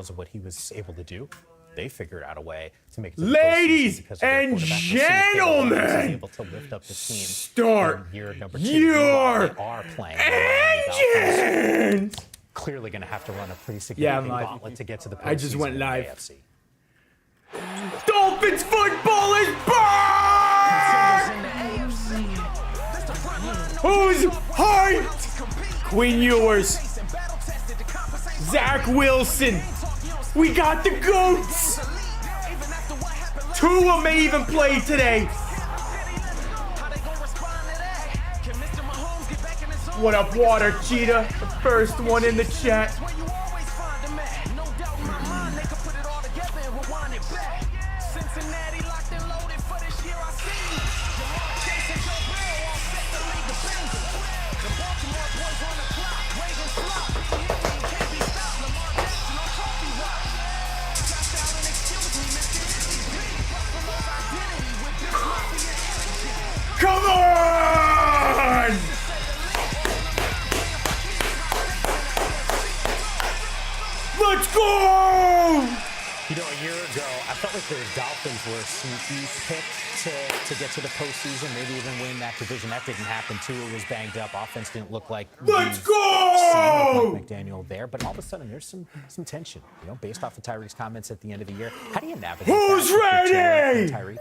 because of what he was able to do. They figured out a way to make it to the Ladies postseason because of their and quarterback. gentlemen, able to lift up the team start in year number 2. your They are playing engines. clearly going to have to run a pretty significant live. gauntlet to get to the postseason. I just went in the live. AFC. Dolphins football is back! Who's hyped? Quinn Ewers, Zach Wilson. We got the GOATs. Tua may even play today. What up, Water Cheetah? The first one in the chat. Come on! Let's go! You know, a year ago, I felt like the Dolphins were a sneaky pick to get to the postseason, maybe even win that division. That didn't happen. Tua was banged up. Offense didn't look like Let's go! Mike McDaniel there, but all of a sudden there's some tension. You know, based off of Tyreek's comments at the end of the year. How do you navigate Who's ready? Tyreek?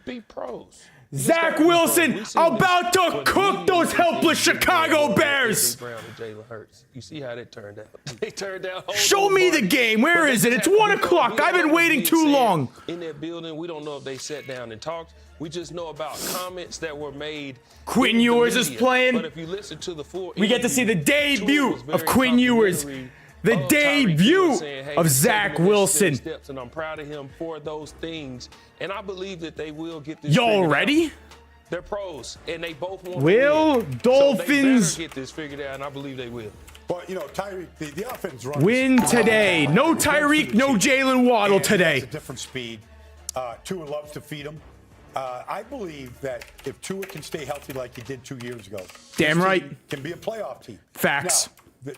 Be pros. Zach Wilson about to cook those helpless Chicago Bears. Brown and Jalen Hurts. You see how that turned out. They turned out. Show me the game. Where is it? It's 1 o'clock. I've been waiting too long. In that building, we don't know if they sat down and talked. We just know about comments that were made. Quinn Ewers is playing. But if you listen to the full We get to see the debut of Quinn Ewers. The debut of Zach Wilson. Steps, and I'm proud of him for those things. And I believe that they will get this. Y'all ready? They're pros, and they both want Will to win. Dolphins so they better get this figured out, and I believe they will. Well, you know, Tyreek, the offense runs. Win today. No Tyreek, no Jalen Waddle today. It's a different speed. Tua loves to feed him. I believe that if Tua can stay healthy like he did 2 years ago, Damn this right. team can be a playoff team. Facts. Now,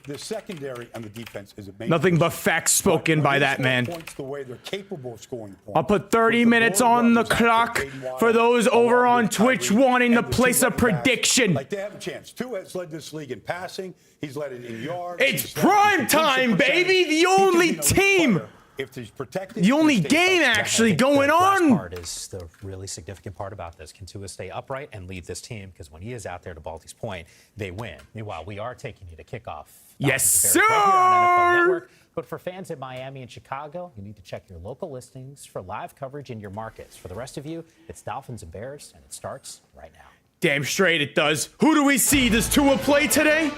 the secondary on the defense is amazing. Nothing but facts spoken by that man. Points the way they're capable of scoring points. I'll put 30 minutes on the clock for those over on Twitch wanting to place a prediction. Like they have a chance. Tua has led this league in passing. He's led it in yards. It's prime time, baby. The only team. If he's protected, The only game actually going The last on. part is the really significant part about this. Can Tua stay upright and lead this team? Because when he is out there, to Baldy's point, they win. Meanwhile, we are taking you to kickoff. Yes, Dolphins and Bears right here on NFL sir. Network. But for fans in Miami and Chicago, you need to check your local listings for live coverage in your markets. For the rest of you, it's Dolphins and Bears, and it starts right now. Damn straight it does. Who do we see? Does Tua play today?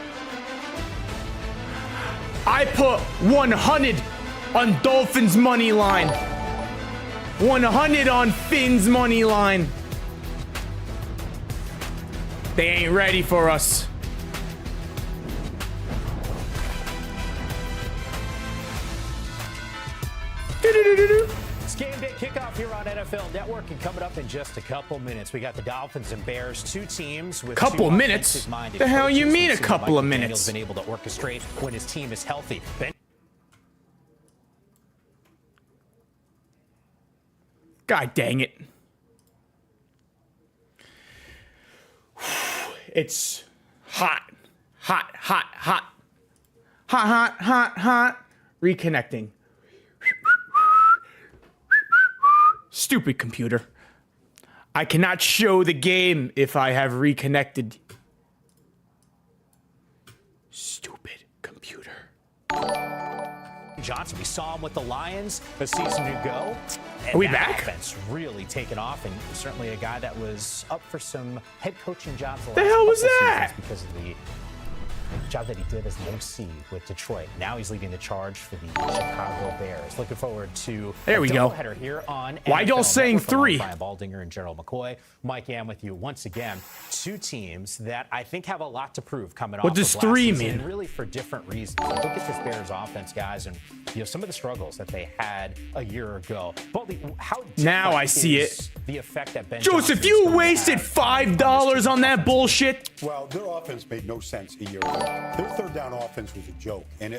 I put 100 on Dolphins money line. 100 on Finn's money line. They ain't ready for us. It's game day kickoff here on NFL Network, and coming up in just a couple minutes, we got the Dolphins and Bears, two teams with Couple two minutes? offensive-minded The hell you coaches. mean We'll a see what couple of Mike minutes? McDaniel's been able to orchestrate when his team is healthy. God dang it. It's hot. Hot, hot, hot. Hot, hot, hot, hot. Reconnecting. Stupid computer. I cannot show the game if I have reconnected. Stupid computer. Johnson, we saw him with the Lions a season ago. And Are we that back? Offense really taken off, and certainly a guy that was up for some head coaching jobs. The hell was that? Because of the job that he did as an OC with Detroit. Now he's leading the charge for the Chicago Bears. Looking forward to There we go. doubleheader here on Why NFL y'all saying Network, along with 3? Brian Baldinger and Gerald McCoy. Mike Yam with you once again. Two teams that I think have a lot to prove coming off. What does of last 3 season, mean? and really for different reasons. Look at this Bears offense, guys, and some of the struggles that they had a year ago. Baldy, how Now I different see is the effect that Ben Joseph, Johnson is you going to wasted have $5 on that bullshit. Well, their offense made no sense a year ago. Their third down offense was a joke. And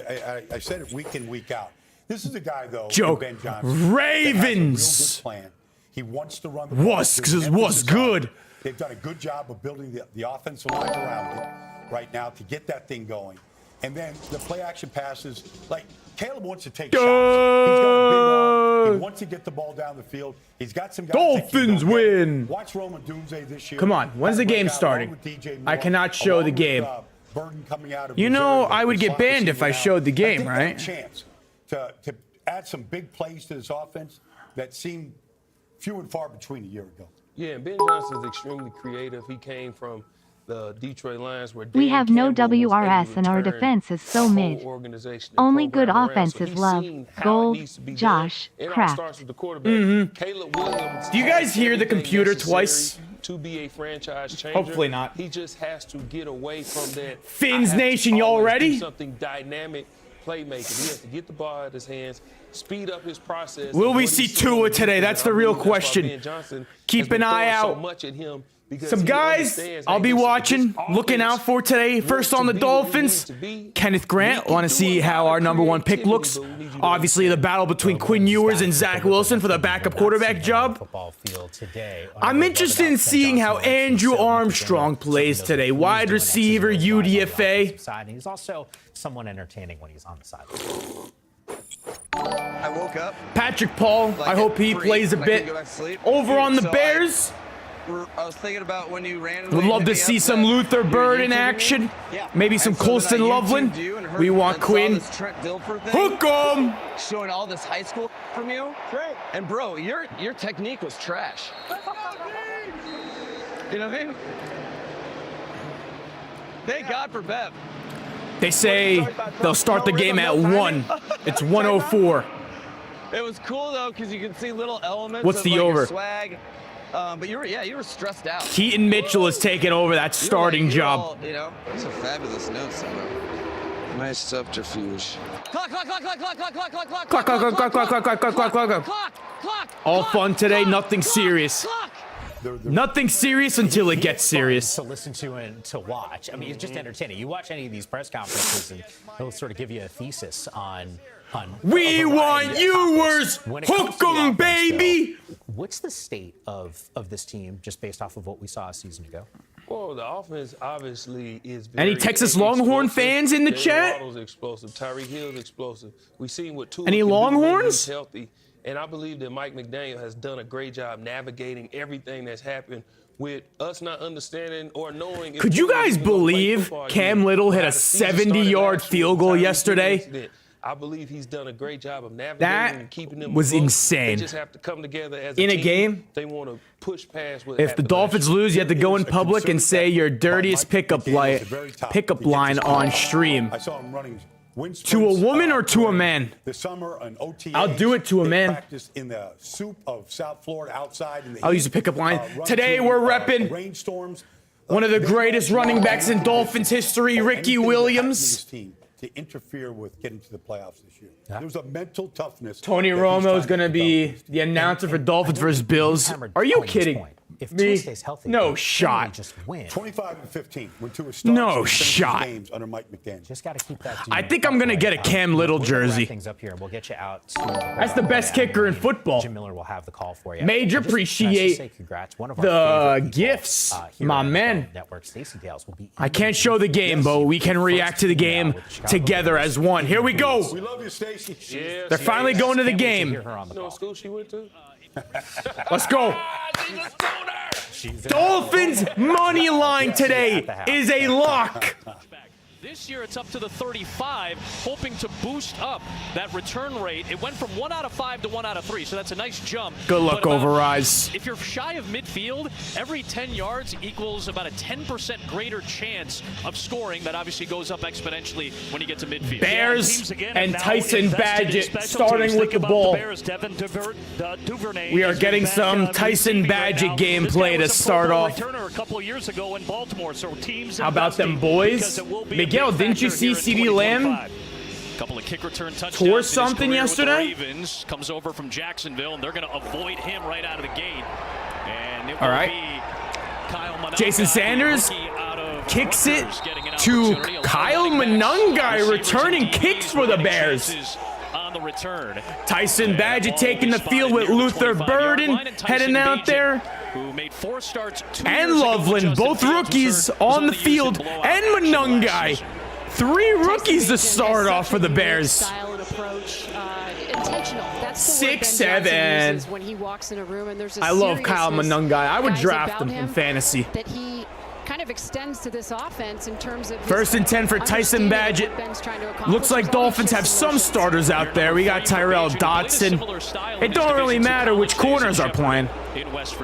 I said it week in, week out. This is a guy, though, Joke. Ben Johnson, Ravens. that has a real good plan. He wants to run the ball. Was good. They've done a good job of building the offensive line around it right now to get that thing going. And then the play action passes, like Caleb wants to take shots. He's got a big arm. He wants to get the ball down the field. He's got some guys Dolphins win. Watch Roman Dunze this year. Come on, when's the game starting? I cannot show the game. You know, I would get banned if I showed the game, right? Chance to add some big plays to this offense that seemed few and far between a year ago. Yeah, and Ben Johnson's extremely creative. He came from the Detroit Lions where we have no WRS and our defense is so mid. Only good offense is love. Gold, Josh, crap. Caleb Williams. Do you guys hear the computer twice? To be a franchise changer. Hopefully not. He just has to get away from that. Fins Nation, y'all ready? Something dynamic playmaking. He has to get the ball out of his hands, speed up his process. Will we see Tua today? That's the real question. Keep an eye out. Some guys I'll be watching, looking out for today. First on the Dolphins, Kenneth Grant. Want to see how our #1 pick looks. Obviously, the battle between Quinn Ewers and Zach Wilson for the backup quarterback job. I'm interested in seeing how Andrew Armstrong plays today. Wide receiver, UDFA. He's also somewhat entertaining when he's on the side. I woke up. Patrick Paul, I hope he plays a bit. Over on the Bears. I was thinking about when you ran. Would love to see some Luther Bird in action. Maybe some Colston Loveland. We want Quinn. Hook 'em! Showing all this high school from you. Great. And bro, your technique was trash. You know what I mean? Thank God for Bev. They say they'll start the game at 1. It's 1:04. It was cool though because you can see little elements. What's of, the like, over? your swag. But you were stressed out. Keaton Mitchell is taking over that starting job. All, you know, those are fabulous notes, though. Nice subterfuge. Clock. All fun today, nothing serious. Nothing serious until it gets serious. To listen to and to watch. I mean, it's just entertaining. You watch any of these press conferences, and they'll sort of give you a thesis on we want Ewers! Hook 'em, baby! What's the state of this team, just based off of what we saw a season ago? Well, the offense obviously is very Any Texas Longhorn fans in the chat? Explosive. Tyreek Hill's explosive. We've seen what Tua Any Longhorns? Healthy, and I believe that Mike McDaniel has done a great job navigating everything that's happened with us not understanding or knowing. Could you guys believe Cam Little hit a 70-yard field goal yesterday? I believe he's done a great job of navigating and keeping them. That was close. insane. They just have to come together as in a team. game. They want to push past. If the Dolphins lose, you have to go in public and say your dirtiest pickup line on stream. I saw him running to a woman or to a man? This summer, an OTA. I'll do it to a man. Practice in the soup of South Florida outside. In the I'll use a pickup line. Today we're repping rainstorms. One of the greatest running backs in Dolphins history, Ricky Williams. To interfere with getting to the playoffs this year. There was a mental toughness. Tony Romo is going to be the announcer for Dolphins versus Bills. Are you kidding If me? Tua stays healthy, No shot. Just win. 25-15 when Tua starts. No shot. Games under Mike McDaniel. Just got to keep that. I think I'm going to get a Cam Little jersey. Things up here, and we'll get you out. That's the best kicker in football. Jim Miller will have the call for you. Major appreciate the gifts, my man. I can't show the game, but we can react to the game together as one. Here we go. We love you, Stacey. Yeah, They're finally going to the game. You know what school she went to? Let's go. Dolphins money line today is a lock. This year it's up to the 35, hoping to boost up that return rate. It went from 1 out of 5 to 1 out of 3, so that's a nice jump. Good luck, Overrise. If you're shy of midfield, every 10 yards equals about a 10% greater chance of scoring. That obviously goes up exponentially when you get to midfield. Bears and Tyson Badgett starting with the ball. We are getting some Tyson Badgett gameplay to start off. A couple of years ago in Baltimore, so teams. How about them boys? Miguel, didn't you see CeeDee Lamb couple of kick return touchdowns tore something yesterday? Ravens comes over from Jacksonville, and they're going to avoid him right out of the gate. And it all right. Kyle Monangai, Jason Sanders kicks it to Kyle Monangai, returning kicks for the Bears. the return. Tyson Badgett taking the field with Luther Burden heading out there. Who made 4 starts, 2 and years ago with Loveland, Justin both Fields, rookies was on the only used field, to blow out and action last Monungai. season. 3 rookies to start off for the Bears. 6'7". I love Kyle Monungai. I would draft him in fantasy. That he kind of extends to this offense in terms of 1st and 10 for Tyson Badgett. Looks like Dolphins have some starters out there. We got Tyrell Dodson. It don't really matter which corners are playing.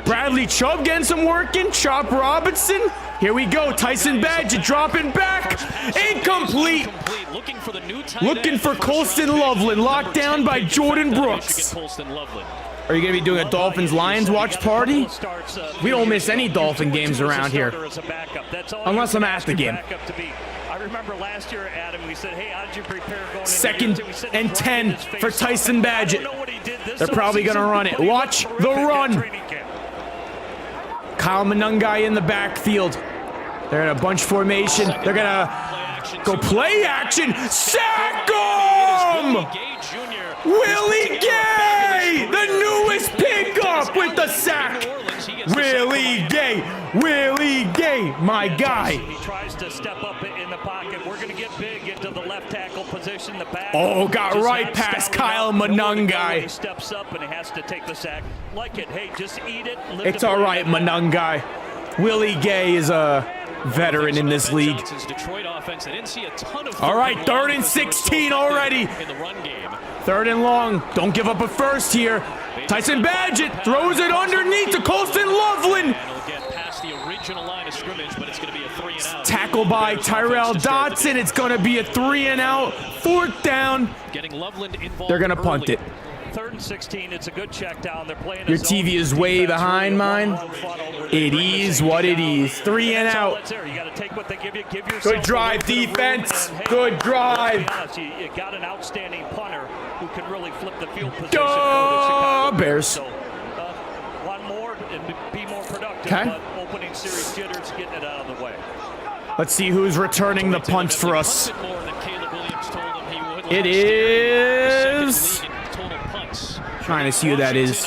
Bradley Chubb getting some work in. Chop Robinson. Here we go. Tyson Badgett dropping back. Incomplete. Looking for Colston Loveland. Locked down by Jordan Brooks. Are you going to be doing a Dolphins-Lions watch party? We don't miss any Dolphin games around here. Unless I'm at the game. I remember last year, Adam, we said, hey, how did you prepare going 2nd and 10 for Tyson Badgett. They're probably going to run it. Watch the run. Kyle Monungai in the backfield. They're in a bunch formation. They're going to go play action. Sack him! Willie Gay, the newest pickup with the sack. Willie Gay, Willie Gay, my guy. He tries to step up in the pocket. We're going to get big into the left tackle position. The back. Oh, got right past Kyle Monungai. He steps up and he has to take the sack. Like it. Hey, just eat it. It's all right, Monungai. Willie Gay is a veteran in this league. All right, 3rd and 16 already. 3rd and long. Don't give up a first here. Tyson Badgett throws it underneath to Colston Loveland. Tackle by Tyrell Dodson. It's going to be a 3 and out. 4th down. They're going to punt it. 3rd and 16. It's a good check down. They're playing. Your TV is way behind mine. It is what it is. 3 and out. Good drive, defense. Good drive. You got an outstanding punter who can really flip the field position. Go Bears. So, one more and be more productive. Okay. But opening series jitters, getting it out of the way. Let's see who's returning the punts for us. It is. Trying to see who that is.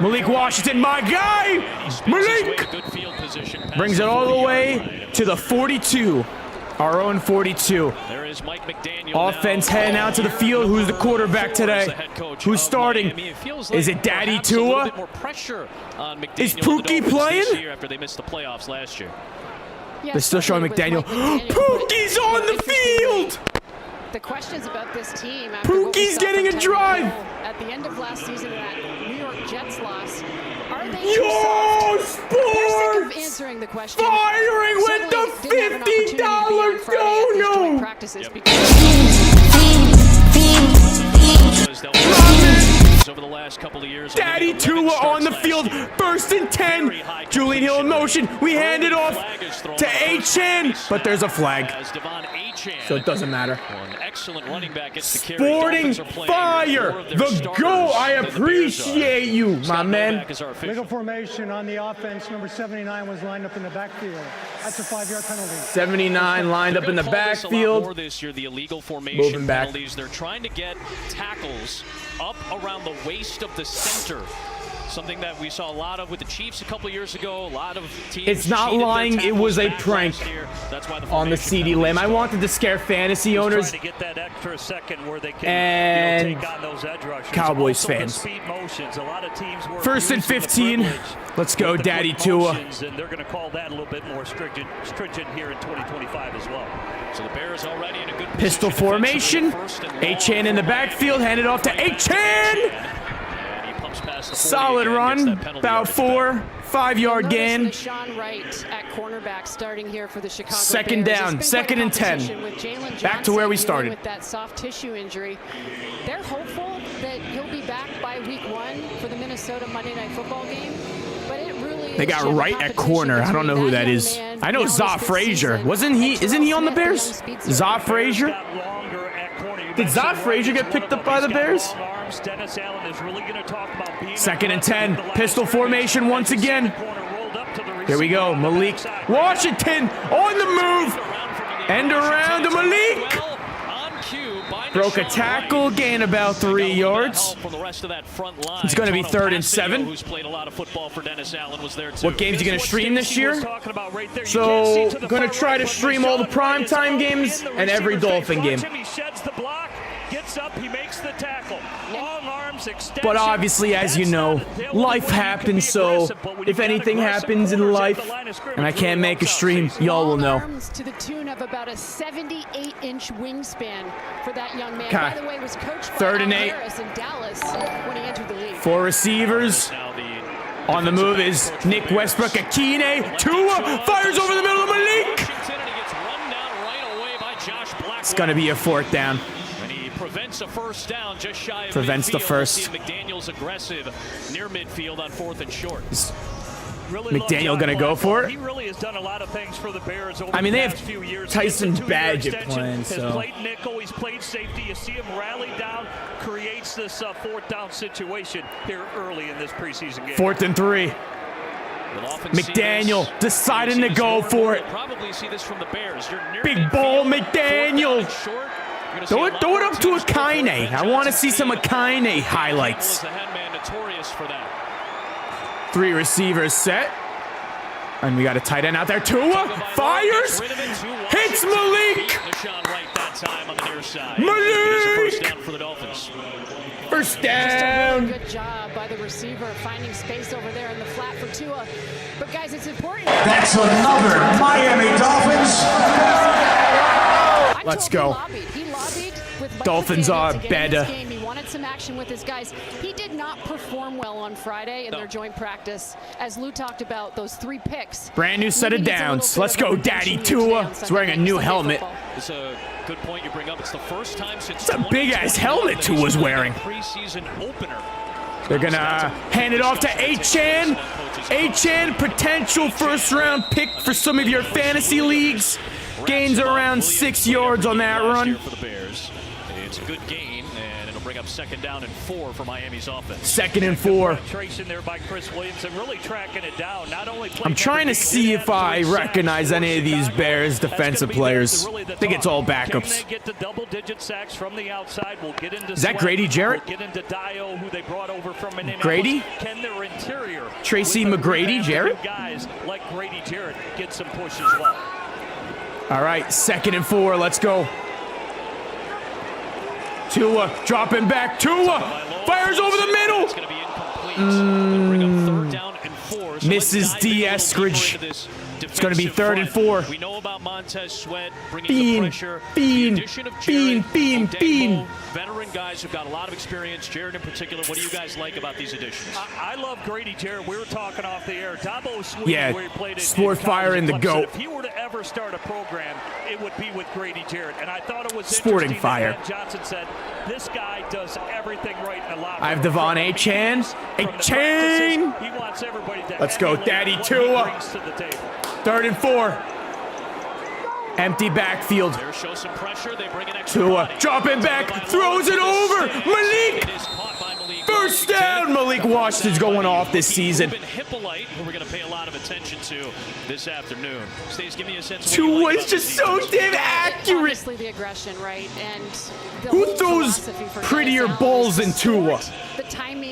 Malik Washington, my guy! Malik! Brings it all the way to the 42. Our own 42. Offense heading out to the field. Who's the quarterback today? Who's starting? Is it Daddy Tua? Is Pookie playing? They're still showing McDaniel. Pookie's on the field! The questions about this team. Pookie's getting a drive. At the end of last season, that New York Jets loss. Are they Yo, sports! Answering the question. Firing with the $50 over the last couple of years. Daddy Tua on the field. 1st and 10. Julian Hill in motion. We hand it off to Achane, but there's a flag. So it doesn't matter. Sporting Fire, the GOAT. I appreciate you, my man. Legal formation on the offense. Number 79 was lined up in the backfield. That's a 5-yard penalty. 79 lined up in the backfield. This year, the illegal formation moving back. penalties. They're trying to get tackles up around the waist of the center. Something that we saw a lot of with the Chiefs a couple years ago. A lot of teams. It's not lying. It was a prank on the CeeDee Lamb. I wanted to scare fantasy owners to get that extra second where they can, and take on those edge rushers. Cowboys Also, fans. speed motions. A lot of teams were 1st and 15. Let's go, Daddy Tua. And they're going to call that a little bit more stringent here in 2025 as well. So the Bears already in a good Pistol formation. Achane in the backfield. Handed off to Achane. Solid run. About 4-5-yard gain. Sean Wright at cornerback starting here for the Chicago 2nd Bears. down. 2nd and 10. With Back to where we started. With that soft tissue injury, they're hopeful that he'll be back by week 1 for the Minnesota Monday Night Football game. But it really They got Wright at corner. I don't know who that is. I know Za Frazier. Isn't he on the Bears? Za Frazier? Did Za Frazier get picked up by the Bears? 2nd and 10. Pistol formation once again. Here we go. Malik Washington on the move. End around to Malik. On cue by Broke a tackle, gain about 3 yards. It's going to be 3rd and 7. What games are you going to stream this year? So, going to try to stream all the primetime games and every Dolphin game. But obviously, as you know, life happens, so if anything happens in life and I can't make a stream, y'all will know. To the tune of about a 78-inch wingspan for that young man. By the way, was coached by 3rd and 8. Harris in Dallas when he entered the league. 4 receivers. On the move is Nick Westbrook. Akine. Tua fires over the middle of Malik. It's going to be a 4th down. Prevents a first down, just shy of prevents midfield. the first. McDaniel's aggressive near midfield on 4th and short. McDaniel gonna go for it? He really has done a lot of things for the Bears over I mean, the they past have few years. Tyson Badgett playing, so. He's played nickel, he's played safety. You see him rally down, creates this 4th down situation here early in this preseason game. 4th and 3. McDaniel deciding to go for it. Probably see this from the Bears. Big ball, McDaniel. Throw it up to Akine. I want to see some Akine highlights. 3 receivers set. And we got a tight end out there. Tua fires. Hits Malik. Malik. First down. Good job by the receiver finding space over there in the flat for Tua. But guys, it's important. That's another Miami Dolphins. Let's go. Dolphins are better. He wanted some action with his guys. He did not perform well on Friday in their joint practice. As Lou talked about, those 3 picks. Brand new set of downs. Let's go, Daddy Tua. He's wearing a new helmet. It's a good point you bring up. It's the first time since it's a big-ass helmet Tua's wearing. Preseason opener. They're going to hand it off to Achane. Achane, potential first-round pick for some of your fantasy leagues. Gains around 6 yards on that run. It's a good gain, and it'll bring up 2nd down and 4 for Miami's offense. 2nd and 4. There by Chris Williams and really tracking it down. Not only I'm trying to see if I recognize any of these Bears defensive players. I think it's all backups. Get to double-digit sacks from the outside. We'll get into Is that Grady Jarrett? We'll get into Dio, who they brought over from Grady? Can their interior Tracy McGrady Jarrett? Guys like Grady Jarrett get some push as well. All right, 2nd and 4. Let's go. Tua dropping back. Tua fires over the middle. It's going to be incomplete. Bring up 3rd down and 4. So Mrs. D. Eskridge. It's going to be 3rd and 4. We know about Montez Sweat bringing the pressure. Bean. Veteran guys who've got a lot of experience. Jared in particular, what do you guys like about these additions? I love Grady Jarrett. We were talking off the air. Dabo Sweet, where he played Sport Fire in the GOAT. If he were to ever start a program, it would be with Grady Jarrett. And I thought it was Sporting Fire. That Johnson said, this guy does everything right in the locker room. I have Devon Achane. Achane. He wants everybody to Let's go, Daddy Tua. 3rd and 4. Empty backfield. Show some pressure. They bring an extra Tua dropping back, throws it over. Malik. First down. Malik Washington's going off this season. Hippolyte, who we're going to pay a lot of attention to this afternoon. Stays, give me a sense. Tua is just so damn accurate. Obviously the aggression, right? And who throws prettier balls than Tua?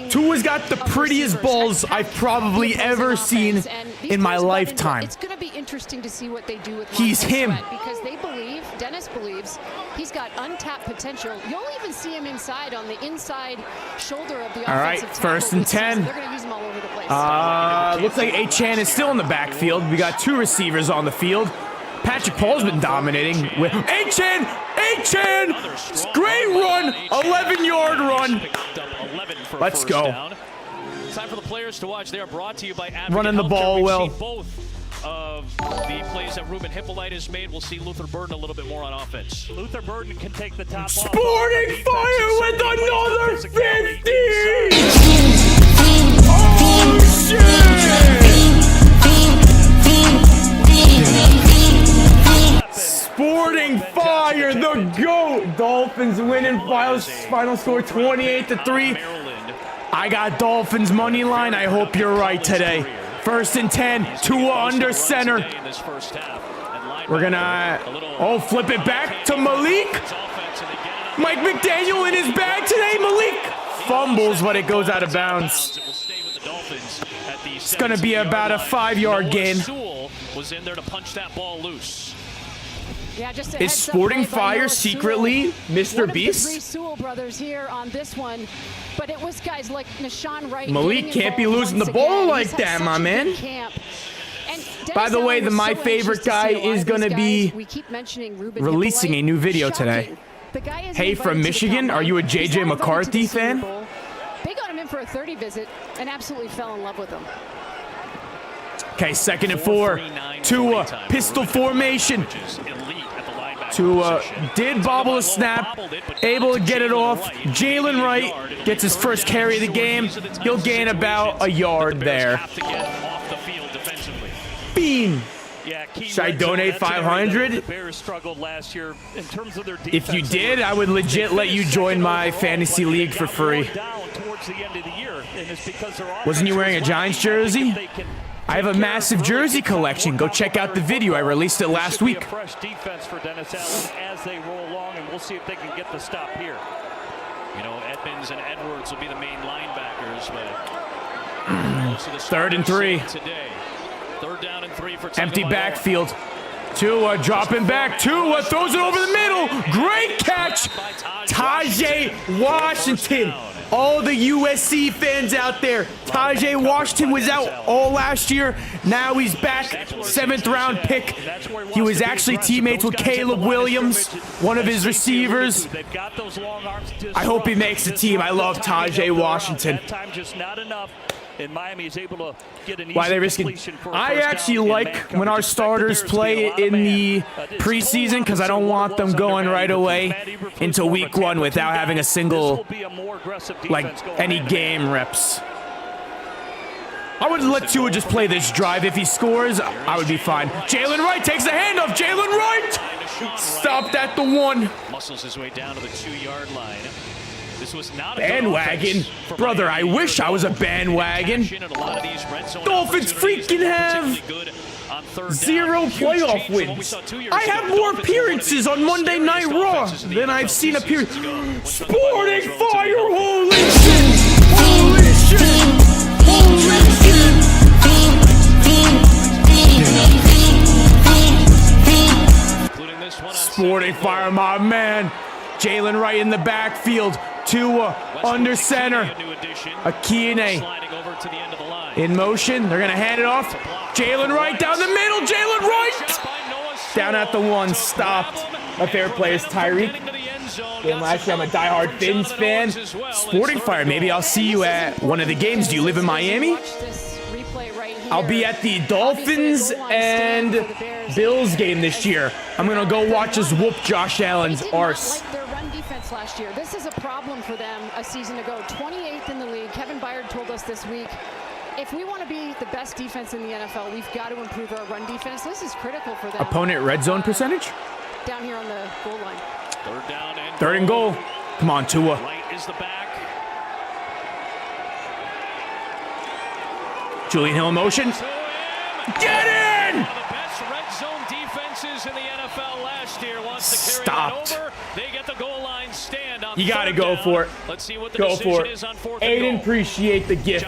Tua's got the prettiest balls I've probably ever seen in my lifetime. It's going to be interesting to see what they do with He's him. because they believe, Dennis believes, he's got untapped potential. You'll even see him inside on the inside shoulder of the offensive tackle. All right, 1st and 10. They're going to use him all over the place. Looks like Achane is still in the backfield. We got 2 receivers on the field. Patrick Paul's been dominating with Achane. Great run. 11-yard run. Let's go. Time for the players to watch. They are brought to you by Advocate running the Healthcare. ball well. Both of the plays that Ruben Hippolyte has made. We'll see Luther Burden a little bit more on offense. Luther Burden can take the top off. Sporting Fire with another 50! Oh, shit! Sporting Fire, the GOAT! Dolphins winning final score 28-3. I got Dolphins money line. I hope you're right today. 1st and 10. Tua under center. We're gonna flip it back to Malik. Mike McDaniel in his bag today. Malik fumbles, but it goes out of bounds. It's going to be about a 5-yard gain. Was in there to punch that ball loose. Yeah, just is Sporting Fire secretly Mr. Beast? One of the 3 Sewell brothers here on this one, but it was guys like Nashawn Wright. Malik can't be losing the ball like that, my man. By the way, my favorite guy is going to be releasing a new video today. Hey, from Michigan, are you a JJ McCarthy fan? They got him in for a 30 visit and absolutely fell in love with him. Okay, 2nd and 4. Tua, pistol formation. Tua did bobble a snap, able to get it off. Jalen Wright gets his first carry of the game. He'll gain about a yard there. Bean. Should I donate 500? If you did, I would legit let you join my fantasy league for free. Wasn't you wearing a Giants jersey? I have a massive jersey collection. Go check out the video. I released it last week. Fresh defense for Dennis Allen as they roll along, and we'll see if they can get the stop here. You know, Edmonds and Edwards will be the main linebackers, but 3rd and 3. Today. 3rd down and 3 for empty backfield. Tua dropping back. Tua throws it over the middle. Great catch. Tajay Washington. All the USC fans out there. Tajay Washington was out all last year. Now he's back. 7th round pick. He was actually teammates with Caleb Williams, one of his receivers. I hope he makes the team. I love Tajay Washington. And Miami is able to get an Why they risking? I actually like when our starters play in the preseason because I don't want them going right away into week 1 without having a single, like, any game reps. I would let Tua just play this drive. If he scores, I would be fine. Jalen Wright takes the handoff. Jalen Wright stopped at the 1. Muscles his way down to the 2-yard line. This was not a bandwagon. Brother, I wish I was a bandwagon. Dolphins freaking have 0 playoff wins. I have more appearances on Monday Night Raw than I've seen appear. Sporting Fire, holy shit! Holy shit! Holy shit! Sporting Fire, my man. Jalen Wright in the backfield. Tua under center. Akine in motion. They're going to hand it off. Jalen Wright down the middle. Jalen Wright down at the 1. Stopped. My favorite player is Tyreek. Game last year, I'm a diehard Fins fan. Sporting Fire, maybe I'll see you at one of the games. Do you live in Miami? I'll be at the Dolphins and Bills game this year. I'm going to go watch us whoop Josh Allen's arse. Last year. This is a problem for them a season ago. 28th in the league. Kevin Byard told us this week, if we want to be the best defense in the NFL, we've got to improve our run defense. This is critical for them. Opponent red zone percentage? Down here on the goal line. 3rd down and 3rd and goal. Come on, Tua. Light is the back. Julian Hill in motion. Get in! One of the best red zone defenses in the NFL last year. Once the carry stopped. Over, they get the goal line stand on. You got to go for it. Let's see what the go decision for it. is on 4th and Aiden, goal. appreciate the gift.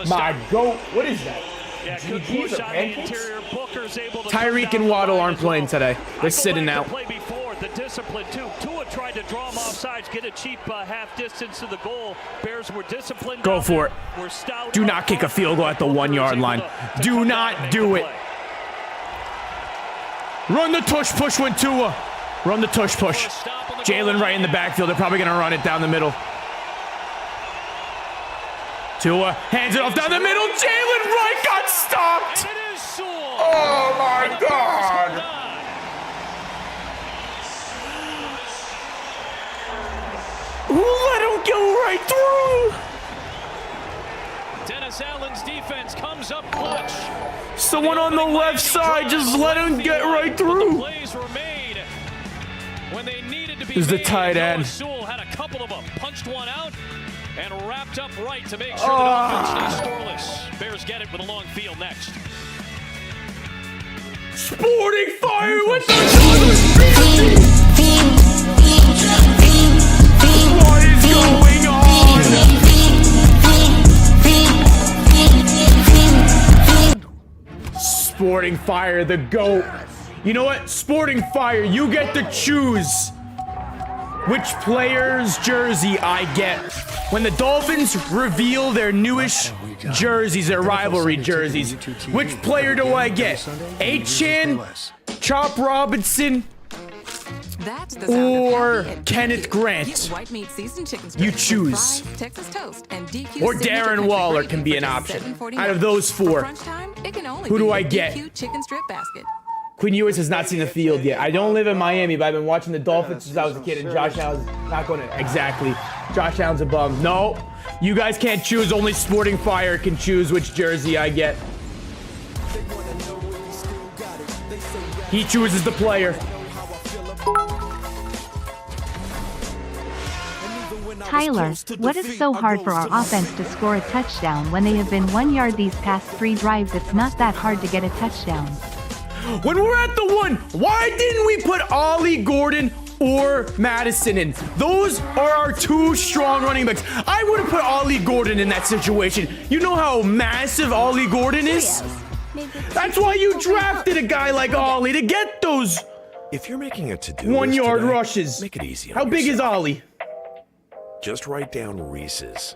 My goat. What is that? Yeah, good push on the interior. Booker's able to Tyreek and Waddle aren't playing today. They're sitting out. Play before the discipline too. Tua tried to draw him off sides, get a cheap half distance to the goal. Bears were disciplined. Go for it. Do not kick a field goal at the 1-yard line. Do not do it. Run the tush push when Tua. Run the tush push. Jalen Wright in the backfield. They're probably going to run it down the middle. Tua hands it off down the middle. Jalen Wright got stopped. Oh, my God. Who let him go right through? Dennis Allen's defense comes up clutch. Someone on the left side just let him get right through. Plays were made when they needed to be. This is the tight end. Sewell had a couple of them, punched one out, and wrapped up right to make sure the Dolphins stay scoreless. Bears get it with a long field next. Sporting Fire with the Sporting Fire, the GOAT. You know what? Sporting Fire, you get to choose which player's jersey I get. When the Dolphins reveal their newish jerseys, their rivalry jerseys, which player do I get? A-Chan, Chop Robinson, or Kenneth Grant? You choose. Or Darren Waller can be an option. Out of those four, who do I get? Quinn Ewers has not seen the field yet. I don't live in Miami, but I've been watching the Dolphins since I was a kid, and Josh Allen's not going to... Exactly. Josh Allen's a bum. No, you guys can't choose. Only Sporting Fire can choose which jersey I get. He chooses the player. Tyler, what is so hard for our offense to score a touchdown when they have been 1 yard these past 3 drives? It's not that hard to get a touchdown. When we're at the 1, why didn't we put Ollie Gordon or Madison in? Those are our 2 strong running backs. I would have put Ollie Gordon in that situation. You know how massive Ollie Gordon is? That's why you drafted a guy like Ollie, to get those if you're making a to-do 1 yard today, rushes. Make it easy. How big is Ollie? Just write down Reese's.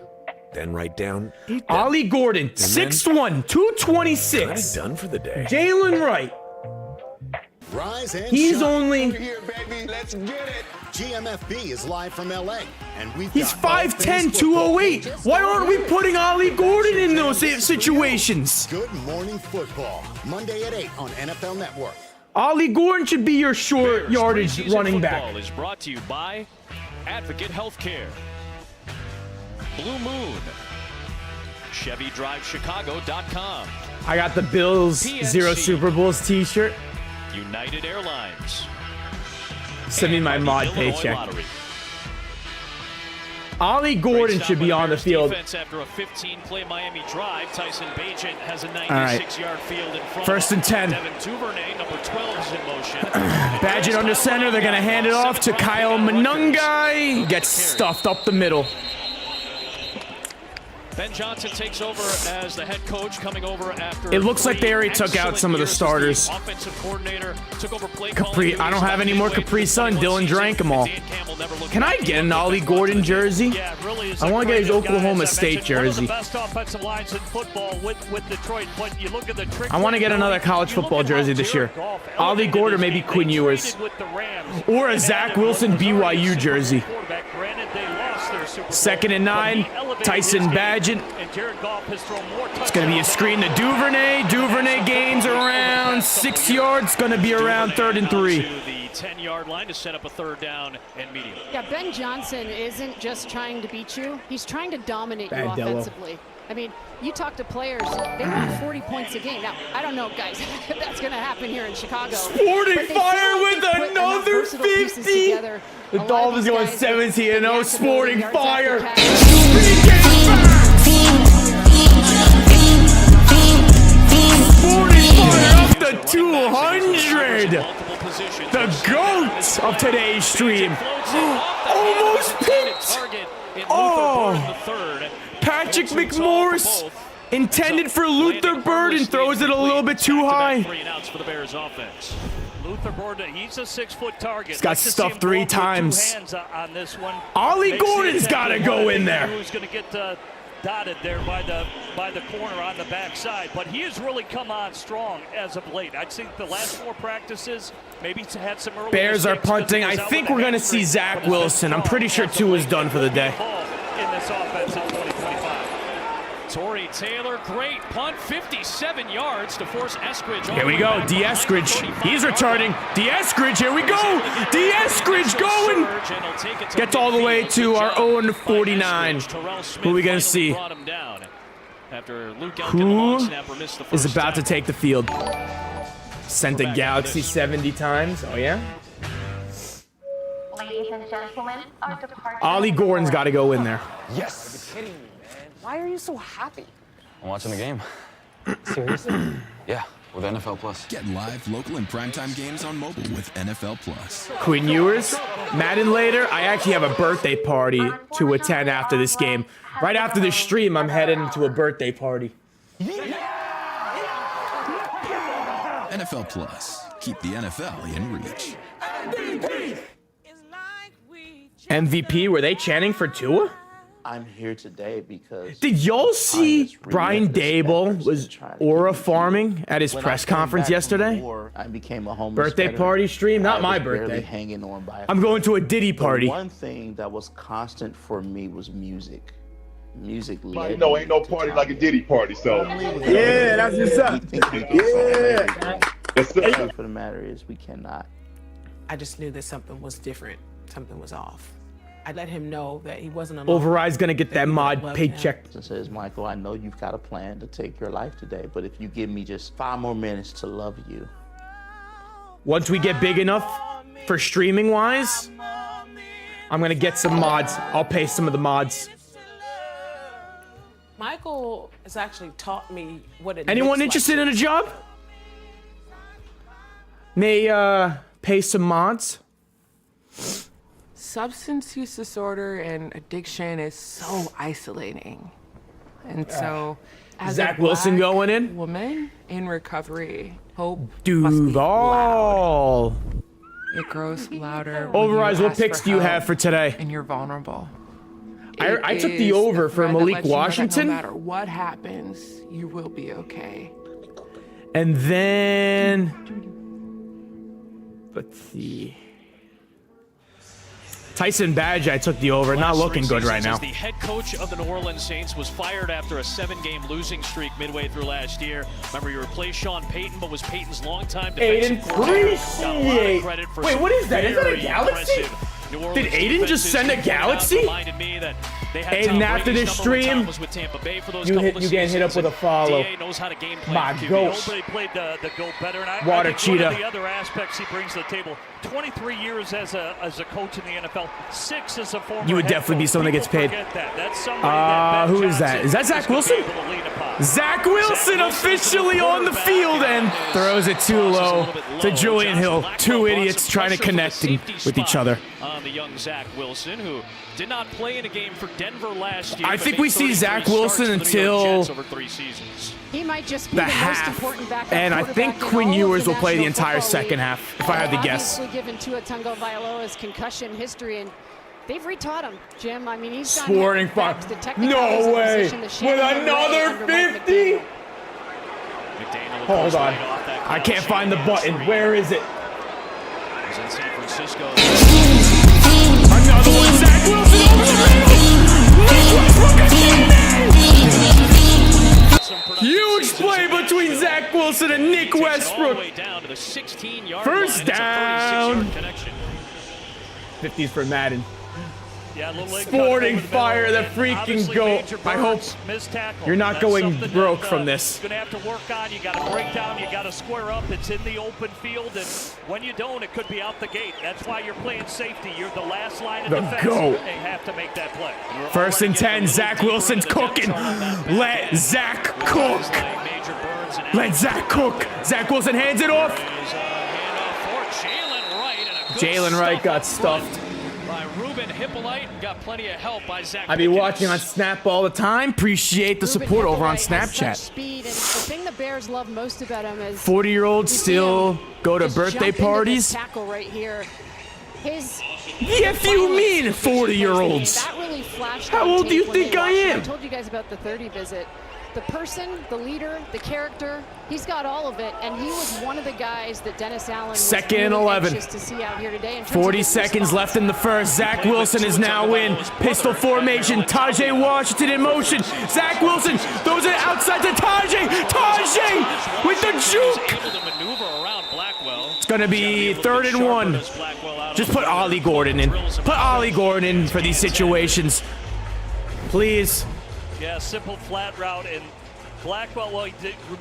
Then write down Ollie Gordon, 6'1", 226. Done for the day. Jalen Wright. Rise and He's shine. only... Here, baby. Let's get it. GMFB is live from LA, and He's 5'10", 208. Why aren't we putting Ollie Gordon in those situations? Good Morning Football, Monday at 8 on NFL Network. Ollie Gordon should be your short yardage running back. Football is brought to you by Advocate Healthcare, Blue Moon, ChevyDriveChicago.com. I got the Bills PNC. 0 Super Bowls t-shirt. United Airlines. Send me my and mod the Illinois paycheck. Lottery. Ollie Gordon should be on the field. After a 15-play Miami drive, Tyson Bagent has a right. 96-yard field in front. First and 10. Devin Duvernay, number 12, is in motion. Badgett under center. They're going to hand it off to Kyle Monungai. He gets stuffed up the middle. Ben Johnson takes over as the head coach, coming over after. It looks like they already took out some of the starters. Offensive coordinator took over play Capri, I don't have any more Capri Sun. Dylan drank them all. Can I get an Ollie Gordon jersey? I want to get his Oklahoma State jersey. I want to get another college football jersey this year. Ollie Gordon, maybe Quinn Ewers. Or a Zach Wilson BYU jersey. 2nd and 9. Tyson Bagent. It's going to be a screen to Duvernay. Duvernay gains around 6 yards. Going to be around 3rd and 3. The 10-yard line to set up a 3rd down and medium. Yeah, Ben Johnson isn't just trying to beat you. He's trying to dominate you offensively. I mean, you talk to players, they want 40 points a game. Now, I don't know, guys, if that's going to happen here in Chicago. Sporting Fire with another 50. The Dolphins going 17-0. Sporting Fire. Sporting Fire up to 200. The GOAT of today's stream. Almost picked. Oh. Patrick McMorris intended for Luther Burden, throws it a little bit too high. Luther Burden, he's a 6-foot target. He's got stuffed 3 times. Ollie Gordon's got to go in there. Who's going to get dotted there by the corner on the backside, but he has really come on strong as of late. I'd think the last 4 practices, maybe he's had some early Bears are punting. I think we're going to see Zach Wilson. I'm pretty sure 2 is done for the day. In this offense in 2025. Torrey Taylor, great punt, 57 yards to force Eskridge. Here we go, D. Eskridge. He's returning. D. Eskridge, here we go. D. Eskridge going. Gets all the way to our own 49. Who are we going to see? Who is about to take the field? Sent the Galaxy 70 times. Oh, yeah? Ladies and gentlemen, our departure. Ollie Gordon's got to go in there. Yes. You're kidding me, man. Why are you so happy? I'm watching the game. Seriously? Yeah, with NFL Plus. Get live, local, and primetime games on mobile with NFL Plus. Quinn Ewers, Madden later. I actually have a birthday party to attend after this game. Right after the stream, I'm heading to a birthday party. NFL Plus. Keep the NFL in reach. MVP? Were they chanting for Tua? I'm here today because... Did y'all see Brian Dable was aura farming at his press conference yesterday? I became a homeless Birthday veteran. party stream? Not my barely birthday. Hanging on by I'm going to a Diddy party. The one thing that was constant for me was music. Music led No, ain't no party like a Diddy party, so. Yeah, that's what's up. Yeah. The for the matter is, we cannot. I just knew that something was different. Something was off. I let him know that he wasn't alone. Override's gonna get that mod paycheck. It says, Michael, I know you've got a plan to take your life today, but if you give me just 5 more minutes to love you. Once we get big enough for streaming wise, I'm gonna get some mods. I'll pay some of the mods. Michael has actually taught me what it Anyone interested in a job? May pay some mods. Substance use disorder and addiction is so isolating. And so, as Zach a Wilson Black going in? woman in recovery, hope Duval. it grows louder. Overrides, what picks do you have for today? And you're vulnerable. I took the over for Malik Washington. No matter what happens, you will be okay. And then, let's see. Tyson Badge, I took the over. Not looking good right now. The head coach of the New Orleans Saints was fired after a 7-game losing streak midway through last year. Remember, he replaced Sean Payton, but was Payton's longtime defensive coordinator. Wait, what is that? Is that a galaxy? Did Aiden just send a galaxy? Aiden, after this stream, you get hit up with a follow. My goat. Nobody played the go better. And Water I think cheetah. one of the other aspects he brings to the table, 23 years as a coach in the NFL, 6 as a former You would head definitely be coach. someone that gets paid. People forget that. That's somebody that Ben Who is that? Is that Johnson Zach Wilson? is gonna be able to lean upon. Zach Wilson officially on the field and throws it too low to Julian Hill. 2 idiots trying to connect with each other. The young Zach Wilson, who did not play in a game for Denver last year. I think we see Zach Wilson until He might just be the the most half, important backup and I quarterback think in Quinn all of Ewers the will play the National entire Football second League. half, if I had to guess. Obviously given Tua Tagovailoa's concussion history, and they've retaught him, Jim. I mean, he's Sporting back to the technicalities No of the way! position, the With Shannon another Ray under Mike 50? McDaniel Hold on. I can't find the button. Where is it? He's in San Francisco. Another one. Zach Wilson over the middle. Huge play between Zach Wilson and Nick Westbrook. First down. 50s for Madden. Yeah, Sporting fire, the freaking goat. I hope you're not going broke from this. Gonna have to work on. You got to break down. You got to square up. It's in the open field, and when you don't, it could be out the gate. That's why you're playing safety. You're the last line of defense. GOAT. They have to make that play. First and 10. Zach Wilson's cooking. Let Zach cook. Let Zach cook. Zach Wilson hands it off. Jalen Wright got stuffed. By Ruben Hippolyte, got plenty of help by Zach. I be watching on Snap all the time. Appreciate the support over on Snapchat. Speed, and the thing the Bears love most about him is 40-year-olds still go to birthday parties. Tackle right here. His The F you mean 40-year-olds? That really flashed. How old do you think I am? I told you guys about the 30 visit. The person, the leader, the character, he's got all of it, and he was one of the guys that Dennis Allen was Second and really 11. anxious to see out here today. 40 seconds left in the first. Zach Wilson is now in pistol formation. Tajay Washington in motion. Zach Wilson throws it outside to Tajay. Tajay with the juke. It's going to be 3rd and 1. Just put Ollie Gordon in. Put Ollie Gordon in for these situations. Please. Yeah, simple flat route, and Blackwell, well, he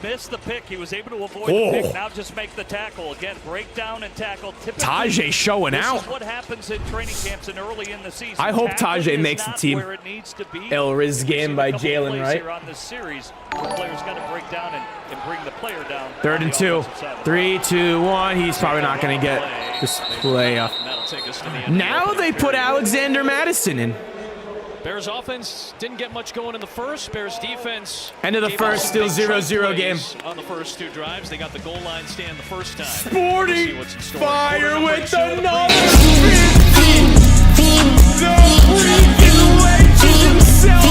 missed the pick. He was able to avoid the pick. Now just make the tackle. Again, break down and tackle. Typically, Tajay showing out. This is what happens in training camps and early in the season. I hope Tackling Tajay is makes the not team. where it needs to be. El Riz game by Jalen Wright. Here on this series, the player's got to break down and bring the player down. 3rd and 2. 3, 2, 1. He's probably not going to get this play up. Now they put Alexander Madison in. Bears offense didn't get much going in the first. Bears defense. End of the first, still 0-0 game. On the first 2 drives, they got the goal line stand the first time. Sporty fire with another 50. The freaking legend himself.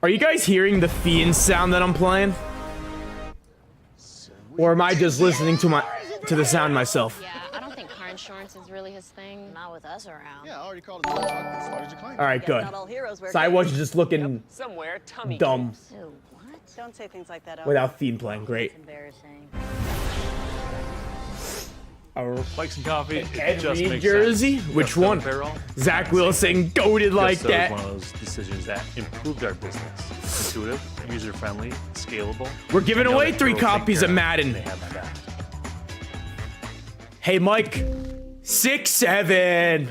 Are you guys hearing the fiend sound that I'm playing? Or am I just listening to the sound myself? Yeah, I don't think car insurance is really his thing. Not with us around. Yeah, I already called it. As long as you claim. All right, good. So I wasn't just looking dumb Ew, what? Don't say things like that. without theme playing. Great. Embarrassing. Bikes and coffee. It just Every makes jersey? sense. Which one? Zach Wilson goated like Just that. one of those decisions that improved our business. Intuitive, user-friendly, scalable. We're giving We know away that 3 Turo will take copies care of Madden. They have my back. Hey, Mike. 6'7".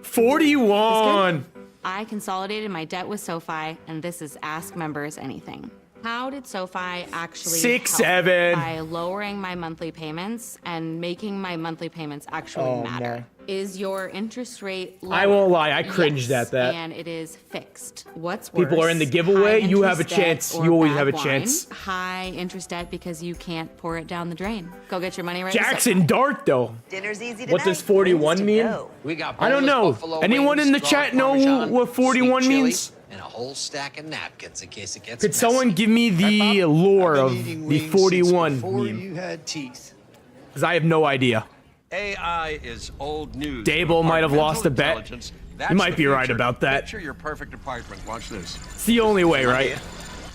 41. I consolidated my debt with SoFi, and this is Ask Members Anything. How did SoFi actually 6'7". help? By lowering my monthly payments and making my monthly payments actually matter. No. Is your interest rate lower? I won't lie, I cringed Yes, at that. And it is fixed. What's worse? People are in the giveaway, high you have a interest debt chance. or You always bad have a wine? chance. High interest debt because you can't pour it down the drain. Go get your money right. Jackson Dart, though. Dinner's easy What does 41 mean? We got I don't know. Anyone in the chat know what 41 means? and a whole stack of napkins in case it gets Could someone give me the lore of the 41 meme? you had teeth. Because I have no idea. AI is old news. Dable might have lost a bet. You might be right about that. Picture your perfect apartment. Watch this. It's the only way, right?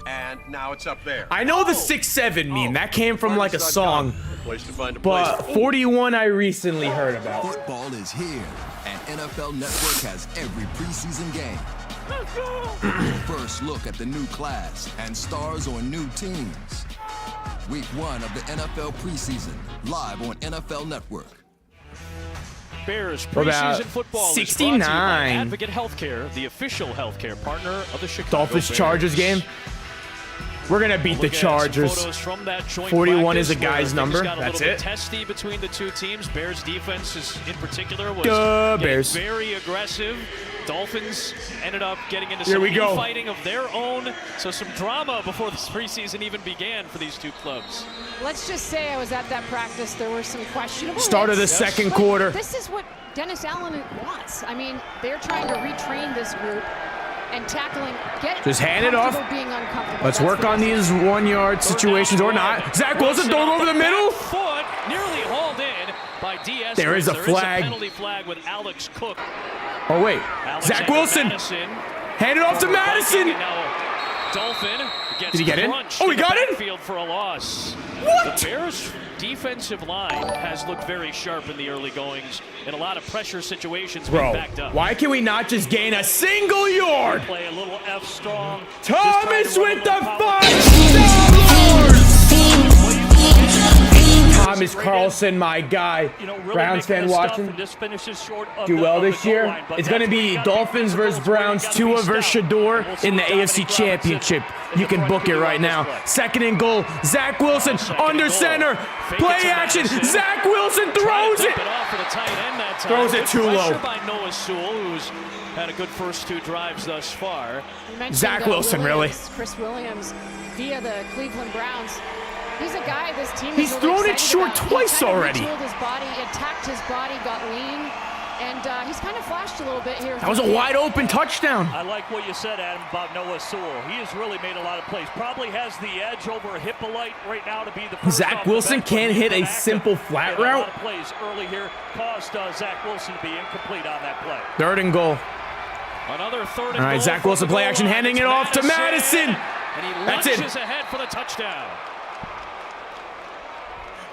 And now it's up there. I know the 6'7" meme. That came from like a song. Place to find a But place. 41 I recently heard about. Football is here, and NFL Network has every preseason game. First look at the new class and stars on new teams. Week 1 of the NFL preseason, live on NFL Network. Bears What about preseason football 69? is brought to you by Advocate Healthcare, the official healthcare partner of the Chicago Dolphins Bears. Chargers game. We're gonna beat the Look at some Chargers. photos from that joint 41 is a practice where guy's things number. got a That's little it. bit testy between the two teams. Bears defense is, in particular was Duh, getting Bears. very aggressive. Dolphins ended up getting into Here some we go. fighting of their own. So some drama before this preseason even began for these two clubs. Let's just say I was at that practice. There were some questionable Start of the hits. second But quarter. This is what Dennis Allen wants. I mean, they're trying to retrain this group and tackling. Just hand it off. Being uncomfortable. Let's That's work the on these 1-yard situations or not. Zach Wilson throwing over the middle. Foot nearly hauled in by DS. There is a flag. Penalty flag with Alex Cook. Oh wait, Zach Wilson. Madison. Hand it off to Madison. And now Dolphin gets Did he get in? crunched Oh, he the got in? backfield for a loss. What? The Bears' defensive line has looked very sharp in the early goings in a lot of pressure situations. Being Bro, backed up. why can we not just gain a single yard? Play a little F strong. Thomas with the $5. Thomas Carlson, my guy. Browns fan watching. Do well this year. It's going to be Dolphins versus Browns, Tua versus Shador in the AFC Championship. You can book it right now. Second and goal. Zach Wilson under center. Play action. Zach Wilson throws it. Throws it too low. Pressure by Noah Sewell, who's had a good first 2 drives thus far. You mentioned, Zach Wilson, really. Chris Williams via the Cleveland Browns. He's a guy this team is He's really thrown it excited short about. twice He kind of already. retooled his body, attacked his body, got lean, and he's kind of flashed a little bit here. That was a wide open touchdown. I like what you said, Adam, about Noah Sewell. He has really made a lot of plays. Probably has the edge over Hippolyte right now to be the first Zach off the Wilson bench, but can't he's hit been a active. simple flat Made a route. lot of plays early here caused Zach Wilson to be incomplete on that play. Third and goal. Another third and All right, goal Zach from Wilson the play goal action, line. handing It's it off to Madison. And he That's lunges it. ahead for the touchdown.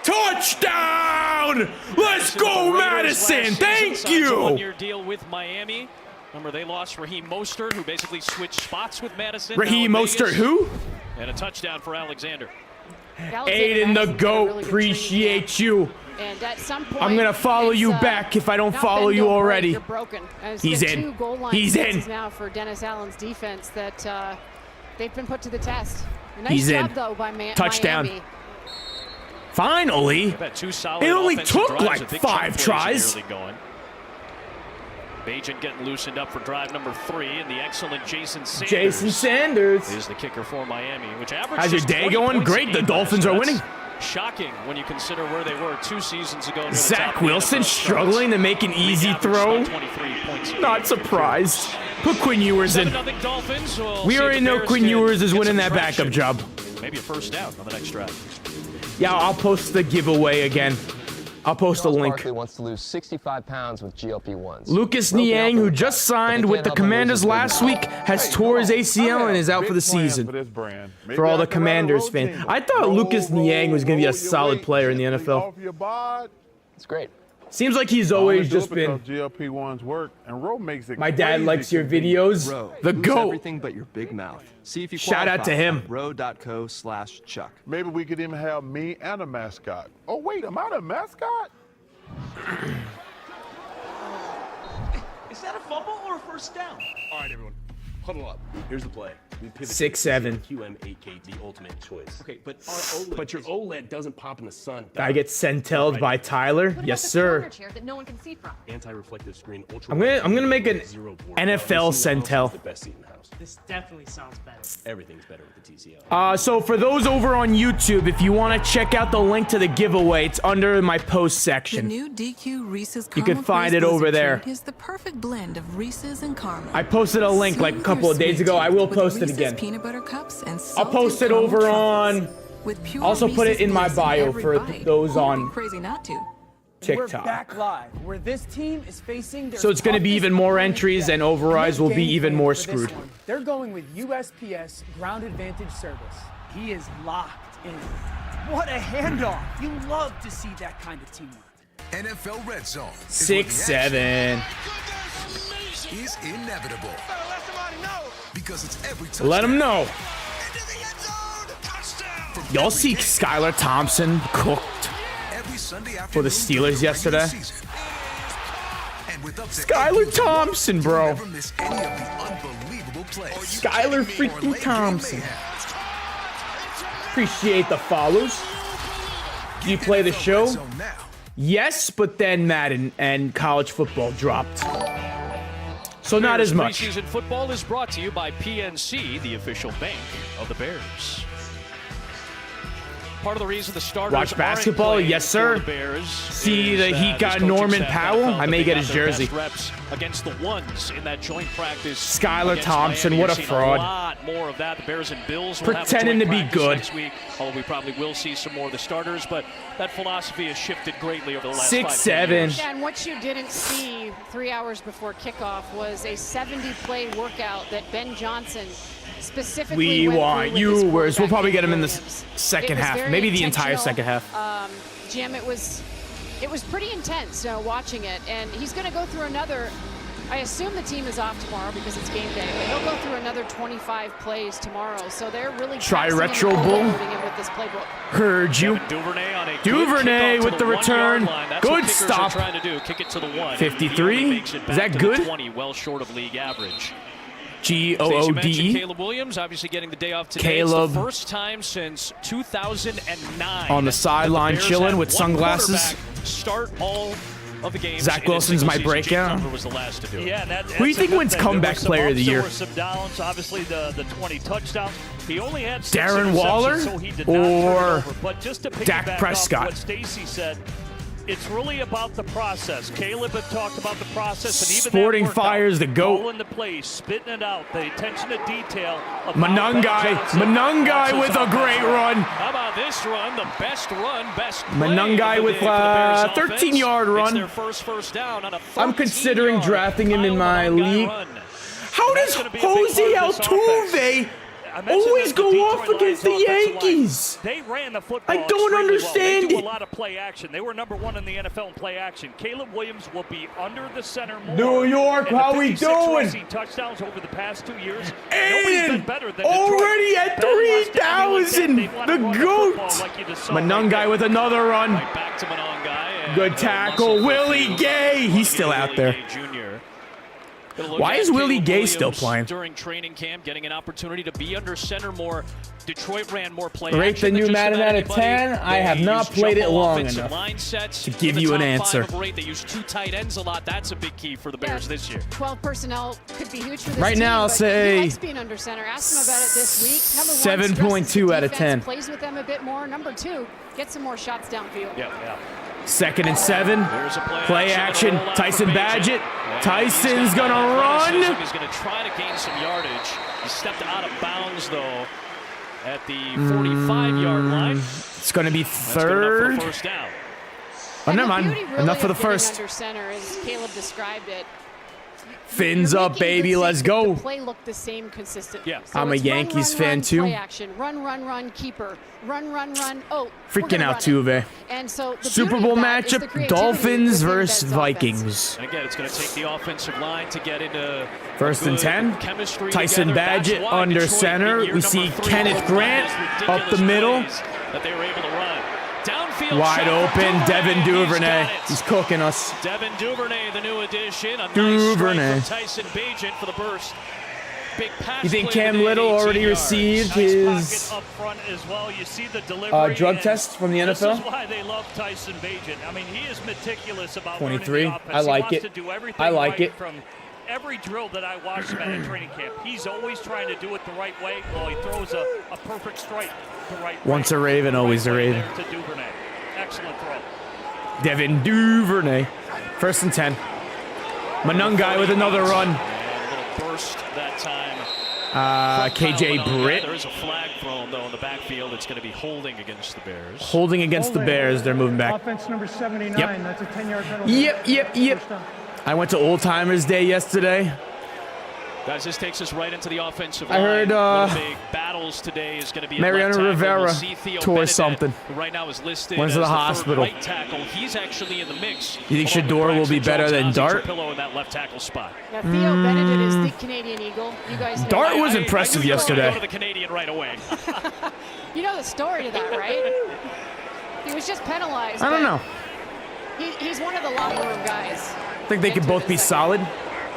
Touchdown! Let's go, Madison! Thank you! One-year deal with Miami. Remember, they lost Raheem Mostert, who basically switched spots with Madison. Raheem now in Mostert, Vegas. who? And a touchdown for Alexander. Aiden the GOAT, appreciate you. And at some point, I'm gonna follow you back if I don't follow you already. You're broken. And it's He's been in. 2 goal line He's chances in. now for Dennis Allen's defense that they've been put to the test. Nice He's job, in. though, by Touchdown. Miami. Finally. It only took like 5 tries. Bajan getting loosened up for drive number 3, and the excellent Jason Sanders is the kicker for Miami, which averages. How's your day going? Great. The Dolphins are winning. Shocking when you consider where they were 2 seasons ago. Zach Wilson struggling to make an easy throw. Not surprised. Put Quinn Ewers in. We already know Quinn Ewers is winning that backup job. Maybe a first down on the next drive. Yeah, I'll post the giveaway again. I'll post a link. Barkley wants to lose 65 pounds with GLP-1s. Lucas Niang, who just signed with the Commanders last week, has tore his ACL and is out for the season. For all the Commanders fans. I thought Lucas Niang was going to be a solid player in the NFL. It's great. Seems like he's always just been. GLP-1s work, and Ro makes it. My dad likes your videos. The GOAT. Everything but your big mouth. See if you shout out to him. Ro.co/Chuck. Maybe we could even have me and a mascot. Oh wait, am I the mascot? Is that a fumble or a first down? All right, everyone, huddle up. Here's the play. 6'7". QM8K, the ultimate choice. Okay, but our OLED, but your OLED doesn't pop in the sun. Guy gets centelled by Tyler. Yes, sir. That no one can see from. Anti-reflective screen. I'm gonna make an NFL centell. The best seat in the house. This definitely sounds better. Everything's better with the TCL. So for those over on YouTube, if you want to check out the link to the giveaway, it's under my post section. The new DQ Reese's you can find it over there. Is the perfect blend of Reese's and caramel. I posted a link like a couple of days ago. I will post it again. Peanut butter cups and I'll post it over on. Also put it in my bio for those on crazy not to. TikTok. We're back live, where this team is facing their so it's going to be even more entries, and Overrise will be even more screwed. They're going with USPS Ground Advantage Service. He is locked in. What a handoff! You love to see that kind of teamwork. NFL Red Zone 6-7 is inevitable because it's every time. Let them know. Y'all see Skylar Thompson cooked for the Steelers yesterday? Skylar Thompson, bro. Skylar freaking Thompson. Appreciate the follows. Do you play the show? Yes, but then Madden and college football dropped. So not as much. Preseason football is brought to you by PNC, the official bank of the Bears. Part of the reason the starters watch basketball, yes sir. Bears see the Heat got Norman Powell. I may get his jersey. Reps against the ones in that joint practice. Skylar Thompson, what a fraud. A lot more of that. The Bears and Bills will pretending to be good next week. Although we probably will see some more of the starters, but that philosophy has shifted greatly over the last 5 years. Yeah, and what you didn't see 3 hours before kickoff was a 70-play workout that Ben Johnson specifically we want you. We'll probably get him in the second half, maybe the entire second half. Jim, it was pretty intense watching it, and he's going to go through another. I assume the team is off tomorrow because it's game day, but he'll go through another 25 plays tomorrow. So they're really try retro bull. With this playbook. Heard you. Duvernay with the return. Good stop. Trying to do kick it to the 1. 53. Is that good? 20, well short of league average. G-O-O-D-E. Caleb Williams obviously getting the day off today. Caleb. It's the first time since 2009. On the sideline chilling with sunglasses. Start all of the games. Zach Wilson's my breakout. Was the last to do it. Yeah, that's who do you think wins comeback player of the year? There were some downs, obviously the 20 touchdowns. He only had 6 Darren Waller so he did not or turn it over. But just to Dak Prescott. What Stacy said, it's really about the process. Caleb had talked about the process, and even Sporting Fire's the GOAT. Calling the plays, spitting it out, the attention to detail. Manungai with a great run. How about this run? The best run, best play Manungai with a 13-yard run. It's their first down on a I'm considering drafting him in my league. How does Jose Altuve always go off against the Yankees? They ran the football. I don't understand it. They do it. a lot of play action. They were number 1 in the NFL in play action. Caleb Williams will be under the center more. New York, how we doing? Touchdowns over the past 2 years. And already at 3,000. The GOAT. Manungai with another run. Right back to Manungai. Good tackle. Willie Gay. He's still out there. Why is Willie Gay still playing? During training camp, getting an opportunity to be under center more. Detroit ran more play Rate action the new than just Madden about out of anybody. 10. I have They not use played it jumbo long offensive enough line sets to in give the you an top answer. 5 of 8. They use 2 tight ends a lot. That's a big key for the Bears this year. 12 personnel could be huge for this Right team, now, I'll but say he likes being under center. Ask him about it this week. Number 1, 7.2 out of 10. Plays with them a bit more. Number 2, get some more shots downfield. Yeah. 2nd and 7. There's a Play action. Tyson Badgett. Tyson's gonna run. He's going to try to gain some yardage. He stepped out of bounds though at the 45-yard line. It's gonna be That's good enough for 3rd. a first down. Oh, never mind. Really Enough for the of getting first. Under center, as Caleb described it. Fins You're up, making baby. good Let's saves, go. but the play looked the same consistently. Yeah. So I'm a it's run, Yankees run, fan, run, too. Play action. Run, keeper. Run. Oh, we're Freaking gonna run it. Altuve. And so the Super beauty Bowl of that is the matchup: creativity Dolphins within versus Ben's offense. Vikings. And again, it's going to take the offensive line to get into 1st and 10. chemistry Tyson together. That's Badgett why under Detroit center. in year We see number 3 Kenneth had Grant those up the ridiculous middle. plays that they were able to run. Downfield Wide shot for open. Devin He's Duvernay. got it. He's cooking us. Devin Duvernay, the new addition. A Duvernay. nice strike from Tyson Bagent for the burst. Big pass You think play Cam today, Little 18 already yards. received Nice his pocket up front as well. You see the delivery. drug and test from the This NFL? is why they love Tyson Bagent. I mean, he is meticulous about 23. learning the offense. I like he it. wants to do everything I like right it. from every drill that I watch him at training camp. He's always trying to do it the right way. Well, he throws a perfect strike the right way. Once a Raven, always a Right way Raven. there to Duvernay. Excellent throw. Devin Duvernay. 1st and 10. Manungai with another run. And a little burst that time. KJ Britt There's a flag thrown, though, in the backfield. It's going to be holding against the Bears. holding against the Bears. They're moving back. Offense number 79. Yep. That's a 10-yard penalty. Yep. I went to Old Timers Day yesterday. Guys, this takes us right into the offensive I line. heard, one of the big battles today is going to be Mariano at left tackle. Rivera We'll see Theo tore Benedict, something. who right now is listed Went as to the third hospital. right tackle. He's actually in the mix. You think along with Shador will Braxton be better than Jones, Dart? Ozzie Trapillo in that left tackle spot. Now, Theo Benedict is the Canadian Eagle. You guys know Dart that. was impressive yesterday. Go to the Canadian right away. You know the story to that, right? He was just penalized. I don't know. He's one of the locker room guys. I think they could both be solid.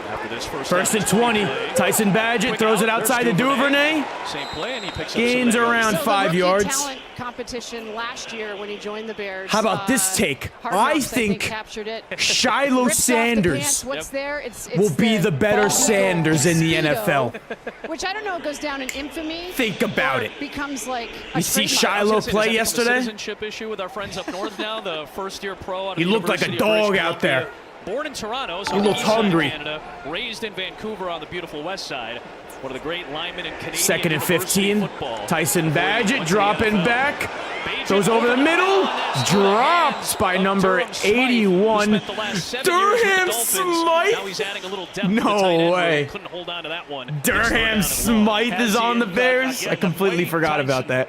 After this 1st and 20. Tyson Badgett throws it outside to Duvernay. Same play, and he picks up Gains some around So the 5 rookie yards. talent competition last year when he joined the Bears. How about this take? Hard I Knocks, think captured it. Shiloh Rips off the Sanders pants. What's there? It's will be the better bald Sanders in the Speedo, NFL. Which I don't know goes down in infamy. Think about or it. Becomes like a You see trademark. Shiloh Does that play become a yesterday? citizenship issue with our friends up north now. The first-year pro. Out of He looked like a University of British dog out Columbia. there. Born in Toronto, so He looked east side of hungry. Canada, raised in Vancouver on the beautiful west side. One of the great linemen in Canadian 2nd and university 15. football. Tyson Before he went Badgett to the dropping NFL. back. Bagent Goes over the middle. that's to the Dropped hands by of number Durham Smythe, who 81. spent the last 7 years with the Durham Dolphins. Smythe. Now he's adding a little depth No to the tight end where way. he couldn't hold on to that one. Durham Smythe is on the Bears. I completely forgot about that.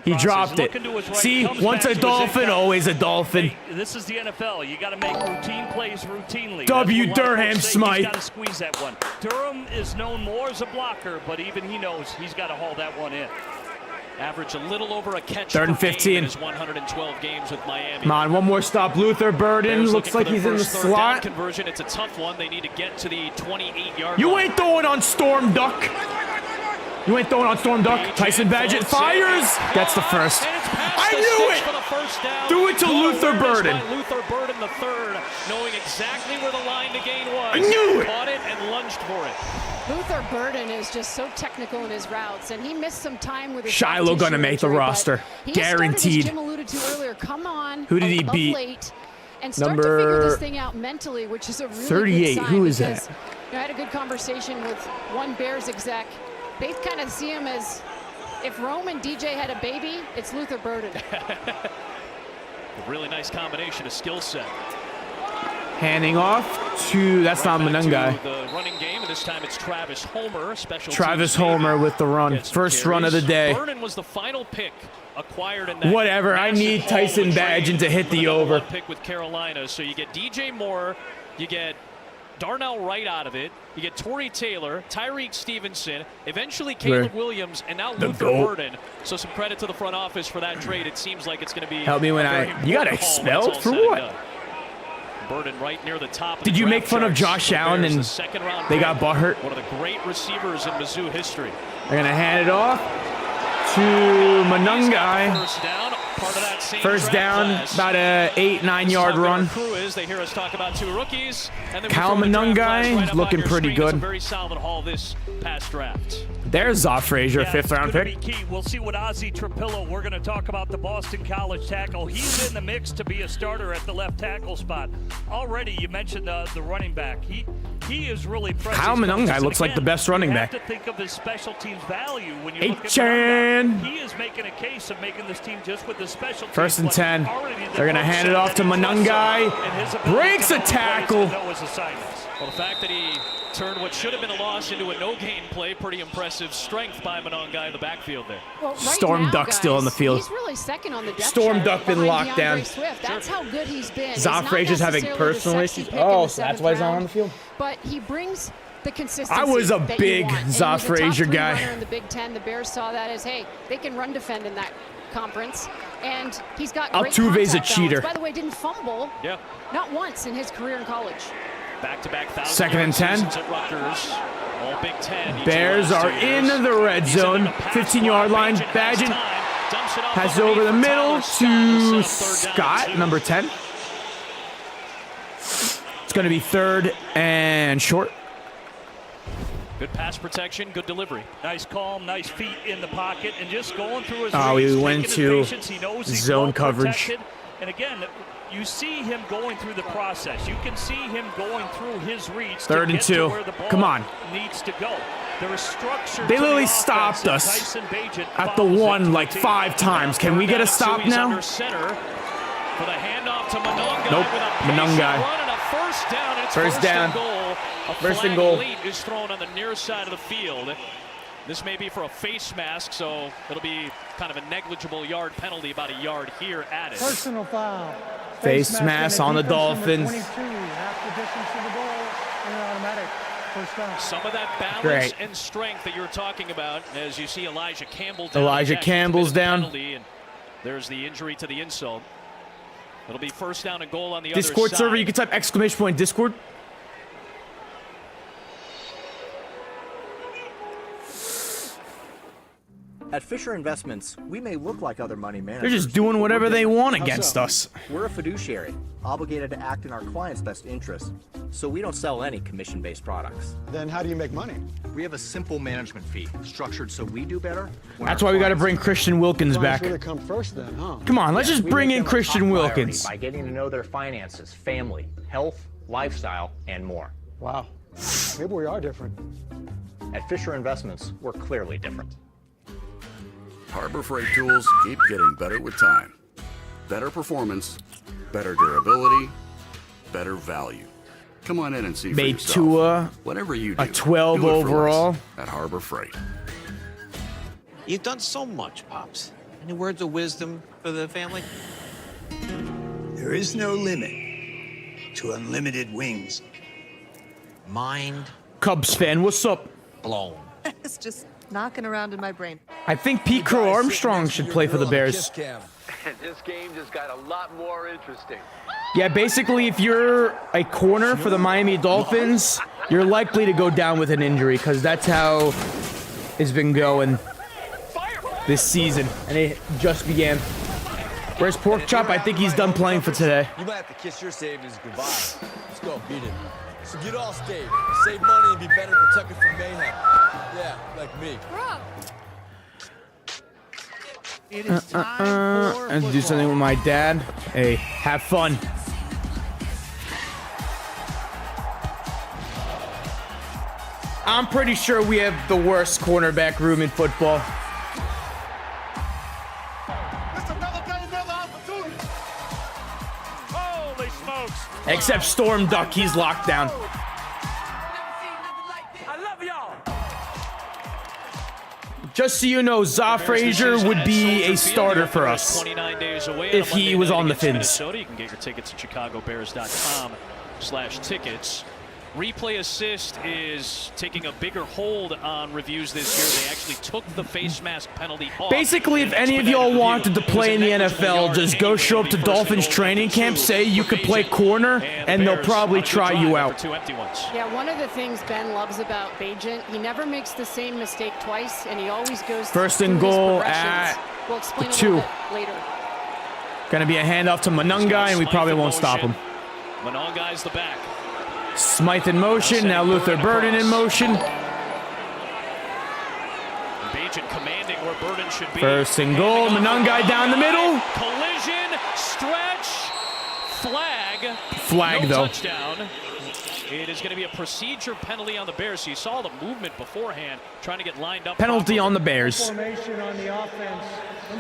He dropped it. See, once a Dolphin, always a Dolphin. Hey, this is the NFL. You got to make routine plays routinely. W. That's what a lot of Durham folks say. Smythe. He's got to squeeze that one. Durham is known more as a blocker, but even he knows he's got to haul that one in. Average a little over a catch 3rd and per game 15. in his 112 games with Miami. Come on, one more stop. Luther Burden Bears looks looking like for their he's in the first third down slot. conversion. It's a tough one. They need to get to the 28-yard You line. ain't throwing on Storm Duck. You ain't throwing on Storm Duck. Tyson Badgett fires. That's the first. I knew it. Do it to Luther Burden. Luther Burden the third, knowing exactly where the line to gain was. I knew it. Caught it and lunged for it. Luther Burden is just so technical in his routes, and he missed some time with his Shiloh soft gonna tissue make the injury, but roster. he has started, Guaranteed. as Jim alluded to earlier, come on. Who did he of beat? Late and start to Number figure this thing out mentally, which is a really 38. good sign. Who is because, that? I had a good conversation with one Bears exec. They kind of see him as if Rome and DJ had a baby, it's Luther Burden. A really nice combination of skill set. Handing off to, that's not Manungai. The running game, and this time it's Travis Homer, special Travis teams Homer maybe. with the run. Gets some First run of the day. Burden was the final pick acquired in that. Whatever, I massive need haul Tyson with Badgett trade to hit for the number over. one pick with Carolina. So you get DJ Moore, you get Darnell Wright out of it, you get Torrey Taylor, Tyreek Stevenson, eventually Caleb Williams, and now The Luther GOAT. Burden. So some credit to the front office for that trade. It seems like it's going to be Help me when a very you got important haul when it's expelled all for said and what? done. Burden right near the top. Of Did the you make draft fun of charts. Josh Allen and they got butthurt? One of the great receivers in Mizzou history. They're going to hand it off to Monungai. First down, part of that same First draft down, class. about a 8-9 yard run. Crew is, they hear us talk about two rookies. And then Cal Monungai looking pretty good. A very solid haul this past draft. There's Zoff Frazier, Yeah, 5th round it's gonna pick. be key. We'll see what Ozzie Trapillo. We're going to talk about the Boston College tackle. He's in the mix to be a starter at the left tackle spot. Already, you mentioned the running back. He is really pressing. Kyle Monungai looks like the best running back. You have to think of his special teams value when you look at Chan. Monungai. He is making a case of making this team just with the special teams. 1st and 10. They're going to hand it off to Monungai. Breaks a tackle. Well, the fact that he turned what should have been a loss into a no-gain play, pretty impressive strength by Monungai in the backfield there. Well, right Storm now, Duck guys, still on the field. He's really second on the depth Storm chart Duck been behind locked down. Swift. That's how good he's been. Zoff Frazier's having personal issues. Oh, so that's why he's not on the field. But he brings the consistency. I was a that big you want. Zoff Frazier guy. Runner in the Big Ten. The Bears saw that as, hey, they can run defend in that conference, and he's got great Altuve's a contact cheater. balance. By the way, didn't fumble. Yeah. Not once in his career in college. Back-to-back 2nd and 10. At Rutgers. All Big Ten. Bears are in the red zone. 15-yard line. Badgett passes over the middle to Scott, number 10. It's going to be 3rd and short. Good pass protection, good delivery. Nice calm, nice feet in the pocket, and just going through his Oh, reads, we went taking to his patience. He knows he's zone well coverage. protected. And again, you see him going through the process. You can see him going through his reads. 3rd and 2. Come on. Needs to go. There is structure. They to literally the stopped offense, us and Tyson Bagent at the follows it 1 to like the 5 times. Can we get a stop He's now? under center for the handoff to Monungai. Nope. With a Monungai. run and a first down. And it's First down. And goal. A First and flag goal. late is thrown on the near side of the field. This may be for a face mask, so it'll be kind of a negligible yard penalty, about a yard here added. Personal foul. Face mask on the Dolphins. 22, half the distance to the goal, and an automatic first down. Some of that balance Great. and strength that you're talking about, as you see Elijah Campbell down. Elijah Campbell's down. Penalty, and there's the injury to the insult. It'll be first down and goal on the Discord other side. server, you can type !! Discord. At Fisher Investments, we may look like other money managers. They're just doing whatever they want against How us. We're a fiduciary, obligated to act in our clients' best interests, so we don't sell any commission-based products. Then how do you make money? We have a simple management fee, structured so we do better. That's why we got to bring Christian Wilkins back. Clients really come first then, huh? Come on, let's Yes, just we bring make in them a Christian top priority Wilkins. by getting to know their finances, family, health, lifestyle, and more. Wow. Maybe we are different. At Fisher Investments, we're clearly different. Harbor Freight tools keep getting better with time. Better performance, better durability, better value. Come on in and see for yourself. Betua, Whatever you do, a 12 do it for overall. less at Harbor Freight. You've done so much, Pops. Any words of wisdom for the family? There is no limit to unlimited wings. Mind Cubs fan, what's up? blown. It's just knocking around in my brain. I think Pete Crow Armstrong should play for the Bears. This game just got a lot more interesting. Yeah, basically, if you're a corner for the Miami Dolphins, you're likely to go down with an injury because that's how it's been going this season, and it just began. Where's Pork Chop? I think he's done playing for today. You might have to kiss your savings goodbye. Let's go, beat it. So get all stayed, save money, and be better protected from mayhem. Yeah, like me. Bro. It is time for And do something with my dad. Hey, have fun. I'm pretty sure we have the worst cornerback room in football. Holy smokes. Except Storm Duck, he's locked down. I love y'all. Just so you know, Zoff Frazier would be a starter for us 29 days away if he was on the Fins. Minnesota. You can get your tickets at chicagobears.com/tickets. replay assist is taking a bigger hold on reviews this year. They actually took the face mask penalty off. Basically, if any of y'all wanted to play in the NFL, just go show up to Dolphins training camp, say you could play corner, and they'll probably try you out. Yeah, one of the things Ben loves about Bagent, he never makes the same mistake twice, and he always goes First and goal at we'll explain the a 2. little bit later. Gonna be a handoff to Monungai, and we probably won't stop him. Monungai's the back. Smythe in motion, now Luther Burden in motion. Bagent commanding where Burden should be. First and goal, Monungai down the middle. Collision, stretch, flag. Flag, no though. Touchdown. It is going to be a procedure penalty on the Bears. So you saw the movement beforehand, trying to get lined up. Penalty on the Bears. Formation on the offense.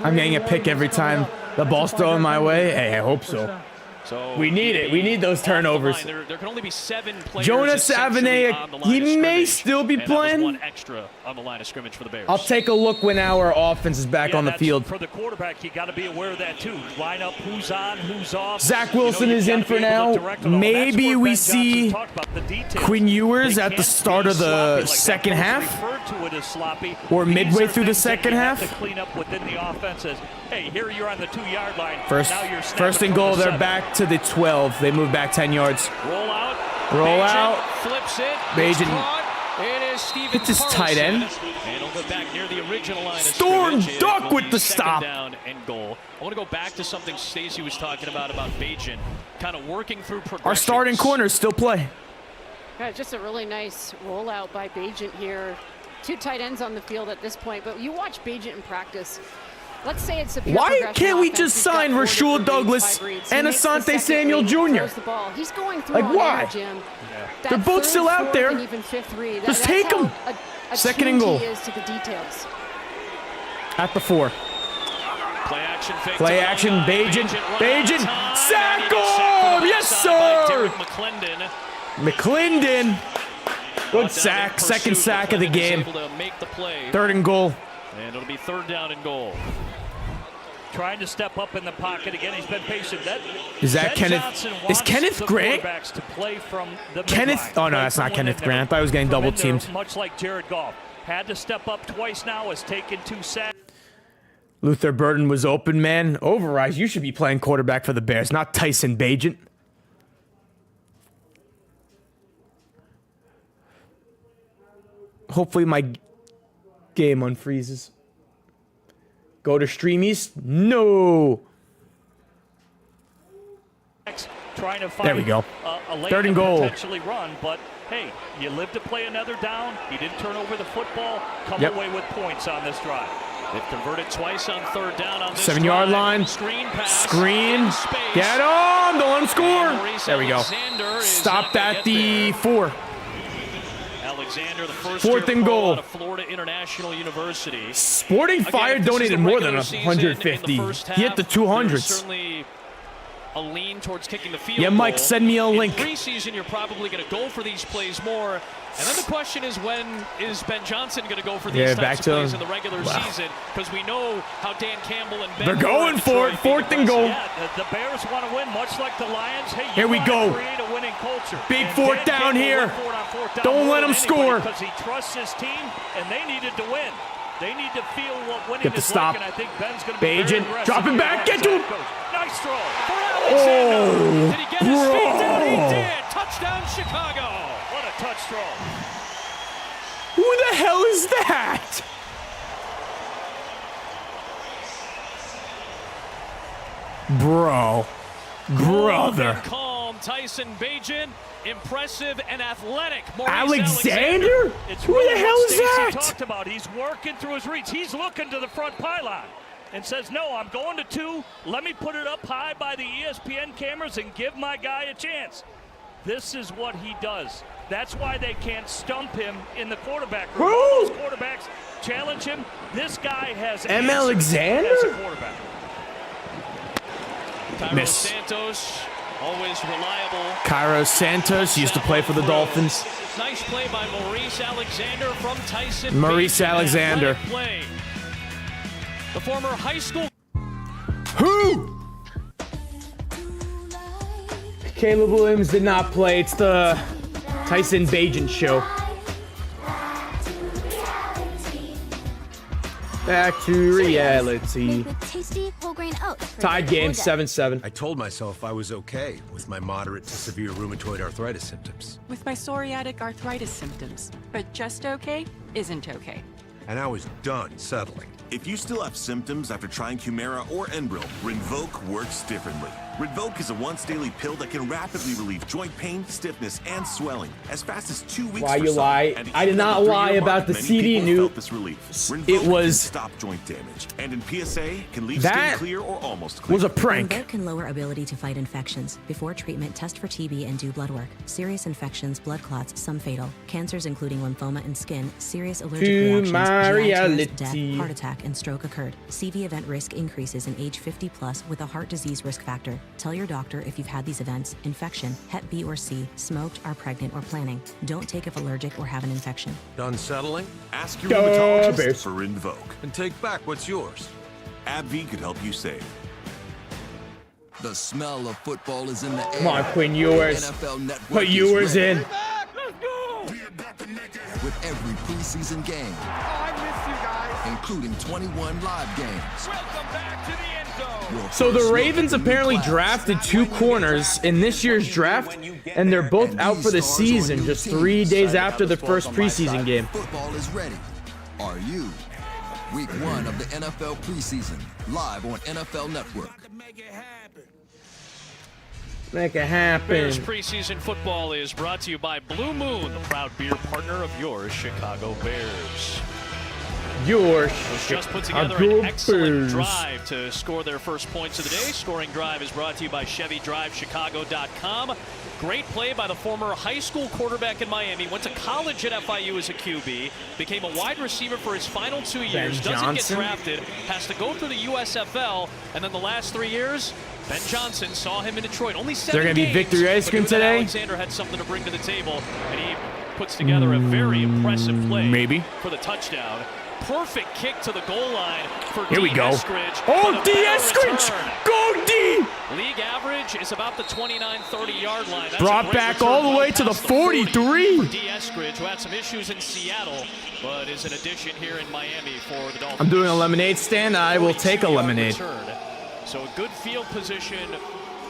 I'm getting a pick every time the ball's thrown my way. Hey, I hope so. So we need it. We need those turnovers. There can only be 7 players. Jonas Avenea, he may still be playing. One extra on the line of scrimmage for the Bears. I'll take a look when our offense is back on the field. For the quarterback, you got to be aware of that too. Line up who's on, who's off. Zach Wilson is in for now. Maybe we see Quinn Ewers at the start of the second half, or midway through the second half. Clean up within the offense as, hey, here you're on the 2-yard line. First and goal. They're back to the 12. They move back 10 yards. Roll out. Roll out. Flips it. Bagent. It is Steven It's his tight end. And he'll go back near the original line. Storm Duck with the stop. Down and goal. I want to go back to something Stacey was talking about Bagent, kind of working through progressions. Our starting corners still play. Yeah, just a really nice rollout by Bagent here. 2 tight ends on the field at this point, but you watch Bagent in practice. Let's say it's a Why can't we just sign Rashul Douglas and Asante Samuel Jr.? He's going through like, why? They're both still out there. Just take them. Second and goal. Is to the details. At the 4. Play action fake. Play action. Bagent. Sack him! Yes, sir! McClendon. Good sack. Second sack of the game. 3rd and goal. And it'll be 3rd down and goal. Trying to step up in the pocket again. He's been patient. Is that Kenneth? Is Kenneth Grant? To play from the Kenneth? Oh no, that's not Kenneth Grant. I thought I was getting double teamed. Much like Jared Goff, had to step up twice now. Has taken 2 sacks. Luther Burden was open, man. Overrise, you should be playing quarterback for the Bears, not Tyson Bagent. Hopefully my game unfreezes. Go to Streamies? No. Trying to find there we go. A 3rd and goal. Potentially run, but hey, you live to play another down. He didn't turn over the football. Come away with points on this drive. They've converted twice on 3rd down on this 7-yard line. Screen pass. Screen. Get on. Don't let him score. There we go. Stopped at the 4. Alexander, the first 4th and goal. Out of Florida International University. Sporting Fire donated more than 150. He hit the 200s. Certainly a lean towards kicking the field goal. Mike, goal. send me a link. In preseason, you're probably going to go for these plays more. And then the question is, when is Ben Johnson going to go for these types of plays in the regular season? Because we know how Dan Campbell and Ben... They're going for it. 4th and goal. Yeah, the Bears want to win, much like the Lions. Hey, here we go. Create a winning culture. Big 4th down here. Don't let him score. Because he trusts his team, and they needed to win. They need to feel what winning Get the is stop. like, and I think Ben's going to be Bagent, dropping back. Get to him. Nice throw. Oh, did he get his feet down? He did. Touchdown, Chicago. What a touch throw. Who the hell is that? Bro. Brother. Calm, Tyson Bagent. Impressive and athletic. Alexander? Who the hell is that? Talked about. He's working through his reads. He's looking to the front pylon and says, no, I'm going to 2. Let me put it up high by the ESPN cameras and give my guy a chance. This is what he does. That's why they can't stump him in the quarterback room. All those quarterbacks challenge him. This guy has M. Alexander? As a quarterback. Miss. Santos, always reliable. Cairo Santos used to play for the Dolphins. Nice play by Maurice Alexander from Tyson. Maurice Alexander. Play. The former high school. Who? Caleb Williams did not play. It's the Tyson Bagent show. Back to reality. Tied game 7-7. I told myself I was okay with my moderate to severe rheumatoid arthritis symptoms. With my psoriatic arthritis symptoms. But just okay isn't okay. And I was done settling. If you still have symptoms after trying Humira or Enbrel, Rinvoq works differently. Rinvoq is a once-daily pill that can rapidly relieve joint pain, stiffness, and swelling as fast as 2 weeks. Why you lie? I did not lie about the CD new. It was stop joint damage, and in PSA can leave that skin clear or almost clear. Was a prank. Rinvoq can lower ability to fight infections. Before treatment, test for TB and do blood work. Serious infections, blood clots, some fatal. Cancers including lymphoma and skin, serious allergic reactions, GI tumors, death, heart attack, and stroke occurred. CV event risk increases in age 50 plus with a heart disease risk factor. Tell your doctor if you've had these events: infection, Hep B or C, smoked, are pregnant, or planning. Don't take if allergic or have an infection. Done settling? Ask your rheumatologist for Rinvoq. And take back what's yours. AbbVie could help you save. The smell of football is in the air. Come on, Quinn Ewers. NFL Network Put Ewers in. With every preseason game. I miss you guys. Including 21 live games. Welcome back to the end zone. So the Ravens apparently drafted 2 corners in this year's draft, and they're both out for the season just 3 days after the first preseason game. Football is ready. Are you? Week 1 of the NFL preseason, live on NFL Network. Make it happen. Bears preseason football is brought to you by Blue Moon, the proud beer partner of your Chicago Bears. Your just put together an excellent drive to score their first points of the day. Scoring drive is brought to you by ChevyDriveChicago.com. Great play by the former high school quarterback in Miami. Went to college at FIU as a QB. Became a wide receiver for his final 2 years. Doesn't get drafted. Has to go through the USFL. And then the last 3 years, Ben Johnson saw him in Detroit. Only 7 They're going to be victory ice cream today? Alexander had something to bring to the table. And he puts together a very impressive play for the touchdown. Perfect kick to the goal line for Here we go. Eskridge. Oh, D. Eskridge! Go D! League average is about the 29-30-yard line. That's brought back all the way to the 43. For D. Eskridge, who had some issues in Seattle, but is an addition here in Miami for the Dolphins. I'm doing a lemonade stand. I will take a lemonade. So a good field position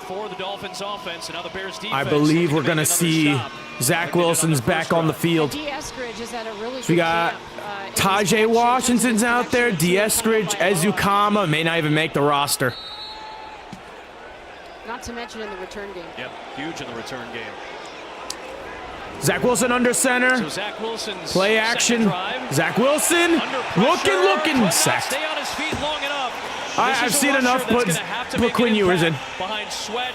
for the Dolphins offense, and now the Bears defense. I believe we're going to see Zach Wilson's back on the field. D. Eskridge is at a really So we got Tajay Washington's out there, D. Eskridge, Ezukama may not even make the roster. Not to mention in the return game. Yep, huge in the return game. Zach Wilson under center. So Zach Wilson's play action. Zach Wilson looking sacked. Stay on his feet long enough. I've seen enough. Put Quinn Ewers in. Behind Sweat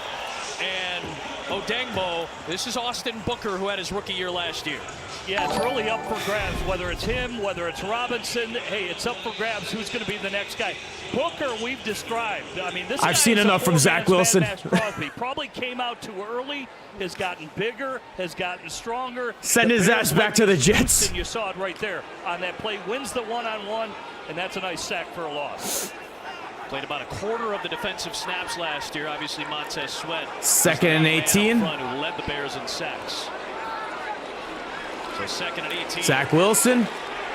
and Odengbo. This is Austin Booker, who had his rookie year last year. Yeah, it's really up for grabs, whether it's him, whether it's Robinson. Hey, it's up for grabs who's going to be the next guy. Booker, we've described. I mean, this. I've seen enough from Zach Wilson. Probably came out too early, has gotten bigger, has gotten stronger. Send his ass back to the Jets. And you saw it right there on that play. Wins the one-on-one, and that's a nice sack for a loss. Played about a quarter of the defensive snaps last year. Obviously, Montez Sweat. 2nd and 18. Who led the Bears in sacks. So 2nd and 18. Zach Wilson.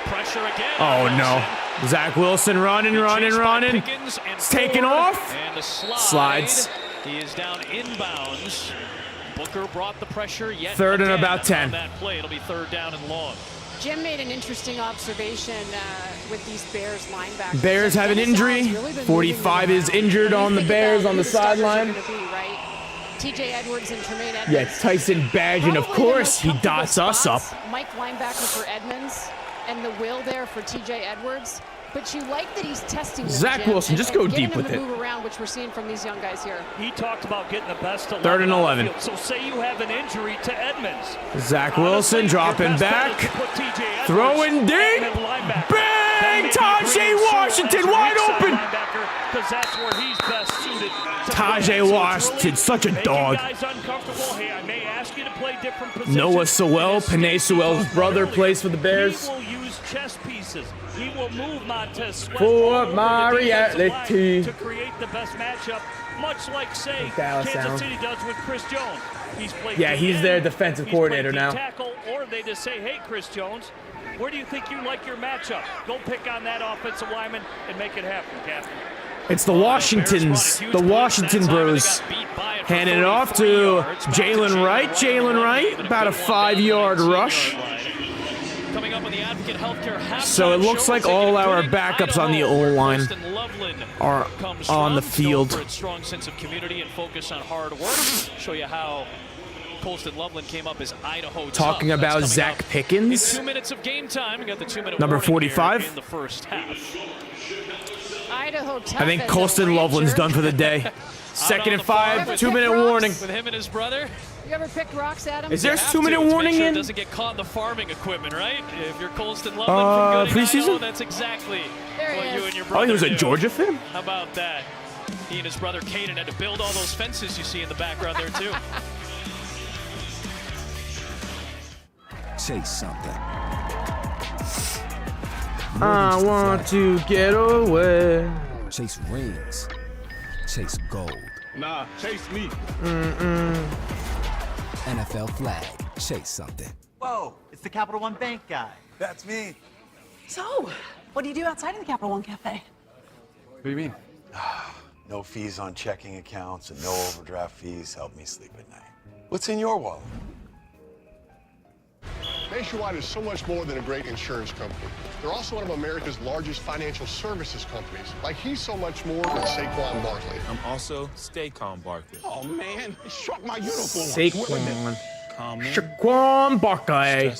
Pressure again. Oh, no. Zach Wilson running. It's taken off. And the Slides. He is down inbounds. Booker brought the pressure yet 3rd and again about 10. on that play. It'll be 3rd down and long. Jim made an interesting observation with these Bears linebackers. Bears have an injury. 45 is injured on the Bears on the sideline. TJ Edwards and Tremaine Edmonds. Yeah, Tyson Bagent, of course, he dots us up. Mike linebacker for Edmonds and the will there for TJ Edwards. But you like that he's testing Zach Wilson, just go deep with it. Move around, which we're seeing from these young guys here. He talked about getting the best 3rd and 11. So say you have an injury to Edmonds. Zach Wilson dropping back, throwing deep, bang! Tajay Washington wide open. Because that's where he's best suited. Tajay Washington, such a dog. Hey, I may ask you to play different positions. Noah Sewell, Penei Sewell's brother, plays for the Bears. He will use chess pieces. He will move Montez Sweat for my reality to create the best matchup, much like, say, Dallas Kansas City does with Chris Jones. He's played Yeah, he's their defensive coordinator now. Tackle, or they just say, hey, Chris Jones, where do you think you like your matchup? Go pick on that offensive lineman and make it happen, Captain. It's the Washingtons, the Washington Bros, handing it off to Jalen Wright. Jalen Wright, about a 5-yard rush. So it looks like all our backups on the O-line are on the field. Strong sense of community and focus on hard work. Show you how Colston Loveland came up as Idaho. Talking about Zach Pickens. 2 minutes of game time. We got the 2-minute Number warning 45. here in the first half. Idaho I think Colston Loveland's done for the day. 2nd and 5, 2-minute warning. With him and his brother. You ever picked rocks at him? Is there a 2-minute warning in? Doesn't get caught in the farming equipment, right? If you're Colston Loveland from preseason? Idaho, that's exactly what you and your brother Oh, he was a do. Georgia fan? How about that? He and his brother Caden had to build all those fences you see in the background there too. Chase something. I want to get away. Chase rings. Chase gold. Nah, chase me. NFL flag. Chase something. Whoa, it's the Capital One Bank guy. That's me. So, what do you do outside of the Capital One Cafe? What do you mean? No fees on checking accounts and no overdraft fees help me sleep at night. What's in your wallet? Nationwide is so much more than a great insurance company. They're also one of America's largest financial services companies. Like, he's so much more than Saquon Barkley. I'm also Stay Calm Barkley. Oh, man, he struck my uniform. Saquon Barkley.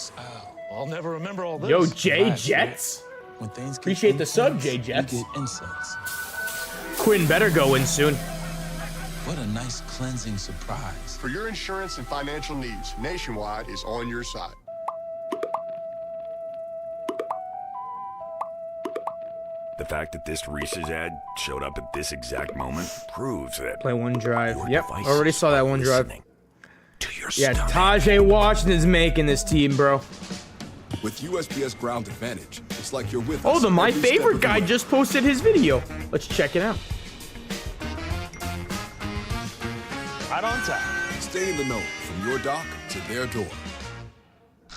I'll never remember all this. Yo, Jay Jets. When things Appreciate the sub, Jay Jets. You get insults. Quinn better go in soon. What a nice cleansing surprise. For your insurance and financial needs, Nationwide is on your side. The fact that this Reese's ad showed up at this exact moment proves that. Play one drive. Your Yep, devices already saw that are one drive. listening to your Yeah, stomach. Tajay Washington's making this team, bro. With USPS Ground Advantage, it's like you're with Oh, us the My every step Favorite of the guy way. just posted his video. Let's check it out. Right on time. Stay in the know from your dock to their door.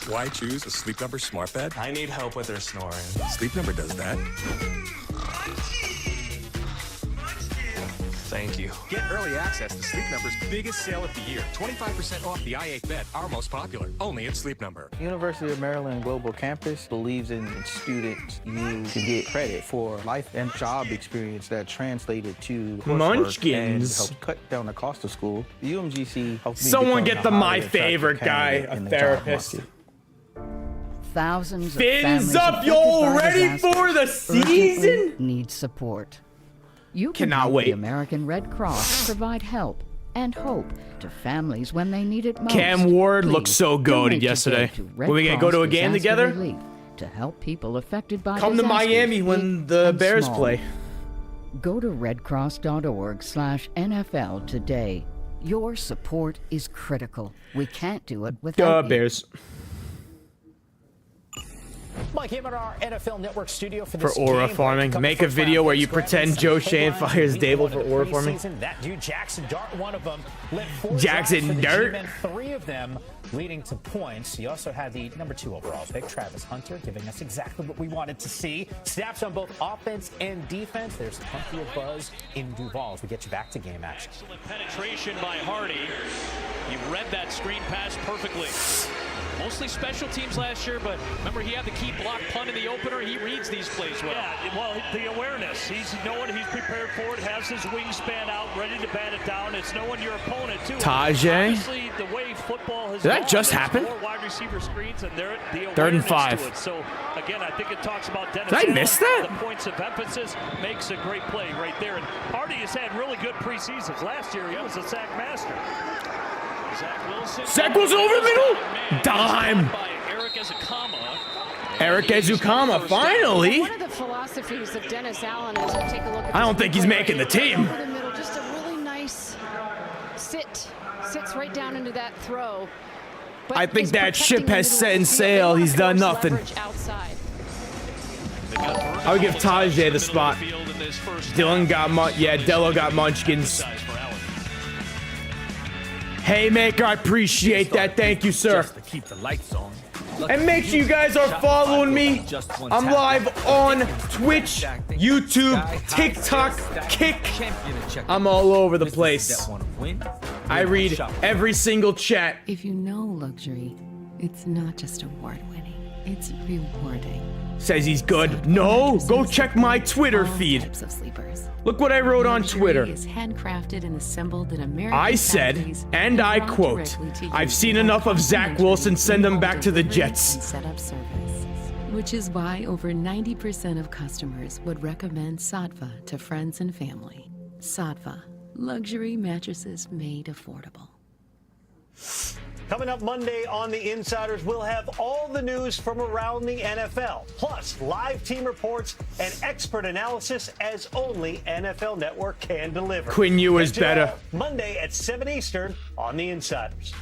Why choose a Sleep Number smart bed? I need help with their snoring. Sleep Number does that. Thank you. Get early access to Sleep Number's biggest sale of the year. 25% off the i8 bed, our most popular. Only at Sleep Number. University of Maryland Global Campus believes in students use to get credit for life and job experience that translated to coursework and Munchkins. help cut down the cost of school. The UMGC helped me Someone become get the a highly My attractive Favorite guy, candidate a in the job therapist. market. Thousands of Fins families up, affected y'all by ready disaster for the urgently season? Need support. You can Cannot help wait. the American Red Cross provide help and hope to families when they need it most. Cam Ward Please looked so donate goated yesterday. today to Red When we gonna go to a Cross game Disaster together? Relief to help people affected by Come to disasters, Miami when big the and Bears small. play. Go to redcross.org/NFL today. Your support is critical. We can't do it without you. Bears. Mike Hammond, our NFL Network studio for For this aura game. farming. Couple Make a first video round where you picks, grabbing pretend some Joe Shane headlines fires in Dable week for one of the aura farming. preseason. That dude, Jackson Dart, one of them, led 4 Jackson drives for the Dart. G-men, 3 of them leading to points. You also had the number 2 overall pick, Travis Hunter, giving us exactly what we wanted to see. Snaps on both offense and defense. There's plenty of buzz in Duval as we get you back to game action. Excellent penetration by Hardy. He read that screen pass perfectly. Mostly special teams last year, but remember he had the key block punt in the opener. He reads these plays well. Yeah, well, the awareness. He's knowing he's prepared for it, has his wingspan out, ready to bat it down. It's knowing your opponent, too. Tajay. Honestly, the way football has Did that gone, just there's happen? more wide receiver screens, and the 3rd and awareness 5. to it. So, again, I think it talks about Dennis Did I Allen. miss that? The points of emphasis makes a great play right there. And Hardy has had really good preseasons. Last year, he was a sack master. Zach Wilson over the middle. Dime. Eric Ezukama, finally. One of the philosophies of Dennis Allen is to take a look at I don't this think he's play making the right team. over the middle, just a really nice sits right down into that throw. But I think is that protecting ship the has middle set of in the field. sail. They He's wanna done force nothing. leverage outside. I would give Tajay the spot. Dylan got yeah, Dello got Munchkins. Haymaker, I appreciate that. Thank you, sir. Just to keep the lights on. And make sure you guys are following me. I'm live on Twitch, YouTube, TikTok, Kick. I'm all over the place. I read every single chat. If you know luxury, it's not just award-winning, it's rewarding. Says he's good. No, go check my Twitter feed. Types of sleepers. Look what I wrote on Twitter. Is handcrafted and assembled in American I said, and I quote, I've seen enough of Zach Wilson, send him back to the Jets. Set up service, which is why over 90% of customers would recommend Sattva to friends and family. Sattva, luxury mattresses made affordable. Coming up Monday on The Insiders, we'll have all the news from around the NFL, plus live team reports and expert analysis as only NFL Network can deliver. Quinn Ewers better. Monday at 7 Eastern on The Insiders.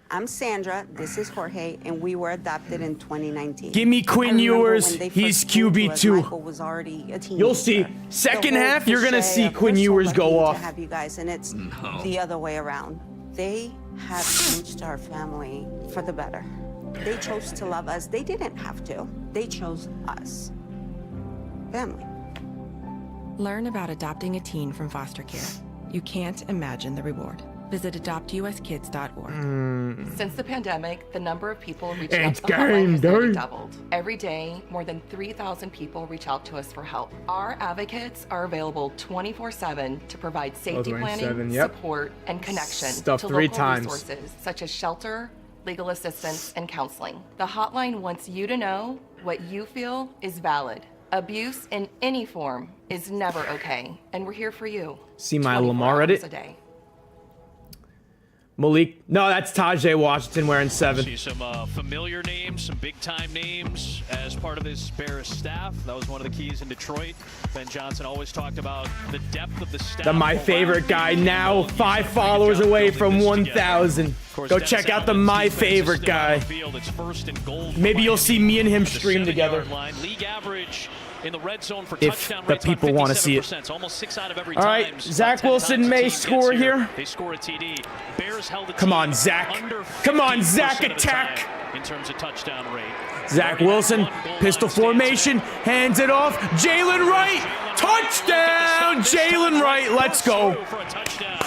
I'm Sandra, this is Jorge, and we were adopted in 2019. Give me Quinn Ewers, he's QB2. You'll see, second half, you're going to see Quinn Ewers go off. To have you guys, and it's the other way around. They have changed our family for the better. They chose to love us. They didn't have to. They chose us. Family. Learn about adopting a teen from foster care. You can't imagine the reward. Visit adoptuskids.org. Since the pandemic, the number of people reaching It's out to the hotline has game nearly day. doubled. Every day, more than 3,000 people reach out to us for help. Our advocates are available 24/7 to provide safety planning, 24/7, yep. support, and connection Stuff to 3 local times. resources such as shelter, legal assistance, and counseling. The hotline wants you to know what you feel is valid. Abuse in any form is never okay, and we're here for you. See my 24 Lamar hours edit? a day. Malik. No, that's Tajay Washington wearing 7. See some familiar names, some big-time names as part of this Bears staff. That was one of the keys in Detroit. Ben Johnson always talked about the depth of the staff. My favorite guy now, 5 followers away from 1,000. Go check out the my favorite guy. Maybe you'll see me and him stream together. League average in the red zone for If touchdown the rates, people want to see it. It's almost 6 out of every All time. right, Zach Wilson may score here. They score a TD. Bears held the Come on, Zach. Come on, Zach, attack. In terms of touchdown rate. Zach Wilson, pistol formation, hands it off. Jalen Wright, touchdown. Jalen Wright, let's go. For a touchdown.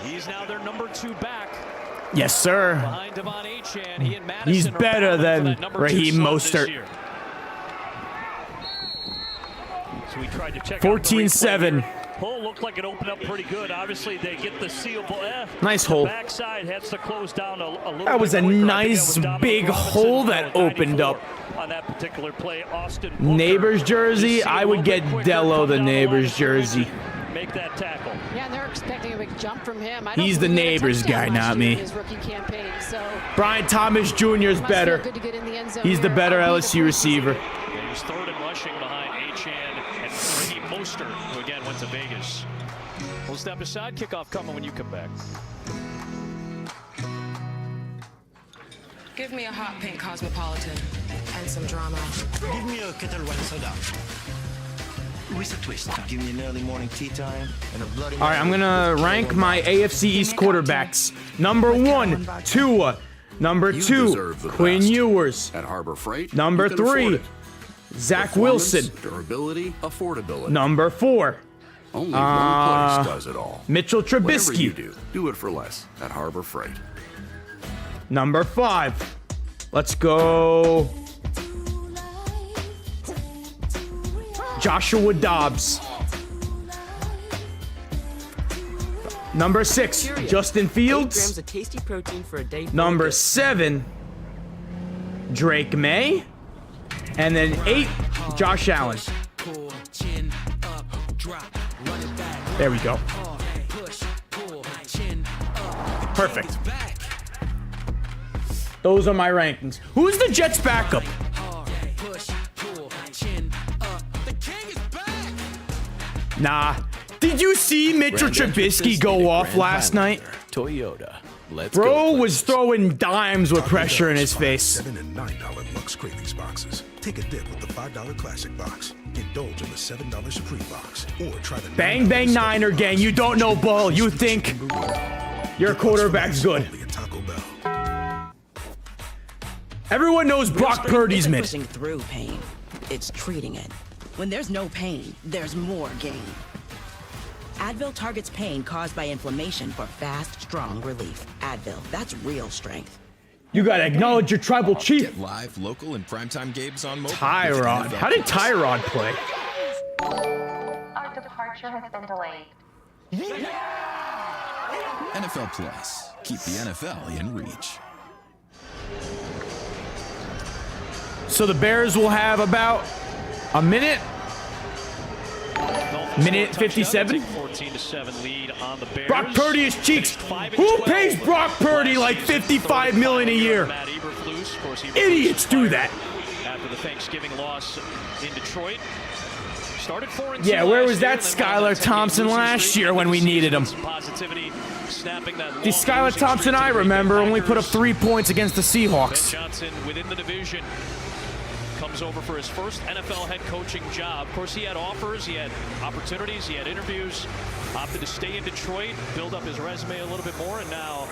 He's now their number 2 back. Yes, sir. Behind Devon Achane, he and Madison He's are better battling than for that number 2 Raheem slot Mostert. this year. So we tried to check 14-7. Hole looked like it opened up pretty good. Obviously, they get the sealable F. Nice hole. Backside has to close down a little That was bit a quicker. nice big hole that opened up. On that particular play, Austin Booker. Neighbors jersey, I would get Dello the neighbors jersey. Make that tackle. Yeah, and they're expecting a big jump from him. I He's don't the believe he had a neighbors touchdown guy, last not year me. in his rookie campaign, so Brian Thomas Jr. is must better. feel good to get in the end zone He's the here. better I'll be LSU receiver. Yeah, he was 3rd in rushing behind Achane and Raheem Mostert, who again went to Vegas. We'll step aside. Kickoff coming when you come back. Give me a hot pink Cosmopolitan and some drama. Give me a Kettle One soda. With a twist. Give me an early morning tea time and a bloody. All right, I'm going to rank my AFC East quarterbacks. Number 1, Tua. Number 2, Quinn Ewers. At Harbor Freight. Number you can afford 3, it. Zach Performance, Wilson. Durability, affordability. Number 4, Only one place does it all. Mitchell Whatever you Trubisky. do it for less at Harbor Freight. Number 5, let's go Joshua Dobbs. Number 6, Justin 8 Fields. grams of tasty protein for a day. Number 7, Drake May. And then 8, Josh Allen. There we go. Perfect. Those are my rankings. Who's the Jets' backup? Nah, Did you see Mitchell Trubisky go off last night? Toyota. Let's Bro was throwing dimes with pressure in his face. $7 and $9 Lux Cravings boxes. Take a dip with the $5 Classic box. Indulge in the $7 Supreme box. Or try the Bang Bang Niner gang. You don't know ball. You think your quarterback's good. Everyone knows Brock Purdy's mid. Pushing through pain. It's treating it. When there's no pain, there's more gain. Advil targets pain caused by inflammation for fast, strong relief. Advil, that's real strength. You gotta acknowledge your tribal chief. Get live, local, and primetime games on mobile. Tyrod. How did Tyrod play? Our departure has been delayed. NFL Plus. Keep the NFL in reach. So the Bears will have about a minute. Minute 57. 14-7 lead on the Bears. Brock Purdy is cheeks. Who pays Brock Purdy like $55 million a year? Idiots do that. After the Thanksgiving loss in Detroit. Started 4-2. Yeah, where was that Skylar Thompson last year when we needed him? The Skylar Thompson I remember only put up 3 points against the Seahawks. Ben Johnson within the division comes over for his first NFL head coaching job. Of course, he had offers, he had opportunities, he had interviews. Opted to stay in Detroit, build up his resume a little bit more, and now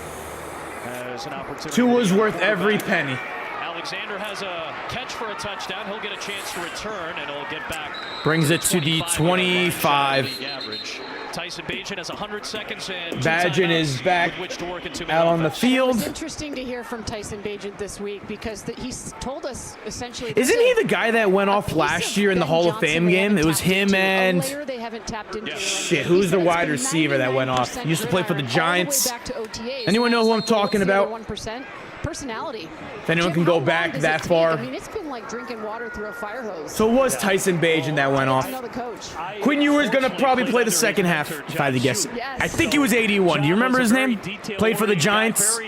has an opportunity. Tua's worth every penny. Alexander has a catch for a touchdown. He'll get a chance to return, and he'll get back. Brings it to the 25. Average. Tyson Bagent has 100 seconds and Bagent is back out on the field. It's interesting to hear from Tyson Bagent this week because he's told us essentially. Isn't he the guy that went off last year in the Hall of Fame game? It was him and shit. Who's the wide receiver that went off? He used to play for the Giants. Anyone know who I'm talking about? 1% personality. If anyone can go back that far. I mean, it's been like drinking water through a fire hose. So it was Tyson Bagent that went off. Quinn Ewers gonna probably play the second half, if I had to guess. I think he was 81. Do you remember his name? Played for the Giants.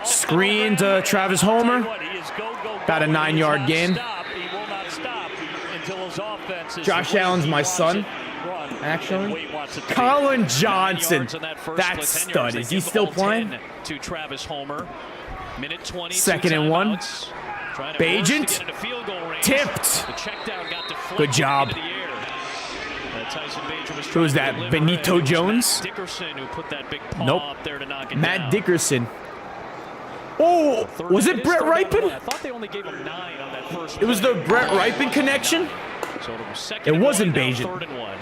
Screen to Travis Homer. About a 9-yard gain. Josh Allen's my son, actually. Colin Johnson. That stud. Is he still playing? To Travis Homer. Minute 20. 2nd and 1. Bagent. Tipped. Good job. Who's that? Benito Jones? Dickerson, who put that big paw nope. up there to knock it Matt down. Dickerson. Oh, was it Brett Ripon? I thought they only gave him 9 on that first. It was the Brett Ripon connection? It wasn't Bagent. 3rd and 1.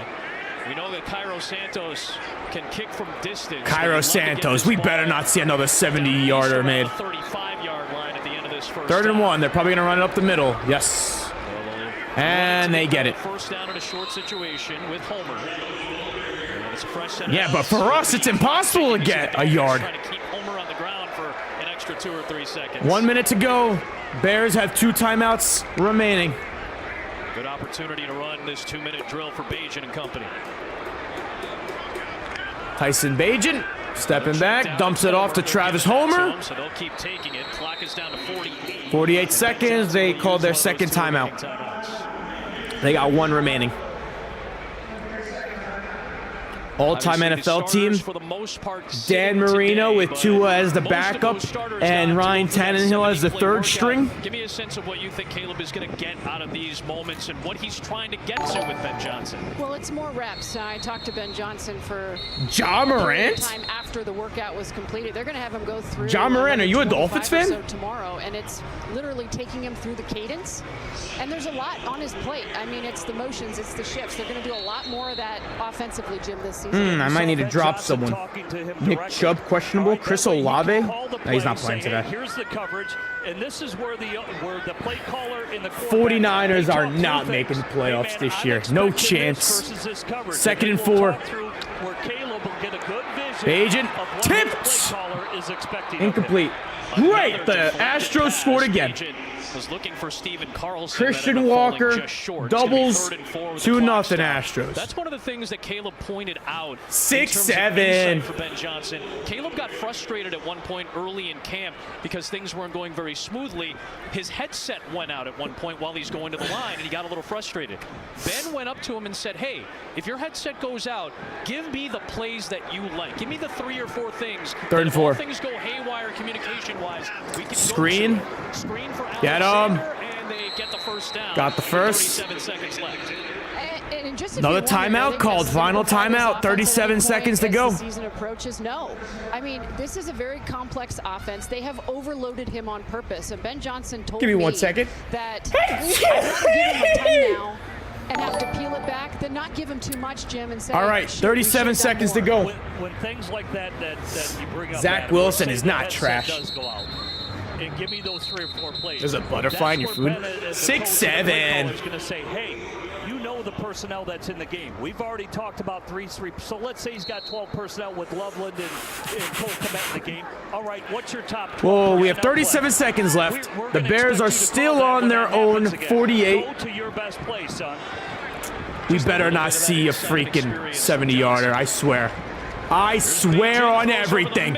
We know that Cairo Santos can kick from distance. Cairo Santos, we better not see another 70-yarder made. 35-yard line at the end of this first 3rd and 1. They're probably going to run it up the middle. Yes. And they get it. First down in a short situation with Homer. Yeah, but for us, it's impossible to get a yard. Trying to keep Homer on the ground for an extra 2 or 3 seconds. 1 minute to go. Bears have 2 timeouts remaining. Good opportunity to run this 2-minute drill for Bagent and company. Tyson Bagent stepping back, dumps it off to Travis Homer. So they'll keep taking it. Clock is down to 48 seconds. They called their second timeout. They got 1 remaining. All-time NFL team. Dan Marino with Tua as the backup and Ryan Tannehill as the 3rd string. Give me a sense of what you think Caleb is going to get out of these moments and what he's trying to get to with Ben Johnson. Well, it's more reps. I talked to Ben Johnson for Ja Morant time after the workout was completed. They're going to have him go through. Ja Morant, are you a Dolphins fan? So tomorrow, and it's literally taking him through the cadence. And there's a lot on his plate. I mean, it's the motions, it's the shifts. They're going to do a lot more of that offensively, Jim, this season. I might need to drop someone. Nick Chubb questionable. Chris Olave. No, he's not playing today. Here's the coverage, and this is where the play caller in the 49ers are not making the playoffs this year. No chance. 2nd and 4. Bagent tipped. Incomplete. Great. The Astros scored again. Was looking for Steven Carlson. Christian Walker doubles 2-0 Astros. That's one of the things that Caleb pointed out. 6-7 for Ben Johnson. Caleb got frustrated at one point early in camp because things weren't going very smoothly. His headset went out at one point while he's going to the line, and he got a little frustrated. Ben went up to him and said, "Hey, if your headset goes out, give me the plays that you like. Give me the 3 or 4 things. 3rd and 4. If things go haywire communication-wise, we can screen. Screen for Get him. and they get the first down. Got the first. 37 seconds left. And just Another timeout called. Final timeout. 37 seconds to go. The season approaches. No, I mean, this is a very complex offense. They have overloaded him on purpose. And Ben Johnson told me. Give me 1 second. That I'd rather give him a timeout and have to peel it back than not give him too much, Jim. And say, all right, 37 seconds to go. When things like that you bring up. Zach Wilson is not trash. Does go out. And give me those 3 or 4 plays. There's a butterfly in your food. 6-7. Is going to say, hey, you know the personnel that's in the game. We've already talked about 3-3. So let's say he's got 12 personnel with Loveland and Cole Kmet in the game. All right, what's your top 12? Whoa, we have 37 seconds left. The Bears are still on their own 48. Go to your best play, son. We better not see a freaking 70-yarder, I swear. I swear on everything.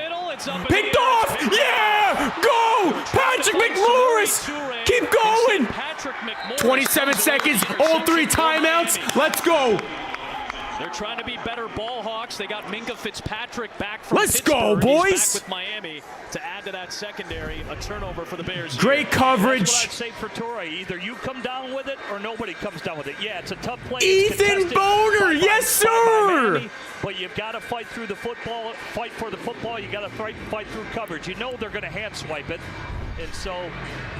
Picked off! Yeah! Go! Patrick McMorris! Keep going! 27 seconds, all 3 timeouts. Let's go! They're trying to be better ball hawks. They got Minka Fitzpatrick back from Let's Pittsburgh. go, boys! He's back with Miami to add to that secondary. A turnover for the Bears. Great coverage. That's what I'd say for Torrey. Either you come down with it or nobody comes down with it. Yeah, it's a tough play. Ethan Boner, yes, sir! Miami, but you've got to fight through the football, fight for the football. You got to fight through coverage. You know they're going to hand swipe it. And so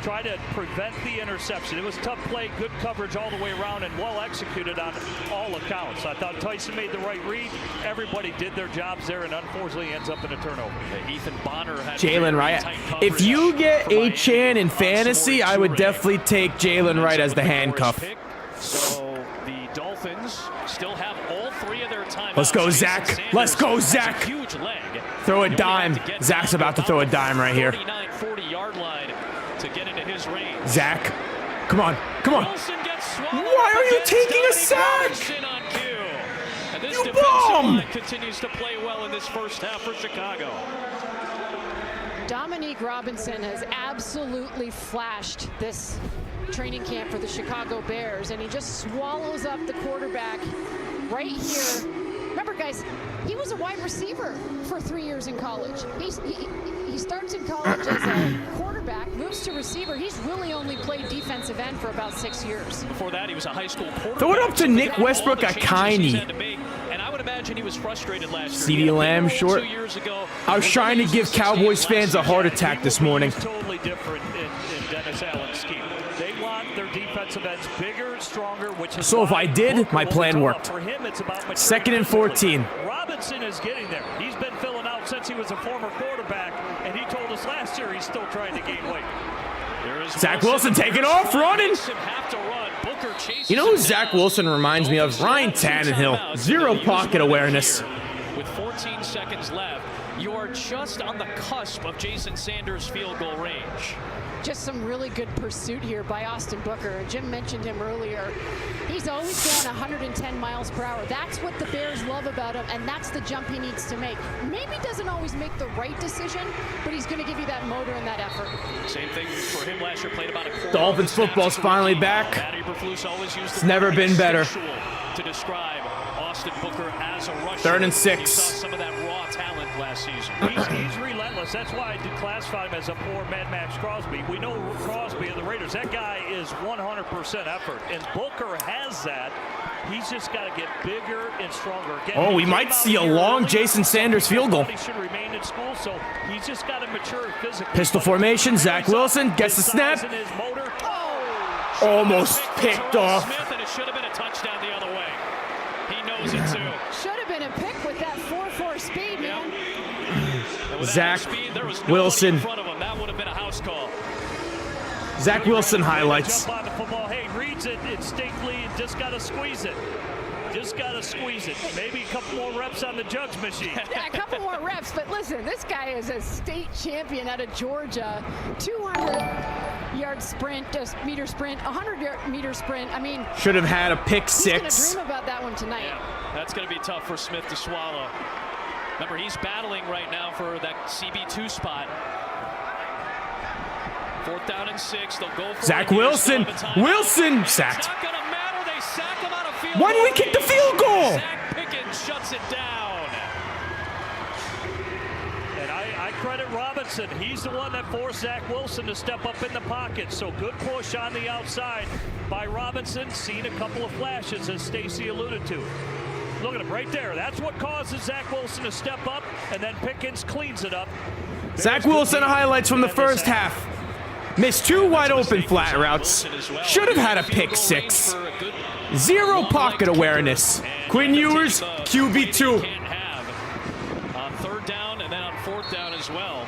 try to prevent the interception. It was a tough play, good coverage all the way around, and well executed on all accounts. I thought Tyson made the right read. Everybody did their jobs there, and unfortunately ends up in a turnover. Ethan Bonner had Jalen Wright. If you get A-Chan in fantasy, I would definitely take Jalen Wright as the handcuff. So the Dolphins still have all 3 of their timeouts. Let's go, Zach. Let's go, Zach. Huge leg. Throw a dime. Zach's about to throw a dime right here. 40-yard line to get into his range. Zach, come on, come on. Why are you taking a sack? And this You defensive bum! line continues to play well in this first half for Chicago. Dominique Robinson has absolutely flashed this training camp for the Chicago Bears, and he just swallows up the quarterback right here. Remember, guys, he was a wide receiver for 3 years in college. He starts in college as a quarterback, moves to receiver. He's really only played defensive end for about 6 years. Before that, he was a high school quarterback. Throw it up to Nick Westbrook Akini. And I would imagine he was frustrated last CeeDee year. Lamb short. 2 years ago, I was trying to give Cowboys fans a heart attack this morning. Totally different in Dennis Allen's scheme. They want their defensive ends bigger, stronger, which is So if I did, my plan worked. For him, it's about 2nd and 14. Robinson is getting there. He's been filling out since he was a former quarterback, and he told us last year he's still trying to gain weight. Zach Wilson taking off, running. You know who Zach Wilson reminds me of? Ryan Tannehill. 0 pocket awareness. With 14 seconds left, you are just on the cusp of Jason Sanders' field goal range. Just some really good pursuit here by Austin Booker. Jim mentioned him earlier. He's always going 110 miles per hour. That's what the Bears love about him, and that's the jump he needs to make. Maybe doesn't always make the right decision, but he's going to give you that motor and that effort. Same thing for him last year. Played about a quarter. Dolphins football's finally back. It's never been better. To describe Austin Booker as a rusher. 3rd and 6. You saw some of that raw talent last season. He's relentless. That's why I did classify him as a poor Mad Max Crosby. We know Crosby of the Raiders. That guy is 100% effort, and Booker has that. He's just got to get bigger and stronger. Again, Oh, we might see a long Jason Sanders field goal. He should remain in school, so he's just got to mature physically. Pistol formation. Zach Wilson gets the snap. Almost picked off. Smith, and it should have been a touchdown the other way. He knows it too. Should have been a pick with that 4.4 speed, man. Zach Speed, Wilson. in front of him. That would have been a house call. Zach Wilson highlights. Jump on the football. Hey, reads it instinctively and just got to squeeze it. just got to squeeze it. Maybe a couple more reps on the jugs machine. Yeah, a couple more reps, but listen, this guy is a state champion out of Georgia. 200-yard sprint, just meter sprint, 100-meter sprint. I mean, should have had a pick six. He's going to dream about that one tonight. Yeah, that's going to be tough for Smith to swallow. Remember, he's battling right now for that CB2 spot. 4th down and 6. They'll go for Zach Wilson. Wilson sacked. It's not going to matter. They sack him out of field. Why didn't we kick the field goal? Zach Pickens shuts it down. And I credit Robinson. He's the one that forced Zach Wilson to step up in the pocket. So good push on the outside by Robinson. Seen a couple of flashes, as Stacy alluded to. Look at him right there. That's what causes Zach Wilson to step up, and then Pickens cleans it up. Zach Wilson highlights from the first half. Missed 2 wide open flat routes. Should have had a pick 6. 0 pocket awareness. Quinn Ewers, QB2. On 3rd down and then on 4th down as well.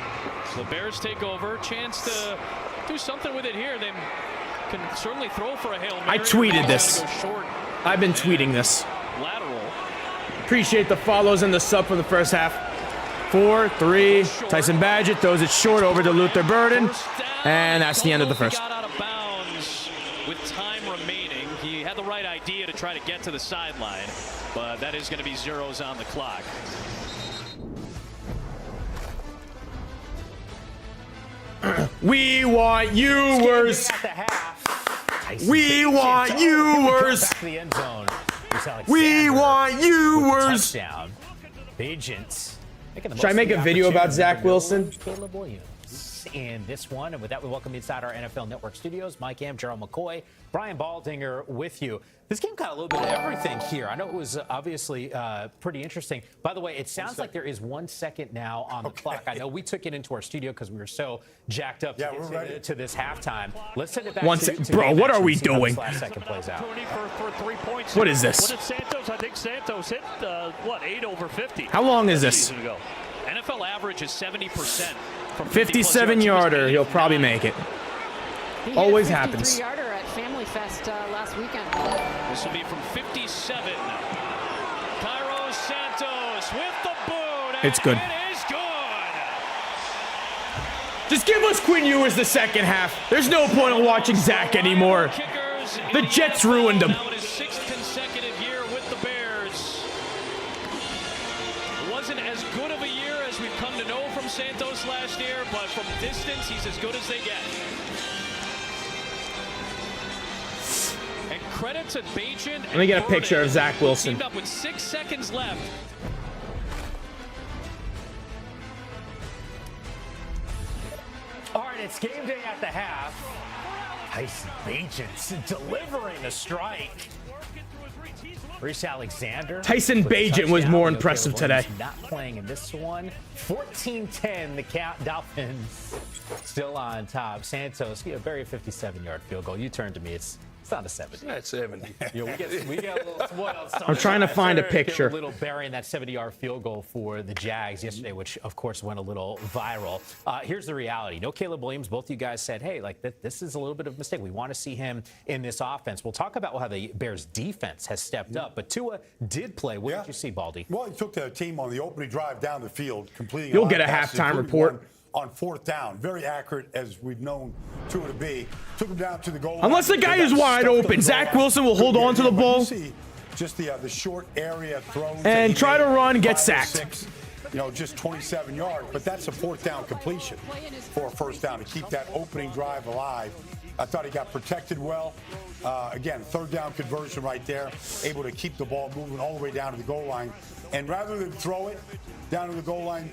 So the Bears take over. Chance to do something with it here. They can certainly throw for a Hail Mary. I tweeted this. I've been tweeting this. Lateral. Appreciate the follows and the sub for the first half. 4-3. Tyson Badgett throws it short over to Luther Burden. And that's the end of the first. Got out of bounds with time remaining. He had the right idea to try to get to the sideline, but that is going to be zeros on the clock. We want Ewers. We want Ewers. We want Ewers. Touchdown. Agents. Should I make a video about Zach Wilson? Caleb Williams in this one. And with that, we welcome inside our NFL Network studios, Mike Am, Gerald McCoy, Brian Baldinger with you. This game got a little bit of everything here. I know it was obviously pretty interesting. By the way, it sounds like there is 1 second now on the clock. I know we took it into our studio because we were so jacked up to this halftime. Let's send it back Bro, what are we doing? Last second plays out. For 3 points. What is this? What did Santos? I think Santos hit, 8 over 50. How long is this? NFL average is 70%. 57-yarder. He'll probably make it. Always happens. 53-yarder at Family Fest last weekend. This will be from 57. Cairo Santos with the boot. It's good. It is good. Just give us Quinn Ewers the second half. There's no point in watching Zach anymore. The Jets ruined him. Now in his 6th consecutive year with the Bears. It wasn't as good of a year as we've come to know from Santos last year, but from distance, he's as good as they get. And credit to Bagent. Let me get a picture of Zach Wilson. Teamed up with 6 seconds left. All right, it's game day at the half. Tyson Bagent delivering a strike. Reese Alexander. Tyson Bagent was more impressive today. Not playing in this one. 14-10, the Dolphins still on top. Santos, a very 57-yard field goal. You turn to me, it's not a 70. It's not 70. Yeah, we get a little spoiled. I'm trying to find a picture. A little burying that 70-yard field goal for the Jags yesterday, which of course went a little viral. Here's the reality. No Caleb Williams. Both of you guys said, hey, like this is a little bit of a mistake. We want to see him in this offense. We'll talk about how the Bears defense has stepped up, but Tua did play. What did you see, Baldy? Well, he took the team on the opening drive down the field, completing. You'll get a halftime report. On 4th down. Very accurate, as we've known Tua to be. Took him down to the goal. Unless the guy is wide open, Zach Wilson will hold on to the ball. Just the short area throws. And try to run, get sacked. 6, just 27 yards. But that's a 4th down completion for a 1st down to keep that opening drive alive. I thought he got protected well. Again, 3rd down conversion right there. Able to keep the ball moving all the way down to the goal line. And rather than throw it down to the goal line,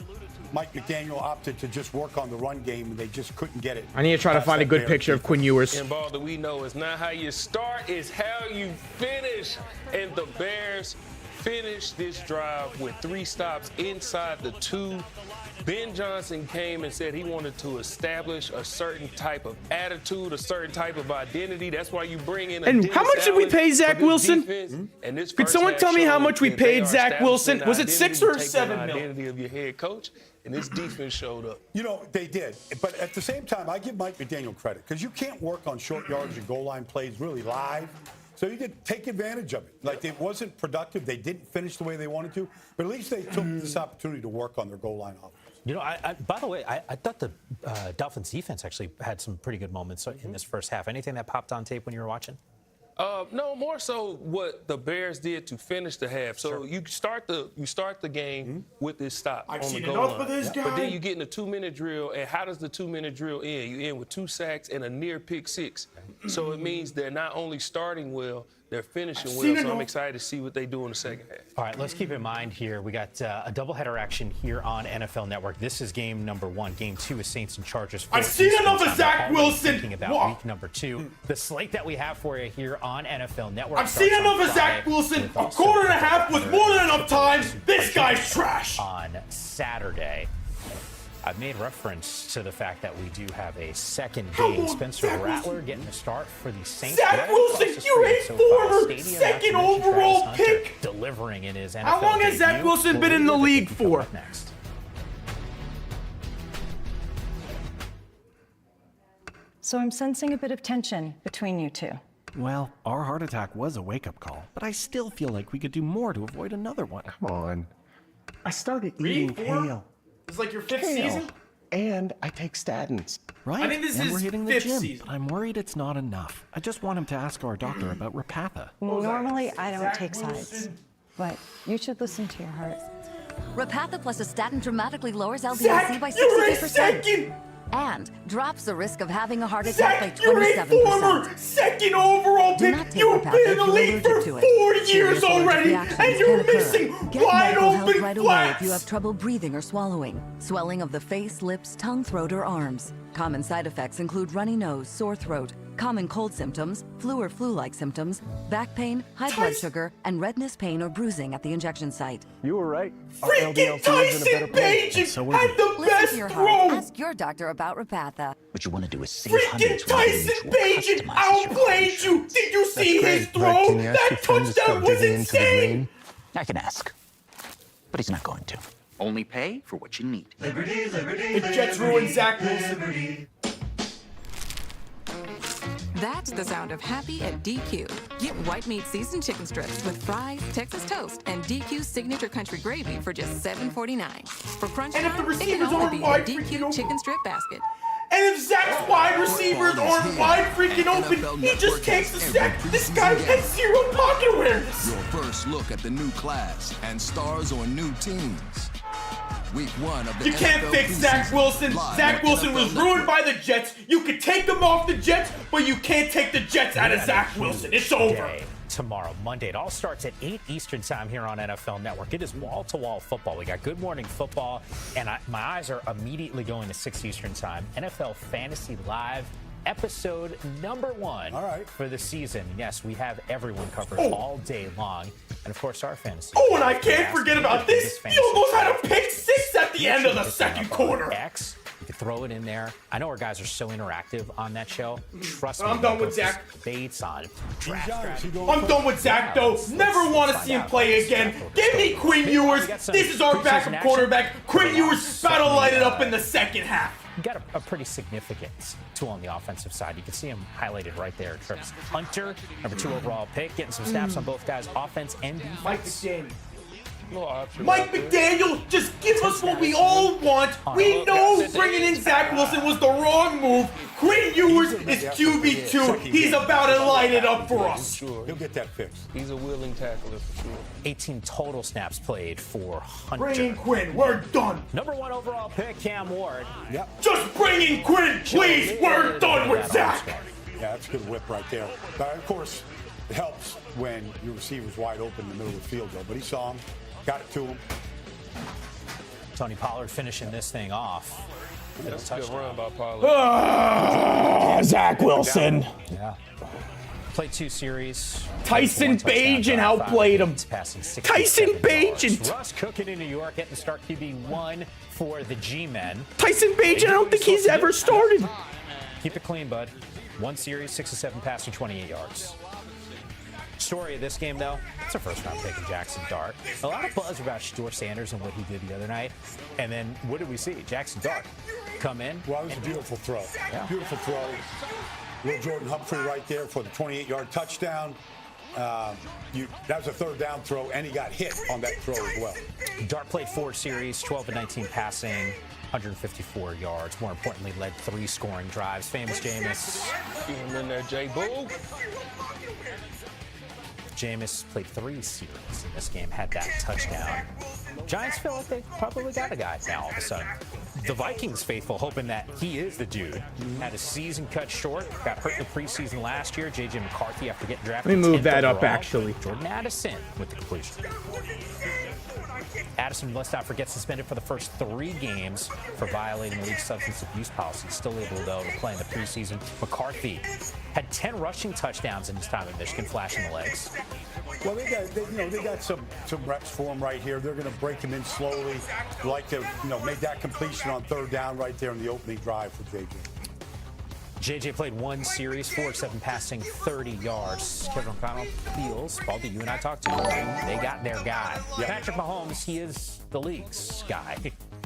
Mike McDaniel opted to just work on the run game, and they just couldn't get it. I need to try to find a good picture of Quinn Ewers. And Baldy, we know it's not how you start, it's how you finish. And the Bears finished this drive with 3 stops inside the 2. Ben Johnson came and said he wanted to establish a certain type of attitude, a certain type of identity. That's why you bring in. And how much did we pay Zach Wilson? Could someone tell me how much we paid Zach Wilson? Was it 6 or 7 million? Identity of your head coach, and this defense showed up. They did. But at the same time, I give Mike McDaniel credit because you can't work on short yards and goal line plays really live. So you could take advantage of it. Like, it wasn't productive. They didn't finish the way they wanted to, but at least they took this opportunity to work on their goal line offense. You know, by the way, I thought the Dolphins defense actually had some pretty good moments in this first half. Anything that popped on tape when you were watching? No, more so what the Bears did to finish the half. So you start the game with this stop on the goal line. But then you get in a 2-minute drill, and how does the 2-minute drill end? You end with 2 sacks and a near pick 6. So it means they're not only starting well, they're finishing well. So I'm excited to see what they do in the second half. All right, let's keep in mind here, we got a doubleheader action here on NFL Network. This is game number 1. Game 2 is Saints and Chargers. I've seen enough of Zach Wilson. Thinking about week number 2. The slate that we have for you here on NFL Network. I've seen enough of Zach Wilson. A quarter and a half was more than enough time. This guy's trash. On Saturday. I've made reference to the fact that we do have a second game. Spencer Rattler getting a start for the Saints. Zach Wilson, you're a former second overall pick. Delivering in his NFL How long has Zach Wilson been in the league for? Next. So I'm sensing a bit of tension between you two. Well, our heart attack was a wake-up call, but I still feel like we could do more to avoid another one. Come on. I started eating kale. It's like your 5th season? And I take statins, right? I think this and is we're hitting the 5th gym. season. I'm worried it's not enough. I just want him to ask our doctor about Repatha. Normally, I don't take sides, but you should listen to your heart. Repatha plus a statin dramatically lowers LDL-C Zach, by you're a 62%. second. And drops the risk of having a heart attack by 27%. You're a former second overall pick. You've been in the league for 4 years already, and you're missing wide open right away flats. if you have trouble breathing or swallowing, swelling of the face, lips, tongue, throat, or arms. Common side effects include runny nose, sore throat, common cold symptoms, flu or flu-like symptoms, back pain, high blood sugar, and redness, pain, or bruising at the injection site. You were right. Freaking Tyson Bagent had the best to your throw. heart. Ask your doctor about Repatha. What you want to do is save Freaking hundreds Tyson Bagent outplayed you. Did you see his throw? That touchdown was insane. I can ask, but he's not going to. Only pay for what you need. Liberty, liberty, the Jets ruined Zach Wilson. That's the sound of happy at DQ. Get white meat seasoned chicken strips with fries, Texas toast, and DQ's signature country gravy for just $7.49. For crunch And if the time, it receivers can only aren't be wide the freaking DQ chicken strip basket. And if Zach's wide receivers aren't wide freaking open, he just takes the sack. This guy has zero pocket awareness. Your first look at the new class and stars on new teams. Week 1 of the You can't fix Zach Wilson. Zach Wilson was ruined by the Jets. You can take him off the Jets, but you can't take the Jets out of Zach Wilson. It's over. Tomorrow, Monday. It all starts at 8 Eastern time here on NFL Network. It is wall-to-wall football. We got Good Morning Football, and my eyes are immediately going to 6 Eastern time. NFL Fantasy Live, episode number 1 for the season. Yes, we have everyone covered all day long. And, of course, our fantasy. Oh, and I can't forget about this. He almost had a pick 6 at the end of the second quarter. You can throw it in there. I know our guys are so interactive on that show. Trust me. I'm done with Zach. Bates on. I'm done with Zach, though. Never want to see him play again. Give me Quinn Ewers. This is our backup quarterback. Quinn Ewers about to light it up in the second half. You got a pretty significant tool on the offensive side. You can see him highlighted right there. Travis Hunter, number 2 overall pick, getting some snaps on both guys, offense and defense. Mike McDaniel. Mike McDaniel, just give us what we all want. We know bringing in Zach Wilson was the wrong move. Quinn Ewers is QB2. He's about to light it up for us. He'll get that fixed. He's a willing tackler for sure. 18 total snaps played for Hunter. Bring in Quinn. We're done. Number 1 overall pick, Cam Ward. Yep. Just bring in Quinn, please. We're done with Zach. Yeah, that's a good whip right there. But of course, it helps when your receiver's wide open in the middle of the field, though. But he saw him. Got it to him. Tony Pollard finishing this thing off. That's a good run by Pollard. Zach Wilson. Yeah. Played 2 series. Tyson Bagent outplayed him. Tyson Bagent. Russ cooking in New York, getting the start QB1 for the G-men. Tyson Bagent, I don't think he's ever started. Keep it clean, bud. 1 series, 6 of 7 passing, 28 yards. Story of this game, though, it's a first-round pick in Jackson Dart. A lot of buzz about Shedeur Sanders and what he did the other night. And then what did we see? Jackson Dart come in. Well, it was a beautiful throw. Yeah. Beautiful throw. Little Jordan Humphrey right there for the 28-yard touchdown. That was a third down throw, and he got hit on that throw as well. Dart played 4 series, 12 and 19 passing, 154 yards. More importantly, led 3 scoring drives. Famous Jameis. Get him in there, J-Boo. Jameis played 3 series in this game, had that touchdown. Giants feel like they probably got a guy now all of a sudden. The Vikings faithful hoping that he is the dude. Had his season cut short, got hurt in the preseason last year. J.J. McCarthy after getting drafted. Let me move 10th that up, overall. actually. Jordan Addison with the completion. Addison, let's not forget, suspended for the first 3 games for violating the league's substance abuse policy. Still able, though, to play in the preseason. McCarthy had 10 rushing touchdowns in his time at Michigan, flashing the legs. Well, they got some reps for him right here. They're going to break him in slowly. Like to, make that completion on third down right there in the opening drive for JJ. JJ played 1 series, 4-7 passing, 30 yards. Kevin O'Connell feels, Baldy, you and I talked to him, they got their guy. Yep. Patrick Mahomes, he is the league's guy.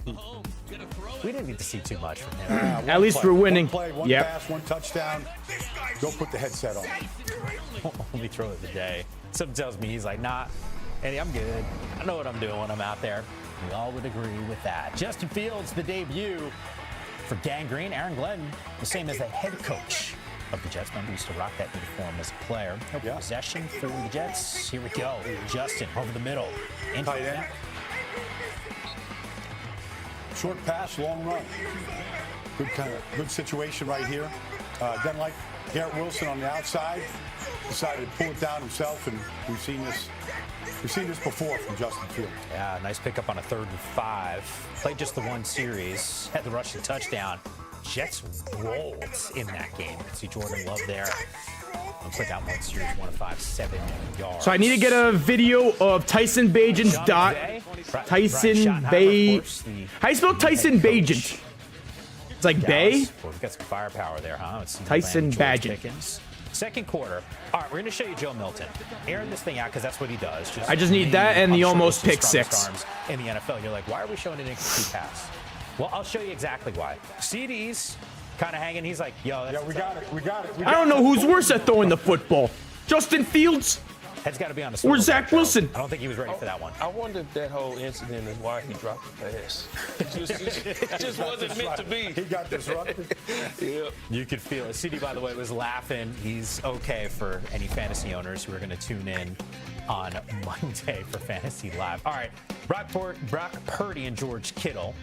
We didn't need to see too much from him. At least we're winning. One play, one pass, 1 touchdown. Go put the headset on. Only throw of the day. Something tells me he's like, nah, Eddie, I'm good. I know what I'm doing when I'm out there. We all would agree with that. Justin Fields, the debut for Gangrene. Aaron Glenn, the same as the head coach of the Jets. Remember, used to rock that uniform as a player. No possession for the Jets. Here we go. Justin over the middle. Tight end. Short pass, long run. Good situation right here. Doesn't like Garrett Wilson on the outside. Decided to pull it down himself, and we've seen this before from Justin Fields. Yeah, nice pickup on a 3rd and 5. Played just the 1 series. Had the rushing touchdown. Jets rolled in that game. See Jordan Love there. Put that 1 series, 1 of 5, 7 yards. So I need to get a video of Tyson Bagent's dot. Tyson Bay. How you spell Tyson Bagent? It's like Bay? Well, we've got some firepower there, huh? Tyson Bagent. Second quarter. All right, we're going to show you Joe Milton. Airing this thing out because that's what he does. I just need that and the almost pick 6. In the NFL, you're like, why are we showing an incomplete pass? Well, I'll show you exactly why. CD's kind of hanging. He's like, yo, that's we got it. I don't know who's worse at throwing the football. Justin Fields? Head's got to be on the or Zach Wilson. I don't think he was ready for that one. I wonder if that whole incident is why he dropped the pass. It just wasn't meant to be. He got disrupted. Yep. You could feel it. CD, by the way, was laughing. He's okay for any fantasy owners who are going to tune in on Monday for Fantasy Live. All right, Brock Purdy and George Kittle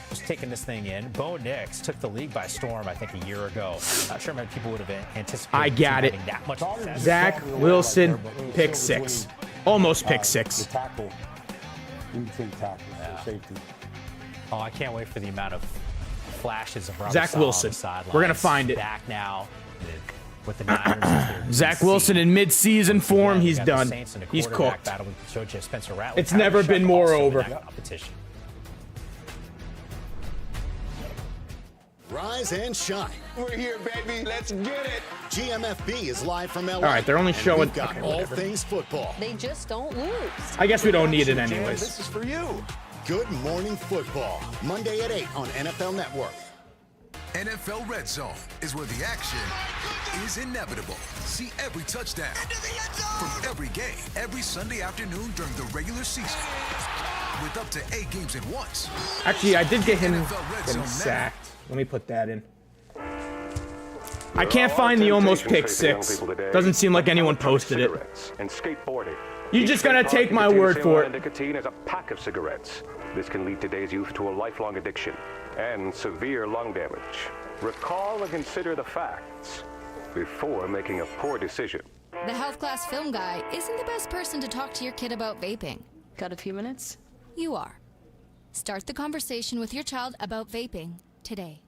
just taking this thing in. Bo Nix took the league by storm, I think, a year ago. Not sure many people would have anticipated. I got it. That much success. Zach Wilson, pick 6. Almost pick 6. The tackle, in between tackles, safety. Oh, I can't wait for the amount of flashes of Zach Wilson. We're going to find it. Back now with the Niners. Zach Wilson in mid-season form. He's done. He's cooked. It's never been more over. Competition. Rise and shine. We're here, baby. Let's get it. GMFB is live from LA. All right, they're only showing. We've got all things football. They just don't lose. I guess we don't need it anyways. This is for you. Good Morning Football, Monday at 8 on NFL Network. NFL Red Zone is where the action is inevitable. See every touchdown from every game, every Sunday afternoon during the regular season. With up to 8 games at once. Actually, I did get him sacked. Let me put that in. I can't find the almost pick 6. Doesn't seem like anyone posted it. And skateboarding. You just gotta take my word for it. Nicotine is a pack of cigarettes. This can lead today's youth to a lifelong addiction and severe lung damage. Recall and consider the facts before making a poor decision. The health class film guy isn't the best person to talk to your kid about vaping. Got a few minutes? You are. Start the conversation with your child about vaping today.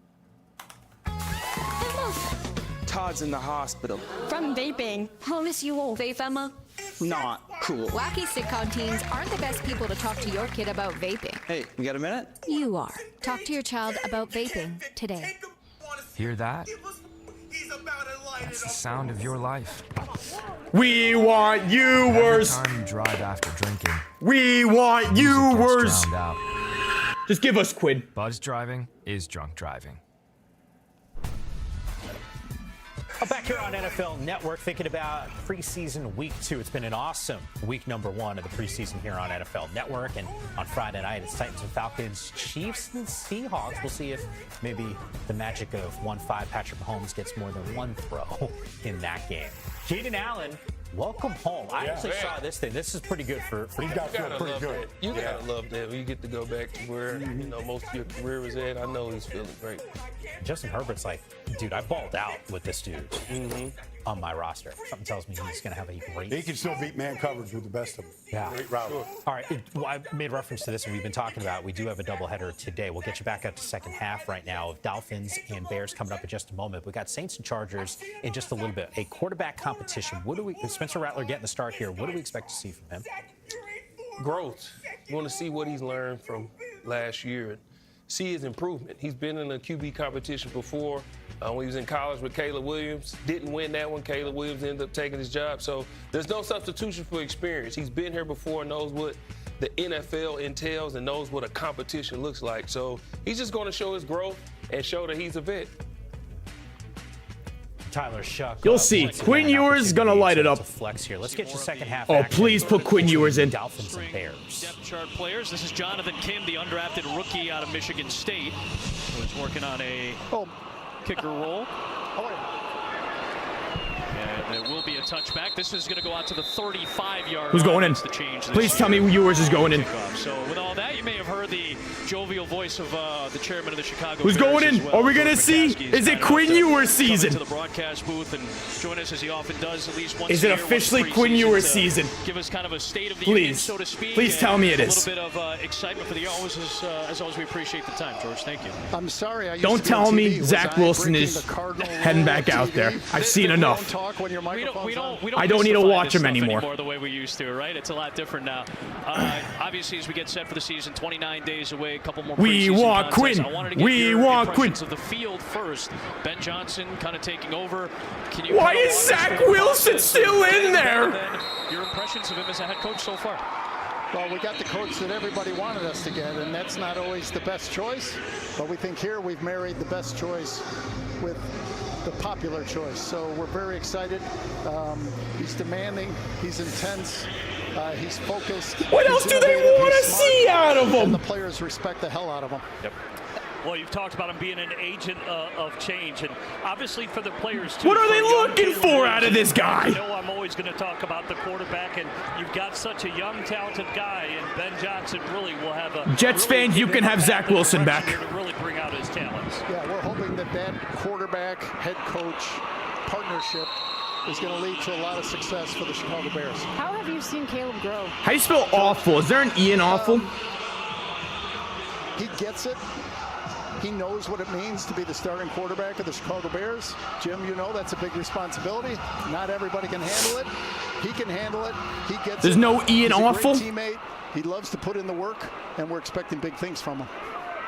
Todd's in the hospital. From vaping. I'll miss you all. Vape, Emma? Not cool. Wacky sitcom teens aren't the best people to talk to your kid about vaping. Hey, we got a minute? You are. Talk to your child about vaping today. Hear that? That's the sound of your life. We want you worse. Every time you drive after drinking. We want you worse. Just give us Quinn. Buzz driving is drunk driving. Back here on NFL Network, thinking about preseason week 2. It's been an awesome week number 1 of the preseason here on NFL Network. And on Friday night, it's Titans and Falcons, Chiefs and Seahawks. We'll see if maybe the magic of 1-5 Patrick Mahomes gets more than one throw in that game. Keenan Allen, welcome home. I actually saw this thing. This is pretty good for He's got to feel pretty good. You gotta love that when you get to go back to where most of your career was at. I know he's feeling great. Justin Herbert's like, dude, I balled out with this dude on my roster. Something tells me he's going to have a great. He can still beat man coverage with the best of them. Yeah. Great route. Sure. All right. Well, I made reference to this, and we've been talking about. We do have a doubleheader today. We'll get you back up to second half right now of Dolphins and Bears coming up in just a moment. We got Saints and Chargers in just a little bit. A quarterback competition. What do we? Spencer Rattler getting the start here. What do we expect to see from him? Growth. You want to see what he's learned from last year and see his improvement. He's been in a QB competition before. When he was in college with Caleb Williams, didn't win that one. Caleb Williams ended up taking his job. So there's no substitution for experience. He's been here before, knows what the NFL entails, and knows what a competition looks like. So he's just going to show his growth and show that he's a vet. Tyler Shuck. You'll see. Quinn Ewers is going to light it up. Flex here. Let's get you second half. Oh, please put Quinn Ewers in. Dolphins and Bears. Depth chart players. This is Jonathan Kim, the undrafted rookie out of Michigan State, who's working on a kicker role. And there will be a touchback. This is going to go out to the 35-yard. Who's going in? Please tell me Ewers is going in. So with all that, you may have heard the jovial voice of the chairman of the Chicago Who's Bears going in? as well. Are we going to see? Is it Quinn Ewers season? To the broadcast booth and join us as he often does at least once Is a it year, officially Quinn Ewers season? Give us kind of a state of the union, so to speak. Please tell me it is. A little bit of excitement for the year. As always, we appreciate the time, George. Thank you. I'm sorry. Don't tell me Zach Wilson is heading back out there. I've seen enough. I don't need to watch him anymore. The way we used to, right? It's a lot different now. Obviously, as we get set for the season, 29 days away, a couple more. We want Quinn. We want Quinn. Of the field first. Ben Johnson kind of taking over. Can you? Why is Zach Wilson still in there? Your impressions of him as a head coach so far? Well, we got the coach that everybody wanted us to get, and that's not always the best choice. But we think here we've married the best choice with the popular choice. So we're very excited. He's demanding. He's intense. He's focused. What else do they want to see out of him? And the players respect the hell out of him. Yep. Well, you've talked about him being an agent of change, and obviously for the players too. What are they looking for out of this guy? You know, I'm always going to talk about the quarterback, and you've got such a young, talented guy, and Ben Johnson really will have a. Jets fans, you can have Zach Wilson back. To really bring out his talents. Yeah, we're hoping that quarterback head coach partnership is going to lead to a lot of success for the Chicago Bears. How have you seen Caleb grow? How do you spell awful? Is there an E in awful? He gets it. He knows what it means to be the starting quarterback of the Chicago Bears. Jim, you know that's a big responsibility. Not everybody can handle it. He can handle it. He gets There's it. no E in awful? He's a great teammate. He loves to put in the work, and we're expecting big things from him.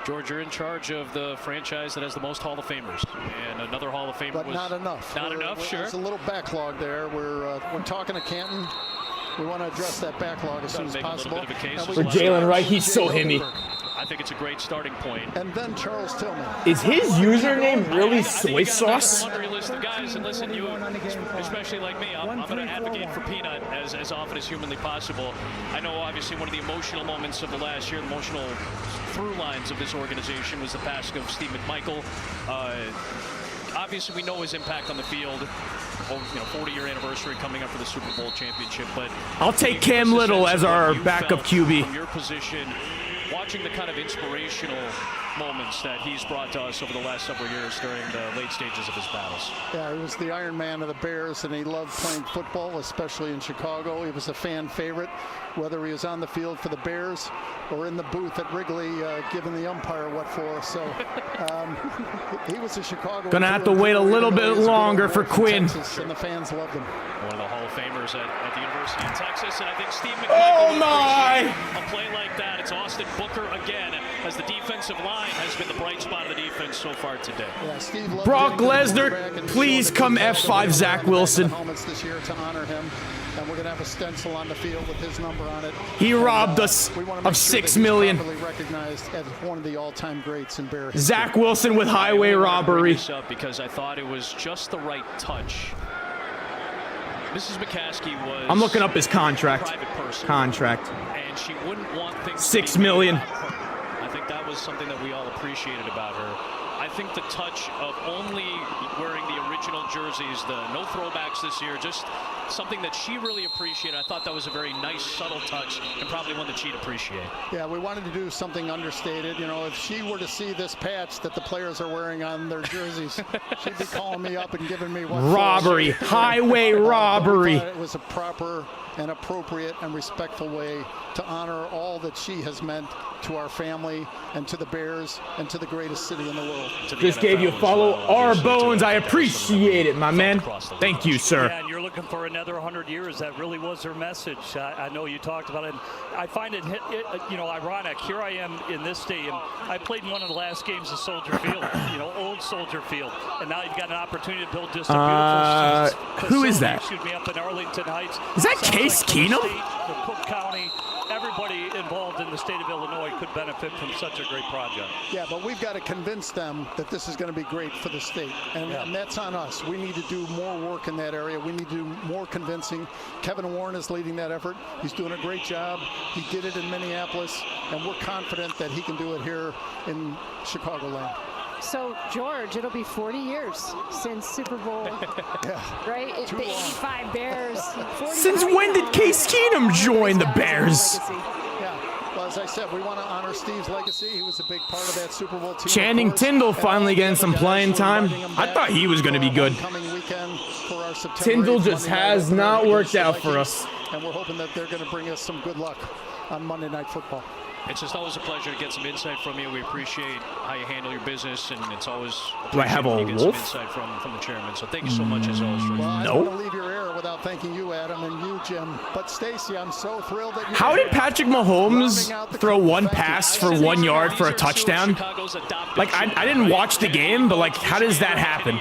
George, you're in charge of the franchise that has the most Hall of Famers, and another Hall of Famer but was not enough. Not enough, sure. There's a little backlog there. We're talking to Canton. We want to address that backlog as soon as possible. For Jalen Wright, he's so himmy. I think it's a great starting point. And then Charles Tillman. Is his username really soy sauce? Laundry list of guys, and listen, you, especially like me, I'm going to advocate for Peanut as often as humanly possible. I know, obviously, one of the emotional moments of the last year, the emotional through lines of this organization was the passing of Steve McMichael. Obviously, we know his impact on the field. 40-year anniversary coming up for the Super Bowl championship. But I'll take Cam Little as our backup QB. From your position, watching the kind of inspirational moments that he's brought to us over the last several years during the late stages of his battles. Yeah, he was the Iron Man of the Bears, and he loved playing football, especially in Chicago. He was a fan favorite, whether he was on the field for the Bears or in the booth at Wrigley, giving the umpire what for. So he was a Chicago. Gonna have to wait a little bit longer for Quinn. Texas, and the fans loved him. One of the Hall of Famers at the University of Texas, and I think Steve McMichael. Oh my! A play like that, it's Austin Booker again. as the defensive line has been the bright spot of the defense so far today. Yeah, Steve loved Brock getting to the Lesnar, quarterback and please showing come the F5 Zach Wilson. helmets this year to honor him, and we're going to have a stencil on the field with his number on it. He robbed us of $6 million. Properly recognized as one of the all-time greats in Bear history. Zach Wilson with highway robbery. Because I thought it was just the right touch. Mrs. McCaskey was. I'm looking up his contract. A private person, and she wouldn't want things. $6 million. I think that was something that we all appreciated about her. I think the touch of only wearing the original jerseys, the no throwbacks this year, just something that she really appreciated. I thought that was a very nice, subtle touch, and probably one that she'd appreciate. Yeah, we wanted to do something understated. You know, if she were to see this patch that the players are wearing on their jerseys, she'd be calling me up and giving me one. Robbery, highway robbery. It was a proper and appropriate and respectful way to honor all that she has meant to our family and to the Bears and to the greatest city in the world. Just gave you a follow. R Bones, I appreciate it, my man. Thank you, sir. Yeah, and you're looking for another 100 years. That really was her message. I know you talked about it. I find it you know, ironic. Here I am in this stadium. I played in one of the last games of Soldier Field, you know, old Soldier Field, and now you've got an opportunity to build just a beautiful who is that? Shoot me up in Arlington Heights. Is that Case Keenum? The Cook County, everybody involved in the state of Illinois could benefit from such a great project. Yeah, but we've got to convince them that this is going to be great for the state, and that's on us. We need to do more work in that area. We need to do more convincing. Kevin Warren is leading that effort. He's doing a great job. He did it in Minneapolis, and we're confident that he can do it here in Chicagoland. So, George, it'll be 40 years since Super Bowl, right? The 85 Bears. Since when did Case Keenum join the Bears? Yeah, well, as I said, we want to honor Steve's legacy. He was a big part of that Super Bowl team. Channing Tindall finally getting some playing time. I thought he was going to be good. Tindall just has not worked out for us. And we're hoping that they're going to bring us some good luck on Monday Night Football. It's just always a pleasure to get some insight from you. We appreciate how you handle your business, and it's always Do I have a you get wolf? some insight from the chairman. So thank you so much as always. Well, I don't want to leave your air without thanking you, Adam, and you, Jim. But Stacey, I'm so thrilled that you. How did Patrick Mahomes throw one pass for 1 yard for a touchdown? Like, I didn't watch the game, but like, how does that happen?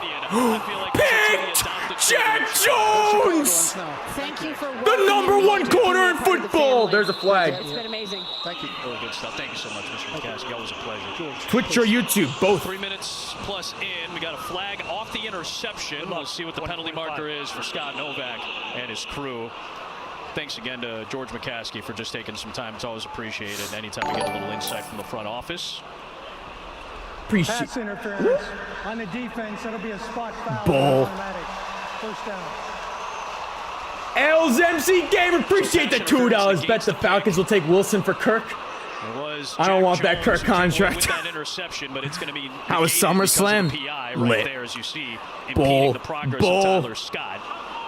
Picked! Jack Jones! Thank you for the #1 corner in football. There's a flag. It's been amazing. Thank you. Really good stuff. Thank you so much, Mr. McCaskey. Always a pleasure. Twitch or YouTube, both. 3 minutes plus in. We got a flag off the interception. We'll see what the penalty marker is for Scott Novak and his crew. Thanks again to George McCaskey for just taking some time. It's always appreciated. Anytime we get a little insight from the front office. Appreciate. Pass interference on the defense. That'll be a spot foul. Ball. Automatic. First down. Els MC Gamer, appreciate the $2. Bet the Falcons will take Wilson for Kirk. I don't want that Kirk contract. That interception, but it's going to be How was SummerSlam? PI right Lit. there, as you see, Bull. impeding the progress Bull. of Tyler Scott.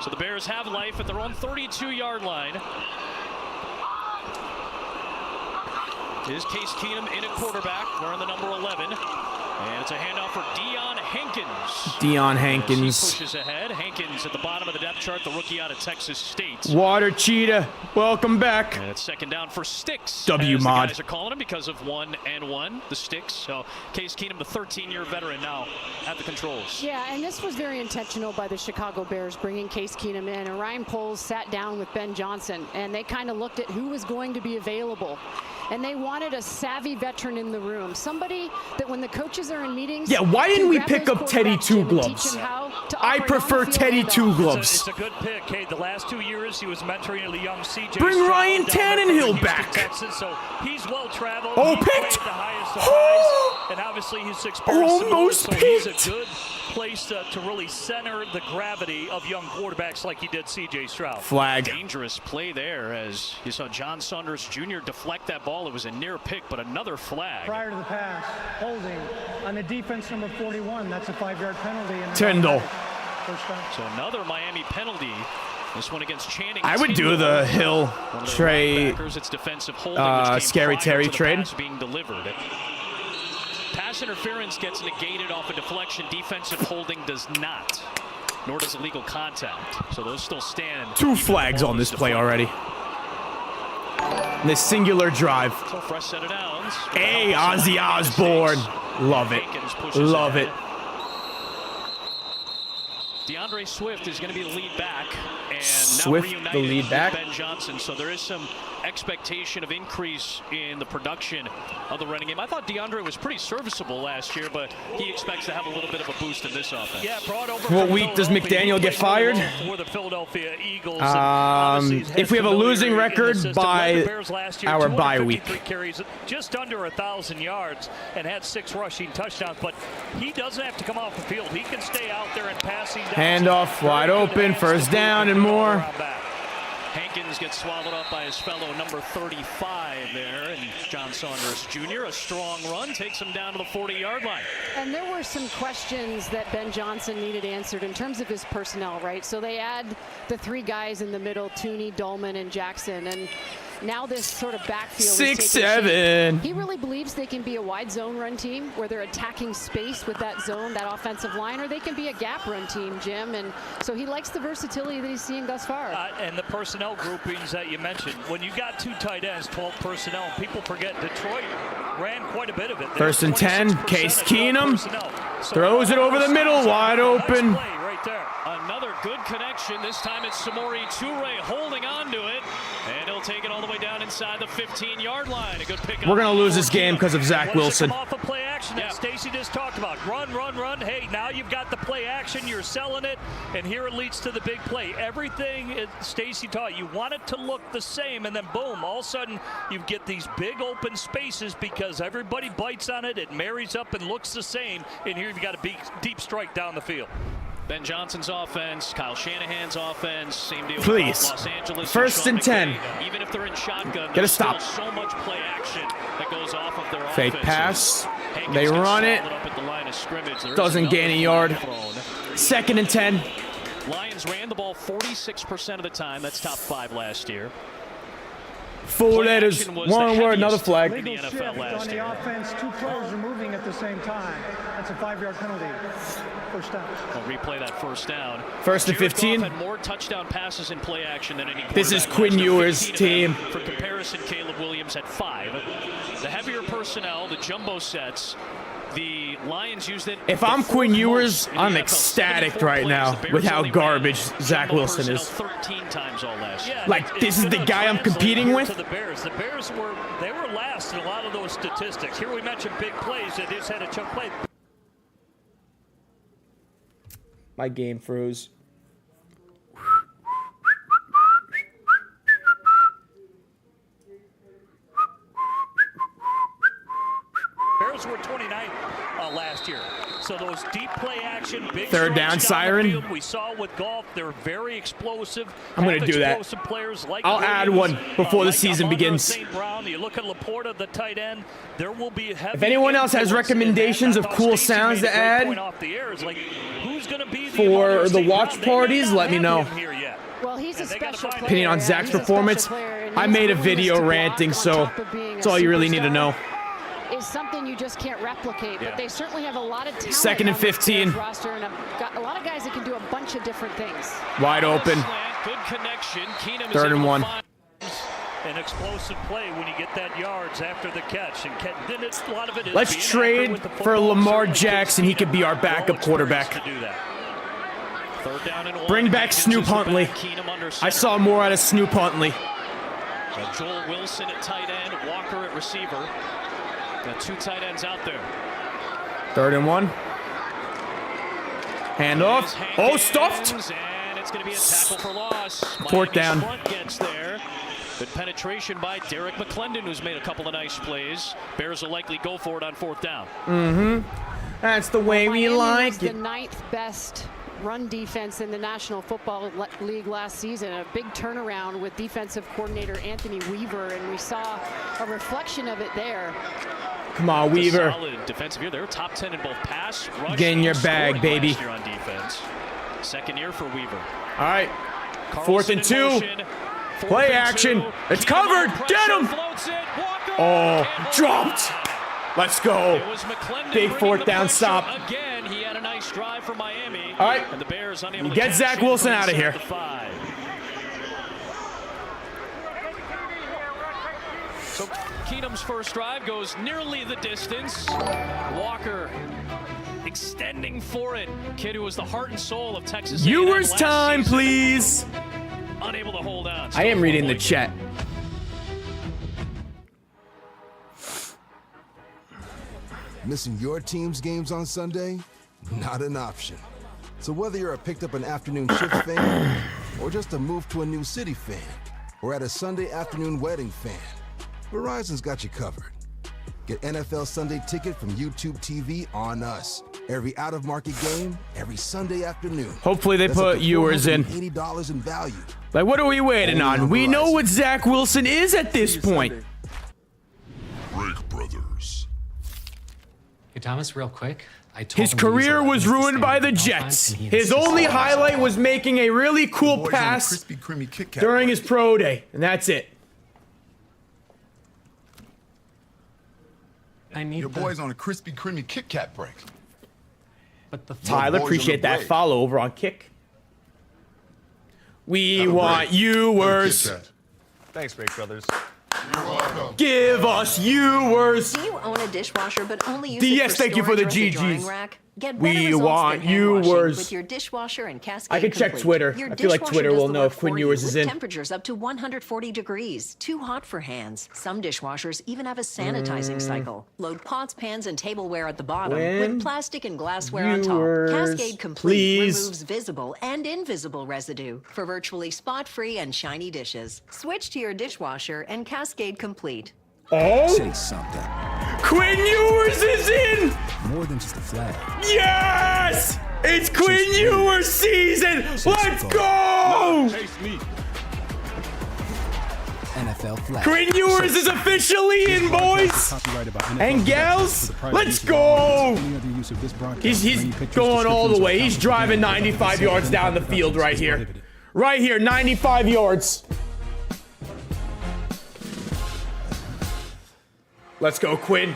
So the Bears have life at their own 32-yard line. Is Case Keenum in at quarterback, wearing the number 11. And it's a handoff for Deion Hankins. Deion As Hankins. he pushes ahead. Hankins at the bottom of the depth chart, the rookie out of Texas State. Water Cheetah, welcome back. And it's second down for Sticks. W as mod. The guys are calling him because of 1-and-1, the Sticks. So Case Keenum, the 13-year veteran now at the controls. Yeah, and this was very intentional by the Chicago Bears bringing Case Keenum in. And Ryan Poles sat down with Ben Johnson, and they kind of looked at who was going to be available. And they wanted a savvy veteran in the room, somebody that when the coaches are in meetings. Yeah, why didn't we pick up Teddy Two Gloves? I prefer Teddy Two Gloves. It's a good pick. Hey, the last 2 years he was mentoring the young CJ. Bring Stroud Ryan down there from Tannehill Houston, back. Texas, so he's well traveled. Oh, He picked. played the highest of highs, and obviously he's experienced some Almost moves, so he's picked. a good place to really center the gravity of young quarterbacks like he did CJ Stroud. Flag. Dangerous play there as you saw John Saunders Jr. deflect that ball. It was a near pick, but another flag. Prior to the pass, holding on the defense number 41. That's a 5-yard penalty. And Tyndall. First down. So another Miami penalty. This one against Channing. I would do Tindall. the Hill One of their trade. linebackers. It's defensive holding, which came Scary prior Terry to the trade. pass being delivered. Pass interference gets negated off a deflection. Defensive holding does not, nor does illegal contact. So those still stand. 2 flags on this play already. this singular drive. So fresh set of downs. Hey, Ozzy Osbourne. Love it. Love it. DeAndre Swift is going to be the lead back, and Swift, now the lead back. Ben Johnson. So there is some expectation of increase in the production of the running game. I thought DeAndre was pretty serviceable last year, but he expects to have a little bit of a boost in this offense. Yeah, brought over. What week does McDaniel get fired? For the Philadelphia Eagles. If we have a losing record by our bye week. Carries just under 1,000 yards and had 6 rushing touchdowns, but he doesn't have to come off the field. He can stay out there and passing down. Handoff wide open, first down and more. Hankins gets swallowed up by his fellow number 35 there, and John Saunders Jr. A strong run takes him down to the 40-yard line. And there were some questions that Ben Johnson needed answered in terms of his personnel, right? So they add the 3 guys in the middle, Tooney, Dolman, and Jackson, and now this sort of backfield 6-7. He really believes they can be a wide zone run team where they're attacking space with that zone, that offensive line, or they can be a gap run team, Jim. And so he likes the versatility that he's seeing thus far. And the personnel groupings that you mentioned. When you got 2 tight ends, 12 personnel, people forget Detroit ran quite a bit of it. First and 10, Case Keenum throws it over the middle, wide open. Another good connection. This time it's Samori Toure holding on to it, and he'll take it all the way down inside the 15-yard line. A good pickup. We're going to lose this game because of Zach Wilson. Come off a play action that Stacy just talked about. Run, run, run. Hey, now you've got the play action. You're selling it, and here it leads to the big play. Everything Stacy taught, you want it to look the same, and then boom, all of a sudden you get these big open spaces because everybody bites on it. It marries up and looks the same, and here you've got a deep strike down the field. Ben Johnson's offense, Kyle Shanahan's offense, same deal Please. with Los Angeles. First and 10. Even if they're in shotgun, Get a stop. so much play action that goes off of their Fake offenses. pass. They run it. Doesn't gain a yard. Second and 10. Lions ran the ball 46% of the time. That's top 5 last year. 4 letters, 1 word, another flag. Legal shift on the offense, 2 players are moving at the same time. That's a 5-yard penalty. First down. We'll replay that first down. First and 15. Jared Goff had more touchdown passes in play action than any. This is Quinn Ewers' team. For comparison, Caleb Williams had 5. The heavier personnel, the jumbo sets, the Lions used it. If I'm Quinn Ewers, I'm ecstatic right now with how garbage Zach Wilson is. 13 times all last year. Like, this is the guy I'm competing with? The Bears were last in a lot of those statistics. Here we mentioned big plays. They just had a chunk play. My game froze. Bears were 29th last year. So those deep play action, big third down siren. We saw with Goff, they're very explosive. I'm going to do that. Like I'll add one before the season begins. St. Brown, you look at Laporta, the tight end, there will be if anyone else has recommendations of cool sounds to add for the watch parties, let me know. Well, he's a special player. Opinion on Zach's performance. I made a video ranting, so that's all you really need to know. Is something you just can't replicate, but they certainly have a lot of talent. Second and 15. Roster and a lot of guys that can do a bunch of different things. Wide open. Good connection. Keenum third and 1. An explosive play when you get that yards after the catch. And a lot of it is let's trade for Lamar Jackson. He could be our backup quarterback. Third down and 1. Bring back Snoop Huntley. I saw more out of Snoop Huntley. Joel Wilson at tight end, Walker at receiver. Got 2 tight ends out there. Third and 1. Handoff. Oh, stuffed. And it's going to be a tackle for loss. Fourth down. Front gets there. Good penetration by Derek McClendon, who's made a couple of nice plays. Bears will likely go for it on 4th down. That's the way we like it. The 9th best run defense in the National Football League last season. A big turnaround with defensive coordinator Anthony Weaver, and we saw a reflection of it there. Come on, Weaver. Solid defensive year. They're top 10 in both pass, rush, get in your bag, baby. Last year on defense. Second year for Weaver. All right. 4th and 2. Play action. It's covered. Get him. Oh, dropped. Let's go. Big 4th down stop. Again, he had a nice drive for Miami. All right. And the Bears unable to get Zach Wilson out of here. So Keenum's first drive goes nearly the distance. Walker extending for it. Kid who was the heart and soul of Texas A&M Viewers last time, season. please. Unable to hold on. I am reading the chat. Missing your team's games on Sunday? Not an option. So whether you're a picked up an afternoon shift fan, or just a move to a new city fan, or at a Sunday afternoon wedding fan, Verizon's got you covered. Get NFL Sunday Ticket from YouTube TV on us. Every out-of-market game, every Sunday afternoon. Hopefully they That's put up to viewers in. $80 in value. Like, what are we waiting on? We know what Zach Wilson is at this point. Break Brothers. Hey, Thomas, real quick. His career was ruined by the Jets. His only highlight was making a really cool pass during his pro day, and that's it. Your boy's on a Krispy Kreme Kit Kat break. But the Tyler, appreciate that follow over on Kick. We want viewers. Thanks, Break Brothers. Give us viewers. Do you own a dishwasher but only use Yes, it for thank you for the storage or drying GGs. rack? Get We better results want than hand washing viewers. with your dishwasher and Cascade I can check Complete. Twitter. Your I feel like dishwasher Twitter does will the know work if Quinn for you Ewers is with in. temperatures up to 140 degrees. Too hot for hands. Some dishwashers even have a sanitizing cycle. Load pots, pans, and tableware at the bottom Quinn with plastic and glassware on Viewers, top. Cascade Complete please. removes visible and invisible residue for virtually spot-free and shiny dishes. Switch to your dishwasher and Cascade Complete. Oh? Say something. Quinn Ewers is in! More than just a flag. Yes! It's Quinn Ewers season! Let's go! NFL flag. Quinn Ewers is officially in, boys! And gals, let's go! He's going all the way. He's driving 95 yards down the field right here. Right here, 95 yards. Let's go, Quinn.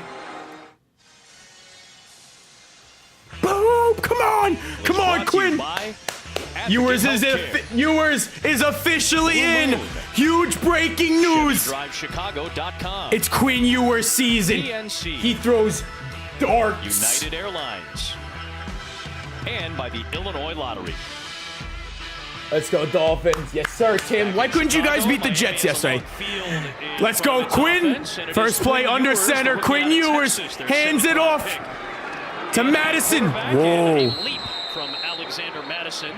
Boom! Come on! Come on, Quinn! Ewers is officially in! Huge breaking news! DriveChicago.com. It's Quinn Ewers season. PNC. He throws darts. United Airlines. And by the Illinois Lottery. Let's go, Dolphins. Yes, sir, Tim. Why couldn't you guys beat the Jets yesterday? Let's go, Quinn. First play under center. Quinn Ewers hands it off to Madison. Whoa. Leap from Alexander Madison.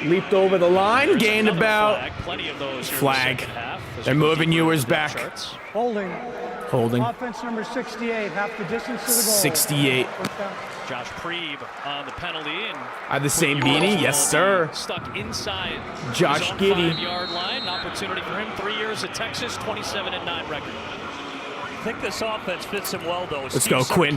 Leaped over the line, gained about Plenty of those flag. They're moving Ewers back. Holding. Holding. Offense number 68, half the distance to the goal. 68. Josh Preeb on the penalty. And I have the same beanie. Yes, sir. Stuck inside Josh his own Giddey. 5-yard line. An opportunity for him. 3 years at Texas, 27-9 record. I think this offense fits him well, though. Let's go, Quinn.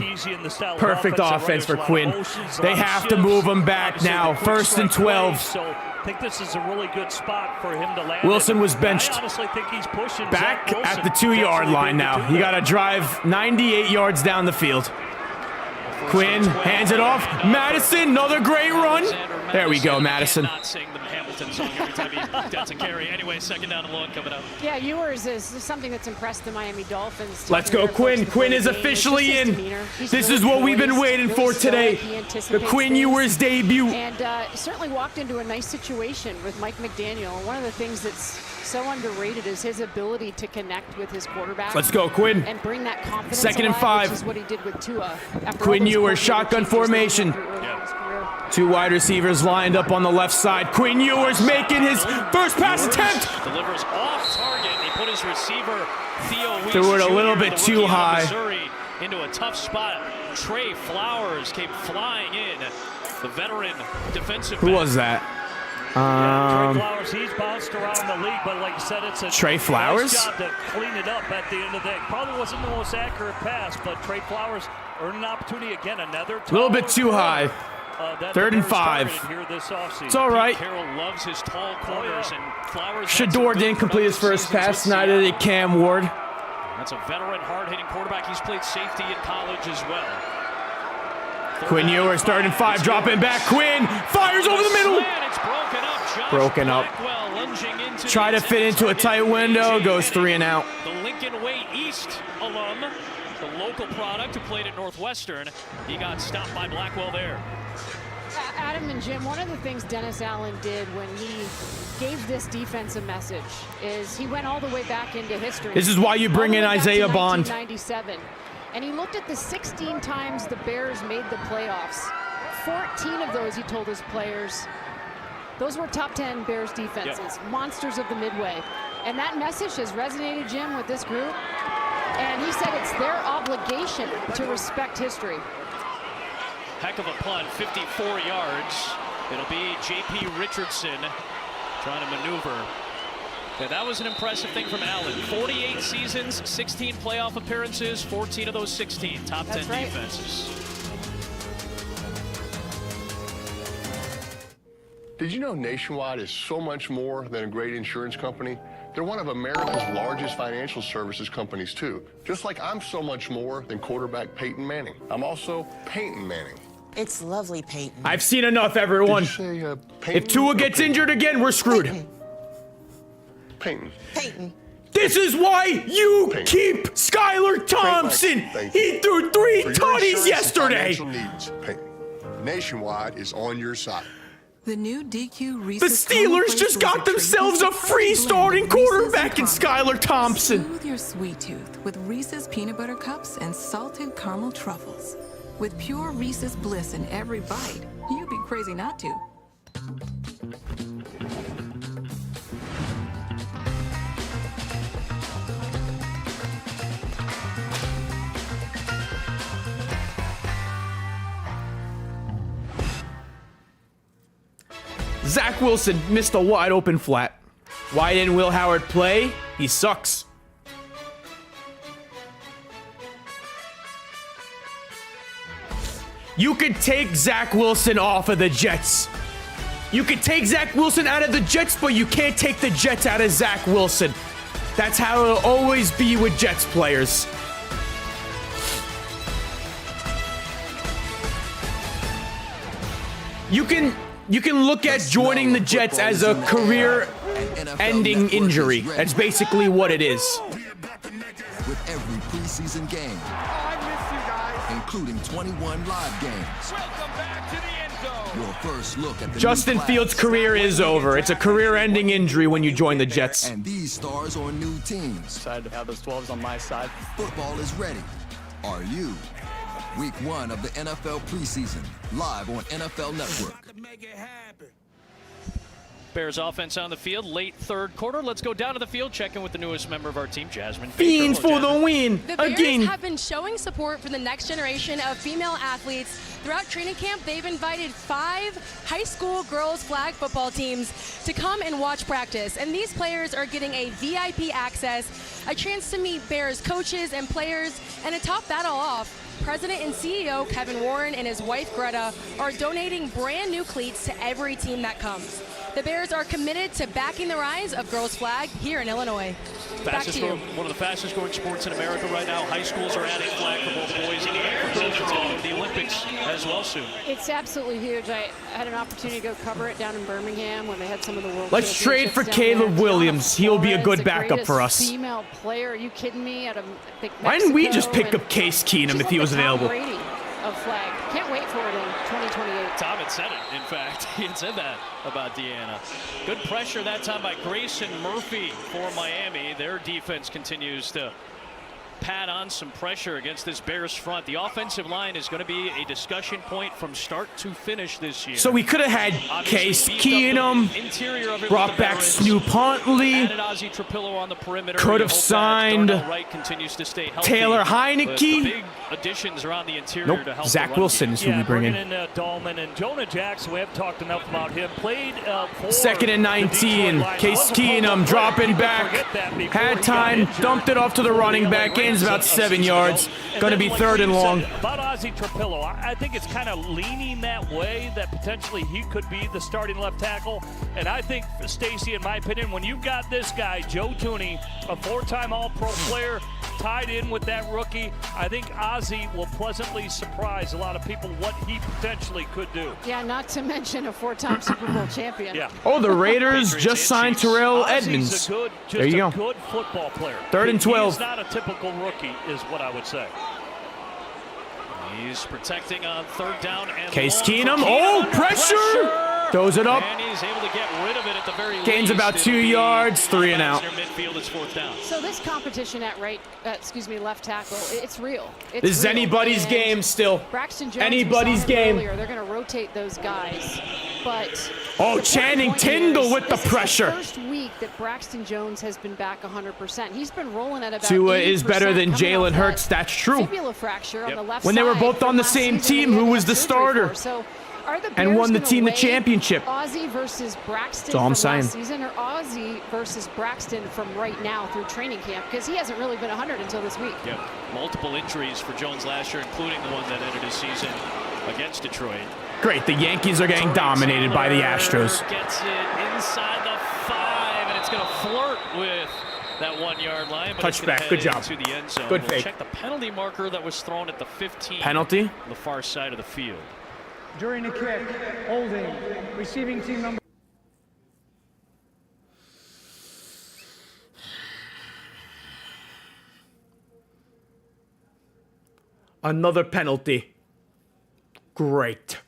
Perfect offense for Quinn. They have to move him back now. 1st and 12. So I think this is a really good spot for him to land. Wilson was benched. I honestly think he's pushing Back Zach at the Wilson. 2-yard line now. You got to drive 98 yards down the field. Quinn hands it off. Madison, another great run. There we go, Madison. Not sing the Hamilton song every time he gets a carry. Anyway, second down and long coming up. Yeah, Ewers is something that's impressed the Miami Dolphins. Let's go, Quinn. Quinn is officially in. This is what we've been waiting for today. The Quinn Ewers debut. And certainly walked into a nice situation with Mike McDaniel. One of the things that's so underrated is his ability to connect with his quarterback. Let's go, Quinn. And bring that confidence 2nd and alive, 5. which is what he did with Tua. Quinn Ewers, shotgun formation. 2 wide receivers lined up on the left side. Quinn Ewers making his first pass attempt. Delivers off target. He put his receiver, Theo Weiss Threw it a little Jr., bit the too rookie out of high. Missouri, into a tough spot. Trey Flowers came flying in. The veteran defensive Who back. was that? Trey Flowers, he's bounced around the league, but like you said, it's a Trey Flowers? nice job to clean it up at the end of the day. Probably wasn't the most accurate pass, but Trey Flowers earned an opportunity again. Another A little bit too high. 3rd and 5. It's all right. Carroll loves his tall corners, and Flowers. Shador didn't complete his first pass, neither did Cam Ward. That's a veteran, hard-hitting quarterback. He's played safety in college as well. Quinn Ewers, 3rd and 5, dropping back. Quinn fires over the middle. It's Broken up. Try to fit into a tight window, goes 3 and out. The Lincoln Way East alum, the local product who played at Northwestern, he got stopped by Blackwell there. Adam and Jim, one of the things Dennis Allen did when he gave this defense a message is he went all the way back into history. This is why you bring in Isaiah Bond. 1997, and he looked at the 16 times the Bears made the playoffs. 14 of those, he told his players, those were top 10 Bears defenses, monsters of the Midway. And that message has resonated, Jim, with this group. And he said it's their obligation to respect history. Heck of a punt, 54 yards. It'll be J.P. Richardson trying to maneuver. Yeah, that was an impressive thing from Allen. 48 seasons, 16 playoff appearances, 14 of those 16 top 10 defenses. Did you know Nationwide is so much more than a great insurance company? They're one of America's largest financial services companies, too. Just like I'm so much more than quarterback Peyton Manning. I'm also Peyton Manning. It's lovely, Peyton. I've seen enough, everyone. If Tua gets injured again, we're screwed. Peyton. Peyton. This is why you keep Skylar Thompson. He threw 3 tutties yesterday. Nationwide is on your side. The new DQ The Steelers just got themselves a free starting quarterback in Skylar Thompson. Soothe your sweet tooth with Reese's Peanut Butter Cups and Salted Caramel Truffles. With pure Reese's Bliss in every bite, you'd be crazy not to. Zach Wilson missed a wide open flat. Why didn't Will Howard play? He sucks. You could take Zach Wilson off of the Jets. You could take Zach Wilson out of the Jets, but you can't take the Jets out of Zach Wilson. That's how it'll always be with Jets players. You can look at joining the Jets as a career-ending injury. That's basically what it is. With every preseason game, including 21 live games. Your first look at the Justin Fields' career is over. It's a career-ending injury when you join the Jets. And these stars on new teams. Excited to have those 12s on my side. Football is ready. Are you? Week 1 of the NFL preseason, live on NFL Network. Bears offense on the field, late third quarter. Let's go down to the field, check in with the newest member of our team, Jasmine. Fiends for the win. The Bears again. have been showing support for the next generation of female athletes. Throughout training camp, they've invited 5 high school girls flag football teams to come and watch practice. And these players are getting a VIP access, a chance to meet Bears coaches and players, and to top that all off, President and CEO Kevin Warren and his wife Greta are donating brand new cleats to every team that comes. The Bears are committed to backing the rise of girls flag here in Illinois. Back to you. One of the fastest growing sports in America right now. High schools are adding flag for both boys and girls. It's going to the Olympics as well soon. It's absolutely huge. I had an opportunity to go cover it down in Birmingham when they had some of the world. Let's trade for Caleb Williams. He'll be a good backup for us. Female player? Are you kidding me? Why didn't we just pick up Case Keenum if he was available? Brady of flag. Can't wait for it in 2028. Tom had said it, in fact. He had said that about Deanna. Good pressure that time by Grayson Murphy for Miami. Their defense continues to pad on some pressure against this Bears front. The offensive line is going to be a discussion point from start to finish this year. So we could have had Case Keenum, brought back Snoop Huntley, could have signed Taylor Heineke. Big additions around the interior nope, to help Zach Wilson is who we bring in. Dahlman and Jonah Jackson. We haven't talked enough about him. Played for 2nd and 19. Case Keenum dropping back. Had time, dumped it off to the running back. Gains about 7 yards. Going to be third and long. About Ozzie Trapillo, I think it's kind of leaning that way, that potentially he could be the starting left tackle. And I think, Stacy, in my opinion, when you've got this guy, Joe Thuney, a 4-time All-Pro player, tied in with that rookie, I think Ozzie will pleasantly surprise a lot of people what he potentially could do. Yeah, not to mention a 4-time Super Bowl champion. Yeah. Oh, the Raiders just signed Terrell Edmonds. There you go. Good football player. Third and 12. He's not a typical rookie, is what I would say. He's protecting on third down and Case Keenum. Oh, pressure! Throws it up. And he's able to get rid of it at the very least. Gains about 2 yards, 3 and out. Midfield is fourth down. So this competition at left tackle, it's real. This is anybody's game still. Braxton Jones, anybody's game. Earlier, they're going to rotate those guys, but Channing Tindall with the pressure. This is the first week that Braxton Jones has been back 100%. He's been rolling at about Tua 80% is better than Jalen Hurts. That's true. Fibula fracture on the left when they were side both on the same team, who was the starter? So are the and won the Bears team the weigh championship. Ozzie versus Braxton That's all I'm from saying. last season, or Ozzie versus Braxton from right now through training camp? Because he hasn't really been 100 until this week. Yep. Multiple injuries for Jones last year, including the one that ended his season against Detroit. Great. The Yankees are getting dominated by the Astros. Gets it inside the 5, and it's going to flirt with that 1 yard line. But Touchback. Good job. to the end zone. Good we'll fake. check the penalty marker that was thrown at the 15. Penalty? On the far side of the field. During the kick, holding, receiving team number. Another penalty. Great.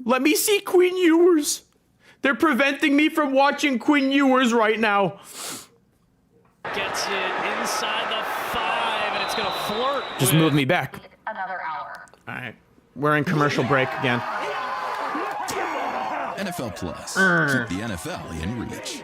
Let me see Quinn Ewers. They're preventing me from watching Quinn Ewers right now. Gets it inside the 5, and it's going to flirt. Just move me back. Another hour. All right. We're in commercial break again. NFL Plus. Keep the NFL in reach.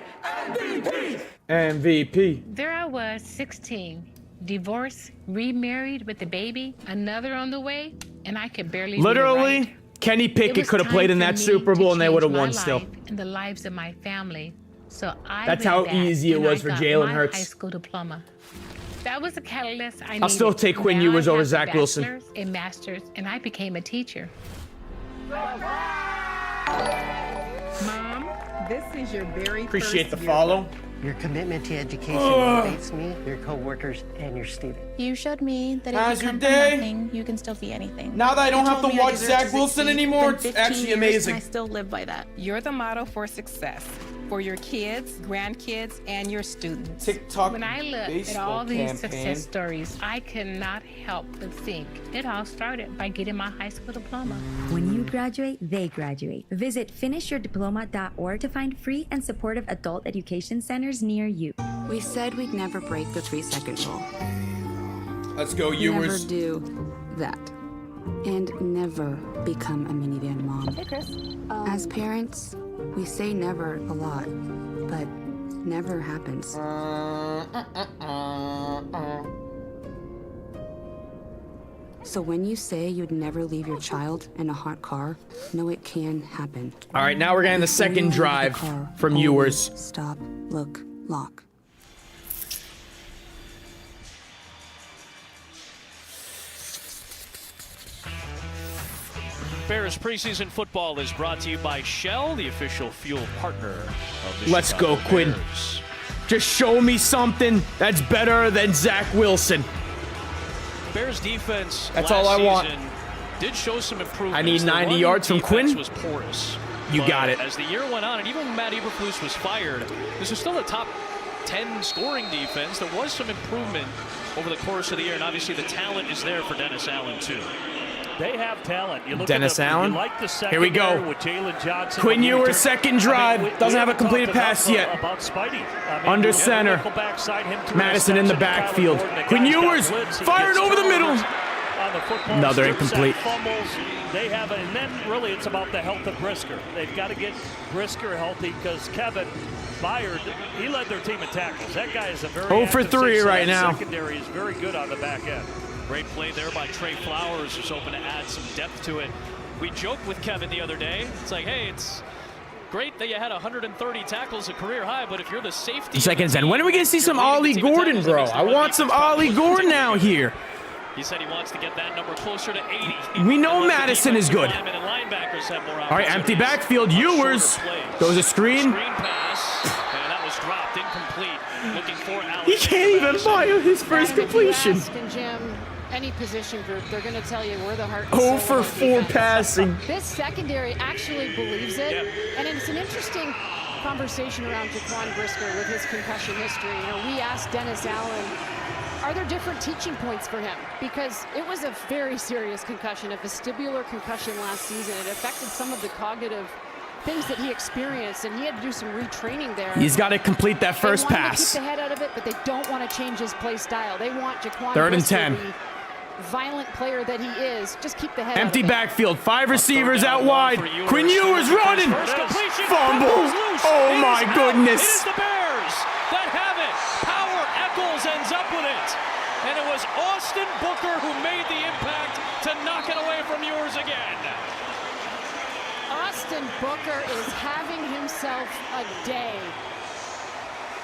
MVP. There I was, 16, divorced, remarried with a baby, another on the way, and I could barely Literally, read or write. Kenny Pickett could have played in that Super Bowl and they would have won still. And the lives of my family. So I That's did how that, easy it and was I for got Jalen my Hurts. high school diploma. That was a catalyst I needed. I'll still take Quinn Now Ewers I over have a Zach Wilson. bachelor's, a master's, and I became a teacher. Mom, this is your very Appreciate the first follow. Your commitment to education motivates me, your coworkers, and your students. You showed me that How's if you your come day? from nothing, you can still be anything. Now that I don't You have told to me I watch deserved Zach to Wilson succeed. anymore, Been it's 15 actually years, amazing. and I still live by that. You're the model for success for your kids, grandkids, and your students. TikTok When I look at all these success stories, I cannot help but think it all started by getting my high school diploma. When you graduate, they graduate. Visit finishyourdiploma.org to find free and supportive adult education centers near you. We said we'd never break the 3-second rule. Let's go, Ewers. Never do that. And never become a minivan mom. Hey, Chris. As parents, we say never a lot, but never happens. So when you say you'd never leave your child in a hot car, know it can happen. All right, now we're getting the second drive from Ewers. Stop, look, lock. Bears preseason football is brought to you by Shell, the official fuel partner of the Let's Chicago go, Quinn. Bears. Just show me something that's better than Zach Wilson. Bears defense That's last all I want. season did show some improvement. I need The 90 run yards from defense Quinn. Was porous. You But got it. As the year went on, and even when Matt Eberflus was fired, this is still a top 10 scoring defense. There was some improvement over the course of the year, and obviously the talent is there for Dennis Allen too. They have talent. You look Dennis at Allen. You like the Here we go. secondary with Jalen Johnson. Quinn When you Ewers, turn- second drive. we Doesn't have a haven't completed talked pass enough, yet. About Spidey. Under the center. nickel backside, him to Madison in the interception, backfield. Tyler Gordon, the Quinn guy's got Ewers blitz, he firing gets over the middle. turnovers on the football, Another strip sack, incomplete. Fumbles. They have, and then really it's about the health of Brisker. They've got to get Brisker healthy because Kevin Byard, he led their team in tackles. That guy is a very 0 for active 3 six, so right that now. Secondary is very good on the back end. Great play there by Trey Flowers, who's hoping to add some depth to it. We joked with Kevin the other day. It's like, hey, it's great that you had 130 tackles, a career high, but if you're the safety... Seconds in. When are we going to see some Ollie Gordon, bro? I want some Ollie Gordon out here. He said he wants to get that number closer to 80. We know Madison is good. All right, empty backfield. Ewers goes a screen. Screen pass, and that was dropped, incomplete. Looking for Alex. He can't even fire his first completion. Jim, any position group, they're going to tell you we're the heart. 0 for 4 passing. This secondary actually believes it, and it's an interesting conversation around Jaquan Brisker with his concussion history. You know, we asked Dennis Allen, are there different teaching points for him? Because it was a very serious concussion, a vestibular concussion last season. It affected some of the cognitive things that he experienced, and he had to do some retraining there. He's got to complete that first pass. They want to keep the head out of it, but they don't want to change his play style. They want Jaquan 3rd and Brisker, 10. the violent player that he is, just keep the head Empty out of it. backfield, 5 receivers out wide. Quinn Ewers running. Fumble. Oh my goodness. It is the Bears that have it. Power Echols ends up with it. And it was Austin Booker who made the impact to knock it away from Ewers again. Austin Booker is having himself a day.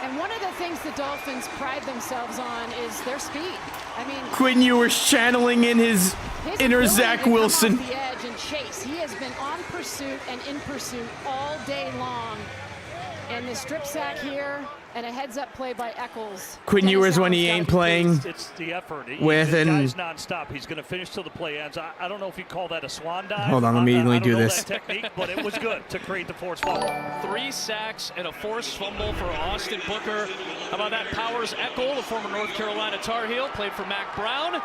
And one of the things the Dolphins pride themselves on is their speed. I mean, Quinn Ewers channeling in his inner Zach Wilson. Off the edge and chase. He has been on pursuit and in pursuit all day long. And the strip sack here and a heads-up play by Echols. Quinn Ewers when he ain't playing. It's the effort. With the and guy's nonstop. He's going to finish till the play ends. I don't know if you call that a swan dive. Hold on, let me I do don't know this. that technique, but it was good to create the forced fumble. 3 sacks and a forced fumble for Austin Booker. How about that? Powers Eckel, the former North Carolina Tar Heel, played for Mac Brown.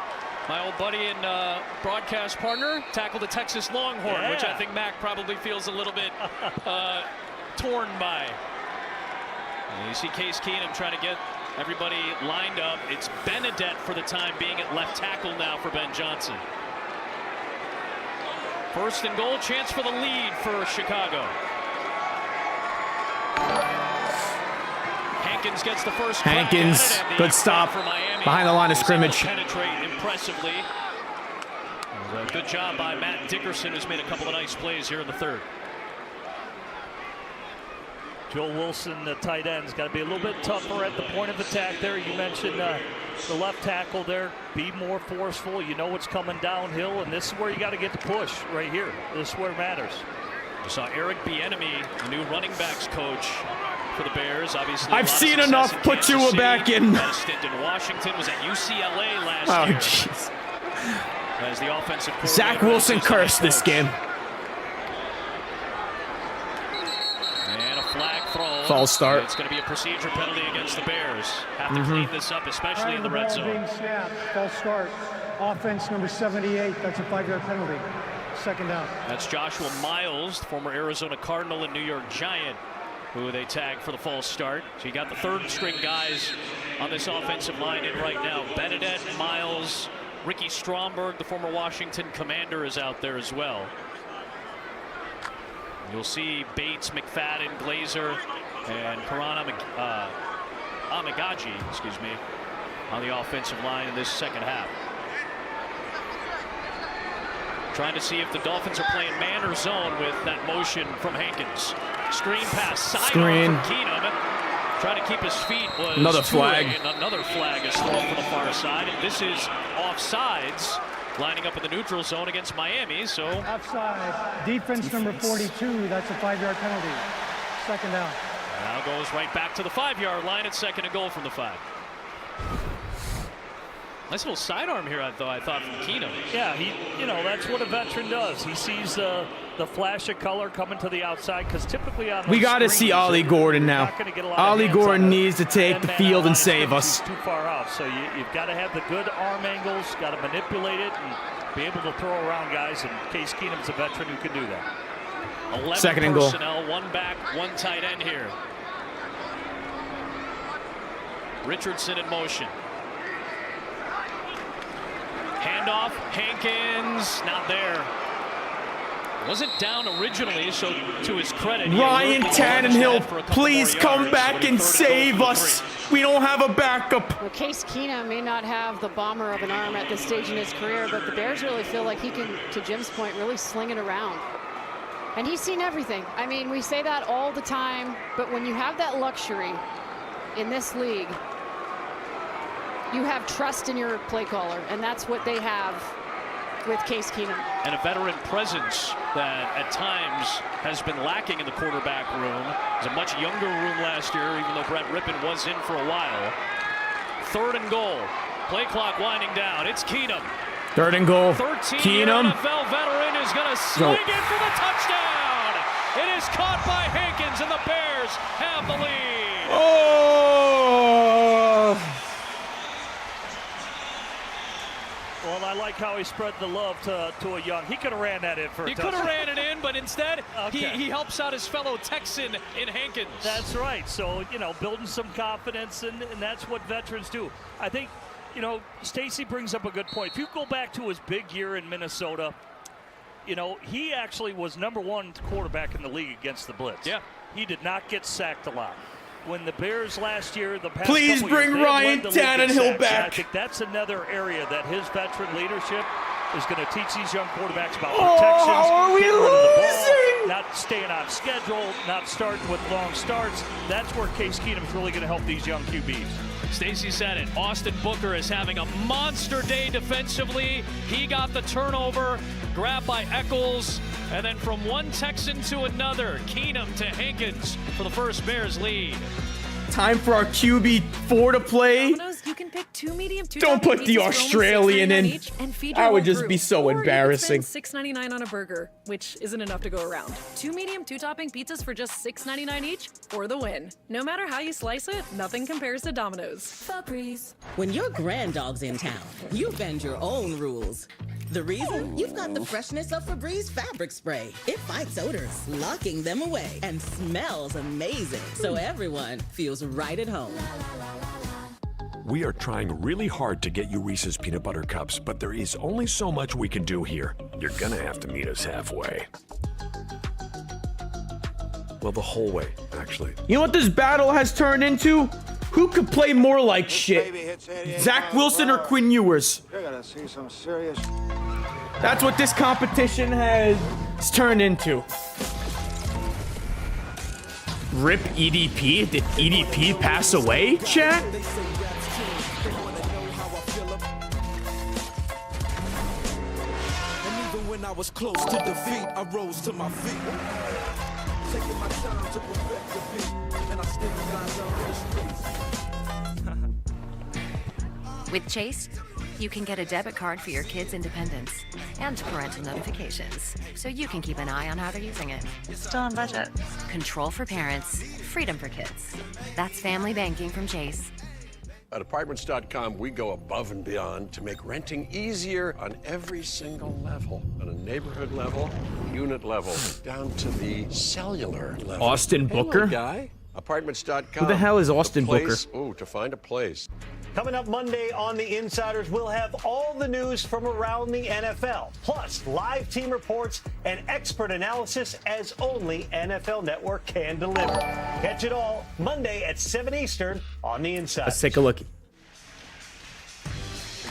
My old buddy and broadcast partner tackled a Texas Longhorn, which I think Mac probably feels a little bit torn by. And you see Case Keenum trying to get everybody lined up. It's Benedette for the time being at left tackle now for Ben Johnson. 1st and goal, chance for the lead for Chicago. Hankins gets the first crack at it, and good stop for Miami. behind the line of scrimmage. Penetrate impressively. It was a good job by Matt Dickerson, who's made a couple of nice plays here in the 3rd. Joe Wilson, the tight end, has got to be a little bit tougher at the point of attack there. You mentioned the left tackle there. Be more forceful. You know what's coming downhill, and this is where you got to get the push right here. This is where it matters. We saw Eric Bieniemy, the new running backs coach for the Bears. Obviously, I've seen enough. Put Tua back in. Had a stint in Washington. Was at UCLA last year. Jeez. As the offensive Zach Wilson cursed this game. Flag throw. False start. It's going to be a procedure penalty against the Bears. Have to clean this up, especially in the red zone. Being snapped. False start. Offense number 78. That's a 5-yard penalty. 2nd down. That's Joshua Miles, former Arizona Cardinal and New York Giant, who they tagged for the false start. So you got the 3rd-string guys on this offensive line in right now. Benedette, Miles, Ricky Stromberg, the former Washington Commander, is out there as well. You'll see Bates, McFadden, Glazer, and Karan Amagaji, on the offensive line in this 2nd half. Trying to see if the Dolphins are playing man or zone with that motion from Hankins. Screen pass, sidearm from Keenum. Trying to keep his feet was another flag. Another flag is thrown from the far side, and this is offsides. Lining up in the neutral zone against Miami, so... Offside. Defense number 42, that's a 5-yard penalty. 2nd down. Now goes right back to the 5-yard line at 2nd and goal from the 5. Nice little sidearm here, I thought, from Keenum. Yeah, that's what a veteran does. He sees the flash of color coming to the outside, because typically on we got to see Ollie Gordon now. Ollie Gordon needs to take the field and save us. Too far off, so you've got to have the good arm angles, got to manipulate it, and be able to throw around guys. And Case Keenum's a veteran who can do that. 11 2nd and goal. Personnel, 1 back, 1 tight end here. Richardson in motion. Handoff, Hankins, not there. Wasn't down originally, so to his credit, Ryan Tannehill, please come back and save us. We don't have a backup. Well, Case Keenum may not have the bomber of an arm at this stage in his career, but the Bears really feel like he can, to Jim's point, really sling it around. And he's seen everything. I mean, we say that all the time, but when you have that luxury in this league, you have trust in your play caller, and that's what they have with Case Keenum. And a veteran presence that at times has been lacking in the quarterback room. It was a much younger room last year, even though Brett Rippon was in for a while. 3rd and goal. Play clock winding down. It's Keenum. 3rd and goal. 13-year NFL veteran is going to swing it for the touchdown. It is caught by Hankins, and the Bears have the lead. Oh! Well, I like how he spread the love to a young. He could have ran that in for a touchdown. He could have ran it in, but instead he helps out his fellow Texan in Hankins. That's right. So, you know, building some confidence, and that's what veterans do. I think, you know, Stacy brings up a good point. If you go back to his big year in Minnesota, you know, he actually was #1 quarterback in the league against the blitz. Yeah. He did not get sacked a lot. When the Bears last year, the past Please couple bring years, Ryan Tannehill back. I think that's another area that his veteran leadership is going to teach these young quarterbacks about Oh, protections. how are we getting rid of the ball, losing? not staying on schedule, not starting with long starts. That's where Case Keenum is really going to help these young QBs. Stacy said it. Austin Booker is having a monster day defensively. He got the turnover, grabbed by Eccles, and then from one Texan to another, Keenum to Hankins for the first Bears lead. Time for our QB4 to play. You can pick 2 medium, 2 Don't put the Australian in. That would just be so embarrassing. $6.99 on a burger, which isn't enough to go around. 2 medium, 2 topping pizzas for just $6.99 each for the win. No matter how you slice it, nothing compares to Domino's. Febreze. When your grand dog's in town, you bend your own rules. The reason? You've got the freshness of Febreze fabric spray. It fights odors, locking them away, and smells amazing, so everyone feels right at home. We are trying really hard to get you Reese's Peanut Butter Cups, but there is only so much we can do here. You're gonna have to meet us halfway. Well, the whole way, actually. You know what this battle has turned into? Who could play more like shit? Zach Wilson or Quinn Ewers? You're gonna see some serious. That's what this competition has turned into. RIP EDP? Did EDP pass away, chat? When I was close to defeat, I rose to my feet. Taking my time to perfect the beat, and I still got love. With Chase, you can get a debit card for your kids' independence and parental notifications, so you can keep an eye on how they're using it. Still on budget. Control for parents, freedom for kids. That's family banking from Chase. At Apartments.com, we go above and beyond to make renting easier on every single level. On a neighborhood level, unit level, down to the cellular level. Austin Booker? Hey, guy. Apartments.com. Who the hell is Austin Booker? Oh, to find a place. Coming up Monday on The Insiders, we'll have all the news from around the NFL, plus live team reports and expert analysis as only NFL Network can deliver. Catch it all Monday at 7 Eastern on The Insiders. Let's take a look.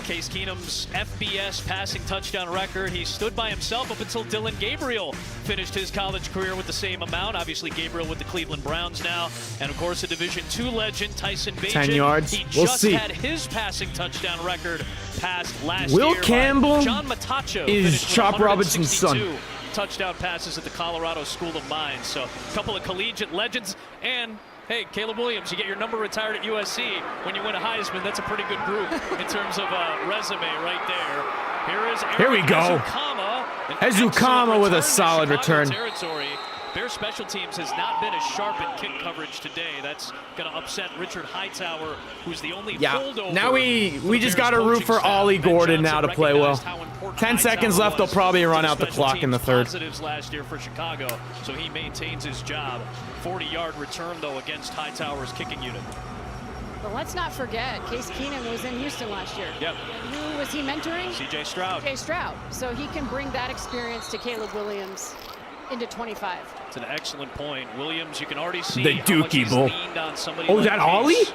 Case Keenum's FBS passing touchdown record. He stood by himself up until Dylan Gabriel finished his college career with the same amount. Obviously, Gabriel with the Cleveland Browns now. And, of course, a Division II legend, Tyson Bagent. 10 yards. He We'll just see. had his passing touchdown record passed last Will year. Campbell John Matacho is Chop Robinson's son. Touchdown passes at the Colorado School of Mines. So, a couple of collegiate legends. And hey, Caleb Williams, you get your number retired at USC when you win a Heisman. That's a pretty good group in terms of resume right there. Here we go. Ezukama with a solid return. Territory. Bear special teams has not been as sharp in kick coverage today. That's going to upset Richard Hightower, who's the only holdover. Now we just got to root for Ollie Gordon now to play well. 10 seconds left. They'll probably run out the clock in the third. Positives last year for Chicago, so he maintains his job. 40-yard return, though, against Hightower's kicking unit. But let's not forget, Case Keenum was in Houston last year. Yep. Who was he mentoring? C.J. Stroud. C.J. Stroud. So he can bring that experience to Caleb Williams. into 25. It's an excellent point. Williams, you can already see The how much Dookie he's Bowl. leaned on somebody Oh, like is that Ollie? Chase.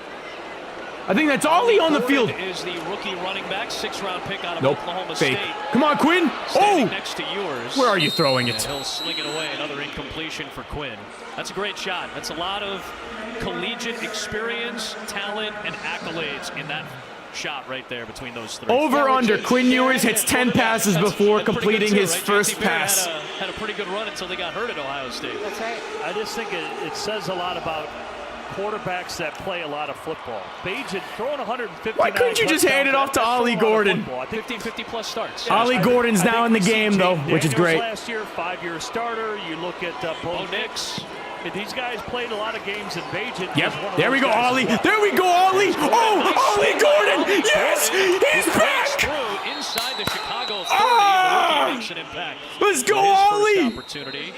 I think that's Ollie on the field. Is the rookie running back, 6th-round pick out of Nope. Oklahoma Fake. State. Come on, Quinn. Standing Oh! next to yours. Where are you throwing And it? he'll sling it away. Another incompletion for Quinn. That's a great shot. That's a lot of collegiate experience, talent, and accolades in that shot right there between those three. Over under. Quinn Ewers hits 10 passes before completing his first pass. Had a pretty good run until they got hurt at Ohio State. That's right. I just think it says a lot about quarterbacks that play a lot of football. Bajan throwing 150. Why couldn't you just hand it off to Ollie Gordon? 50-plus starts. Ollie Gordon's now in the game, though, which is great. Last year, 5-year starter. You look at Bo Nix. These guys played a lot of games in Bajan. Yep. There we go, Ollie. There we go, Ollie. Oh, Ollie Gordon. Yes, he's back. Through inside the Chicago 30. The rookie makes an impact. Let's go, His first Ollie. Opportunity.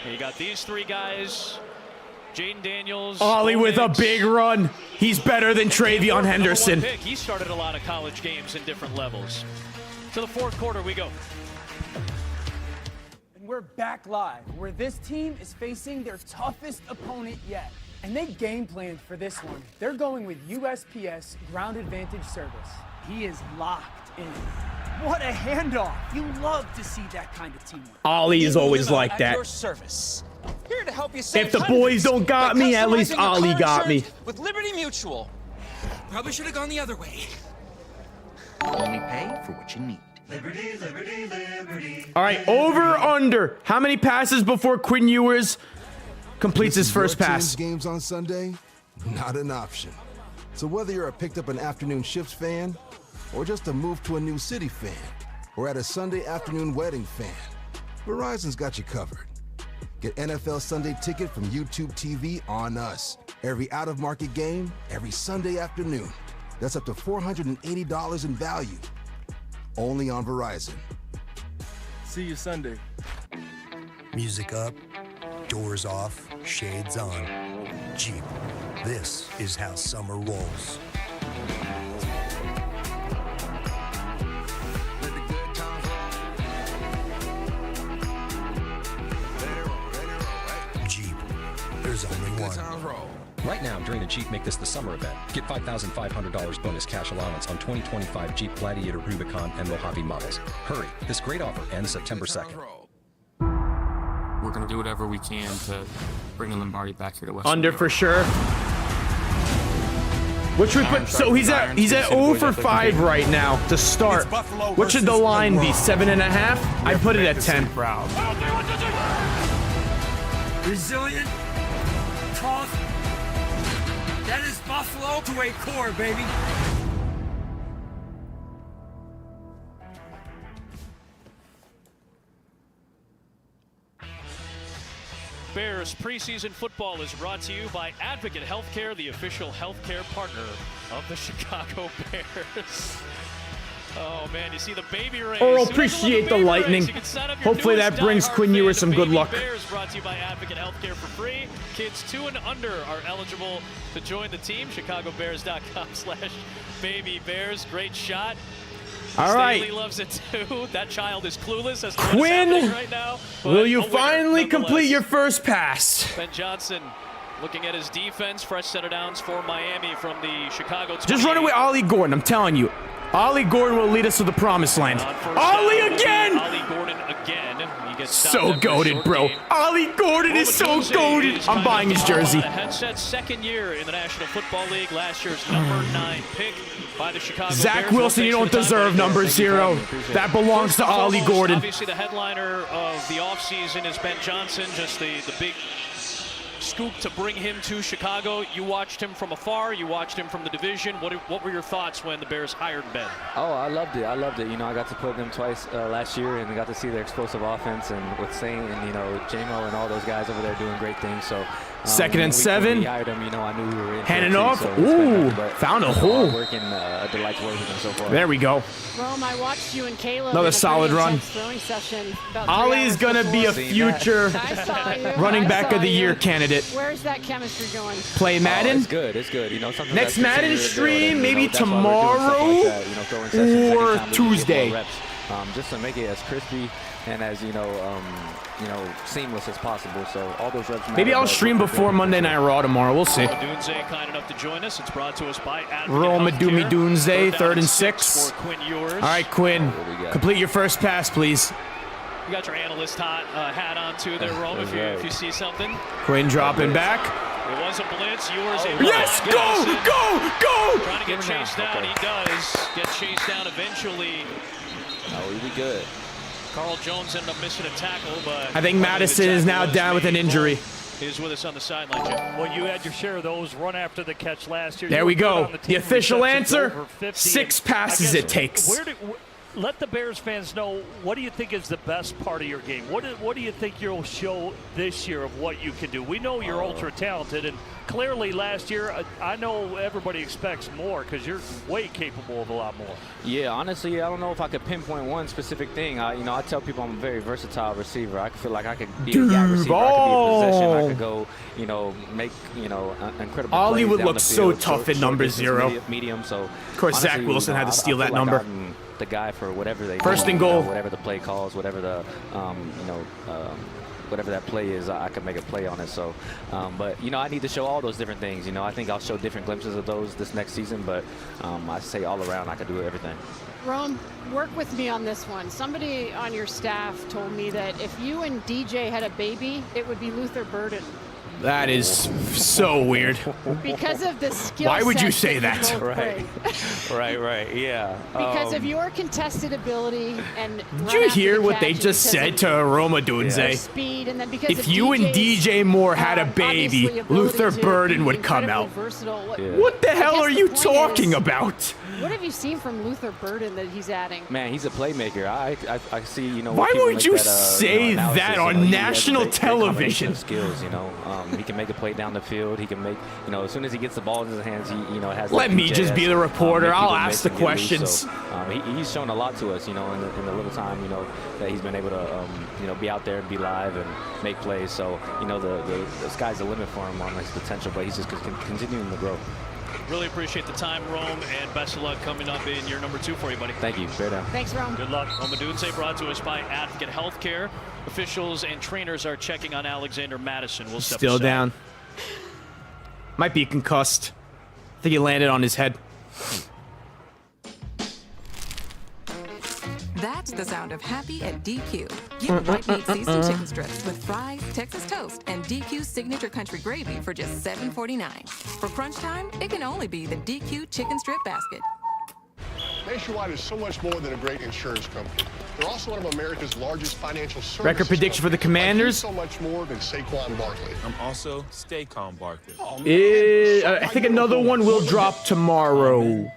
You got these three guys. Jaden Daniels. Ollie Bo with a Nix. big run. He's better than Travion Henderson. Number 1 pick. He started a lot of college games in different levels. To the fourth quarter we go. And we're back live, where this team is facing their toughest opponent yet. And they game planned for this one. They're going with USPS Ground Advantage Service. He is locked in. What a handoff. You love to see that kind of teamwork. Ollie is always like At that. your service. Here to help you save If the hundreds boys don't got by me, at least customizing your Ollie car got me. insurance with Liberty Mutual. Probably should have gone the other way. Only pay for what you need. Liberty, liberty, liberty. All right, over under. How many passes before Quinn Ewers completes his first Your pass? team's games on Sunday? Not an option. So whether you're a picked up an afternoon shifts fan, or just a move to a new city fan, or at a Sunday afternoon wedding fan, Verizon's got you covered. Get NFL Sunday Ticket from YouTube TV on us. Every out-of-market game, every Sunday afternoon. That's up to $480 in value. Only on Verizon. See you Sunday. Music up, doors off, shades on. Jeep, this is how summer rolls. Jeep, there's only one. Right now, during the Jeep Make This the Summer event, get $5,500 bonus cash allowance on 2025 Jeep Gladiator, Rubicon, and Mojave models. Hurry, this great offer ends September 2nd. We're going to do whatever we can to bring the Lombardi back here to West. Under for sure. What should we put? So he's at 0 for 5 right now to start. What should the line be? 7.5? I put it at 10. Resilient, tough. That is Buffalo to a core, baby. Bears preseason football is brought to you by Advocate Healthcare, the official healthcare partner of the Chicago Bears. Oh man, you see the baby race. Earl, appreciate the lightning. Hopefully that brings Quinn Ewers some good luck. Bears brought to you by Advocate Healthcare for free. Kids 2 and under are eligible to join the team. ChicagoBears.com/babybears. Great shot. All right. Staley loves it too. That child is clueless as to what's Quinn, happening right now. will you a winner, finally complete nonetheless. your first pass? Ben Johnson looking at his defense. Fresh set of downs for Miami from the Chicago 28. Just run away Ollie Gordon, I'm telling you. Ollie Gordon will lead us to the promised land. Ollie again! Ollie Gordon again. He gets stopped So after a goated, short bro. game. Ollie Gordon is so goated. I'm buying his jersey. Headset's second year in the National Football League. Last year's number 9 pick by the Chicago Zach Bears. Wilson, you don't deserve number 0. That belongs to Ollie Gordon. Obviously, the headliner of the offseason is Ben Johnson, just the big scoop to bring him to Chicago. You watched him from afar. You watched him from the division. What were your thoughts when the Bears hired Ben? Oh, I loved it. You know, I got to play them twice last year, and I got to see their explosive offense, and with Saint and, you know, J-Mo and all those guys over there doing great things. So Second and 7. When we hired him, you know, I knew we were in. Handing for it, off. too, so Ooh, but found a hole. Working, a delight to work with him so far. There we go. Rome, I watched you and Caleb. Another in a solid pretty run. intense throwing session about 3 Ollie is hours going to be a before. future I saw you. running I back saw of the year you. candidate. Where's that chemistry going? Play Madden? It's good. It's good. You know, something Next that's Madden considered stream, good, and, maybe you know, that's why we're doing stuff tomorrow like that, you know, throwing sessions or anytime we can get more Tuesday. reps. just to make it as crispy and as seamless as possible. So all those reps. Maybe I'll stream before Monday Night Raw tomorrow. We'll see. Dunze kind enough to join us. It's brought to us by Roma Doomy Dunze, 3rd and 6. For Quinn Ewers. All right, Quinn, complete your first pass, please. You got your analyst hat on too there, Rome, if you see something. Quinn dropping back. It was a blitz. Ewers able yes, to go! Trying to get chased down. He does get chased down eventually. Oh, he'll be good. Carl Jones ended up missing a tackle, but I think Madison is now down with an injury. He's with us on the sideline, Jim. Well, you had your share of those run after the catch last year. There we go. The official answer, 6 passes it takes. Let the Bears fans know, what do you think is the best part of your game? What do you think you'll show this year of what you can do? We know you're ultra talented, and clearly last year, I know everybody expects more because you're way capable of a lot more. Yeah, honestly, I don't know if I could pinpoint one specific thing. I tell people I'm a very versatile receiver. I feel like I could be a gap receiver. I could be in position. I could go, make, incredible Hollywood plays down looks the so field, tough in number 0. Medium. So of course, honestly, Zach Wilson had to steal that number. Like I'm the guy for whatever they First do, and goal. whatever the play calls, whatever the whatever that play is, I can make a play on it. So, but I need to show all those different things. I think I'll show different glimpses of those this next season. But I say all around, I can do everything. Rome, work with me on this one. Somebody on your staff told me that if you and DJ had a baby, it would be Luther Burden. That is so weird. Because of the skill Why would you set say that? Right, yeah. Because of your contested ability and Did you hear what they just said to Roma Dunze? Speed, and then because if you and DJ Moore had a baby, Luther Burden would come out. What the hell are you talking about? What have you seen from Luther Burden that he's adding? Man, he's a playmaker. I see, Why would you say that on national television? Skills, he can make a play down the field. He can make, as soon as he gets the ball in his hands, he, has. Let me just be the reporter. I'll ask the questions. So, he's shown a lot to us, in the little time, that he's been able to, be out there and be live and make plays. So, the sky's the limit for him on his potential, but he's just continuing to grow. Really appreciate the time, Rome, and best of luck coming up in year number 2 for you, buddy. Thank you. Fair down. Thanks, Rome. Good luck. Roma Dunze brought to us by Advocate Healthcare. Officials and trainers are checking on Alexander Madison. We'll step Still aside. down. Might be concussed. I think he landed on his head. That's the sound of happy at DQ. Get white meat seasoned chicken strips with fries, Texas toast, and DQ's signature country gravy for just $7.49. For crunch time, it can only be the DQ chicken strip basket. Nationwide is so much more than a great insurance company. They're also one of America's largest financial services. Record prediction for the Commanders. So much more than Saquon Barkley. I'm also Staycon Barkley. I think another one will drop tomorrow.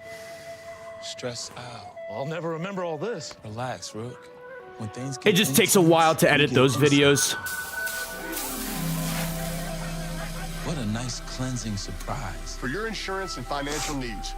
Stress out. I'll never remember all this. Relax, Rook. When things It just takes a while to edit those videos. What a nice cleansing surprise. For your insurance and financial needs.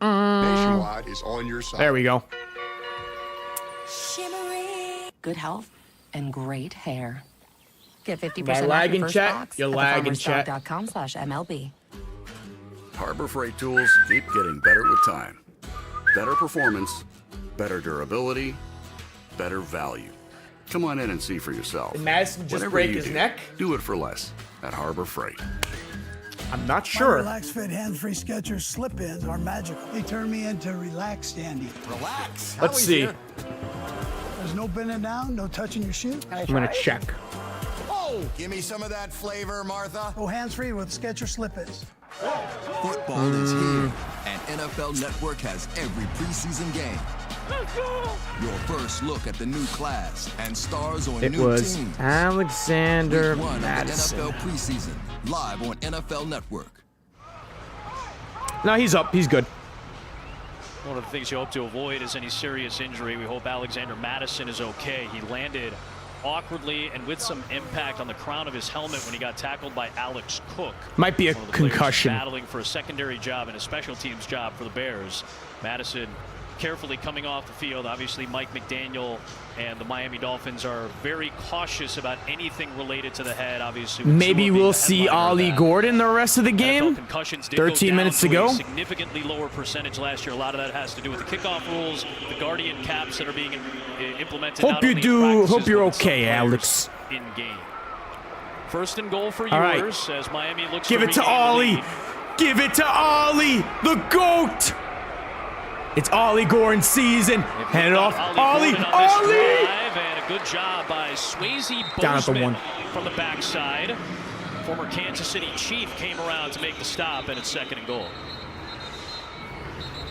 Nationwide is on your side. There we go. Good health and great hair. Get 50% Am I off lagging, your first chat? box You're at lagging, chat. thefarmersstock.com/MLB. Harbor Freight tools keep getting better with time. Better performance, better durability, better value. Come on in and see for yourself. Did Madison just Whatever break you his do, neck? Do it for less at Harbor Freight. I'm not My sure. Relax Fit hands-free Skechers slip-ins are magical. They turn me into relaxed Andy. Relax. Let's see. There's no bending down, no touching your shoe. I'm gonna check. Oh! Give me some of that flavor, Martha. Go hands-free with Skechers slip-ins. Football is here, and NFL Network has every preseason game. Your first look at the new class and stars on It new was teams. Alexander Week 1 of the Madison. NFL preseason, live on NFL Network. No, he's up. He's good. One of the things you hope to avoid is any serious injury. We hope Alexander Madison is okay. He landed awkwardly and with some impact on the crown of his helmet when he got tackled by Alex Cook. Might be a one of the concussion. battling for a secondary job and a special teams job for the Bears. Madison carefully coming off the field. Obviously, Mike McDaniel and the Miami Dolphins are very cautious about anything related to the head. Obviously, Maybe we'll see Ollie Gordon the rest of the game. 13 minutes to go. Significantly lower percentage last year. A lot of that has to do with the kickoff rules, the guardian caps that are being implemented. Hope you're okay, Alex. In game. First and goal for All right. yours as Miami looks. Give it to Ollie. Give it to Ollie, the GOAT. It's Ollie Gordon season. Hand it off. Ollie. And a good job by Swayze Down at the Bozeman 1. from the backside. Former Kansas City Chief came around to make the stop, and it's second and goal.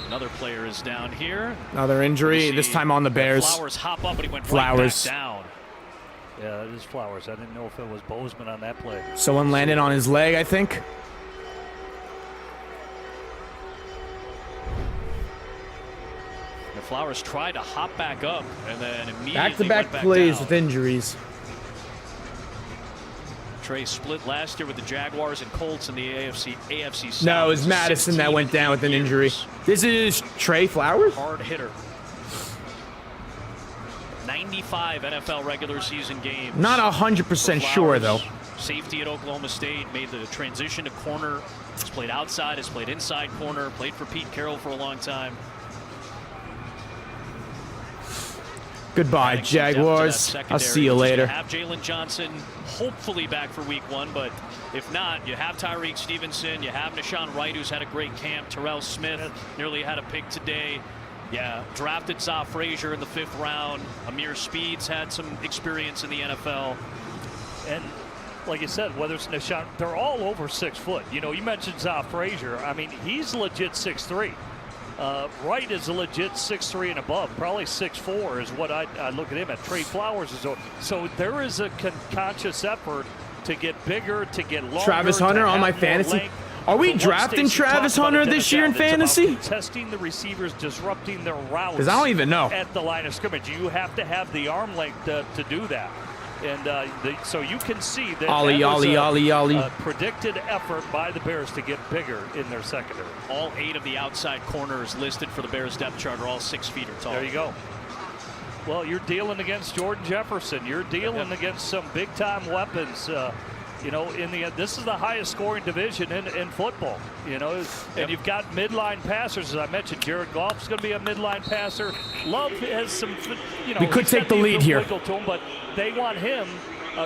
Another player is down here. Another injury, this time on the Bears. Flowers hop up, but he went Flowers. right back down. Yeah, it is Flowers. I didn't know if it was Bozeman on that play. Someone landed on his leg, I think. Flowers tried to hop back up and then immediately Back-to-back went plays down. with injuries. Trey split last year with the Jaguars and Colts in the AFC South. No, it was Madison that went down with an injury. This is Trey Flowers? Hard hitter. 95 NFL regular season games. Not 100% sure, though. Safety at Oklahoma State, made the transition to corner. Has played outside, has played inside corner, played for Pete Carroll for a long time. Goodbye, Jaguars. I'll see you later. You have Jalen Johnson hopefully back for week 1, but if not, you have Tyreek Stevenson, you have Nashawn Wright, who's had a great camp, Terrell Smith nearly had a pick today. Yeah, drafted Za Frazier in the 5th round. Amir Speeds had some experience in the NFL. And like you said, whether it's Nashawn, they're all over 6 foot. You know, you mentioned Za Frazier. I mean, he's legit 6'3". Wright is a legit 6'3" and above, probably 6'4" is what I look at him at. Trey Flowers is so there is a conscious effort to get bigger, to get longer. Travis Hunter on my fantasy. Are we drafting Travis Hunter this year in fantasy? Testing the receivers, disrupting their routes. Because I don't even know. At the line of scrimmage, you have to have the arm length to do that. And so you can see that Ollie. a predicted effort by the Bears to get bigger in their secondary. All 8 of the outside corners listed for the Bears depth chart are all 6 feet or tall. There you go. Well, you're dealing against Jordan Jefferson. You're dealing against some big-time weapons. You know, this is the highest scoring division in football. You know, and you've got midline passers, as I mentioned. Jared Goff's going to be a midline passer. Love has some, you know, we could take the lead here. To him, but they want him.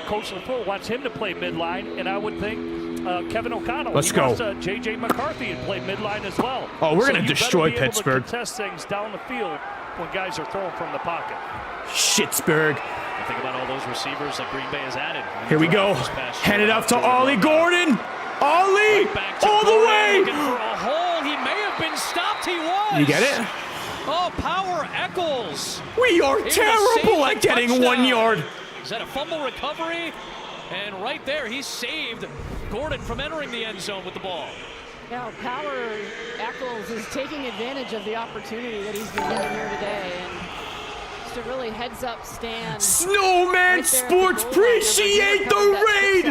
Coach LaFleur wants him to play midline, and I would think Kevin O'Connell. Let's go. Wants, J.J. McCarthy to play midline as well. Oh, we're going to destroy Pittsburgh. Test things down the field when guys are throwing from the pocket. Shittsburg. Think about all those receivers that Green Bay has added. Here we go. Hand it off to Ollie Gordon. Ollie, all the way. Looking for a hole. He may have been stopped. He was. You get it? Oh, Power Eccles. We are terrible at getting touchdown. 1 yard. Is that a fumble recovery? And right there, he saved Gordon from entering the end zone with the ball. Now, Power Eccles is taking advantage of the opportunity that he's been given here today. And a really heads-up stand. Snowman right Sports, appreciate the raid.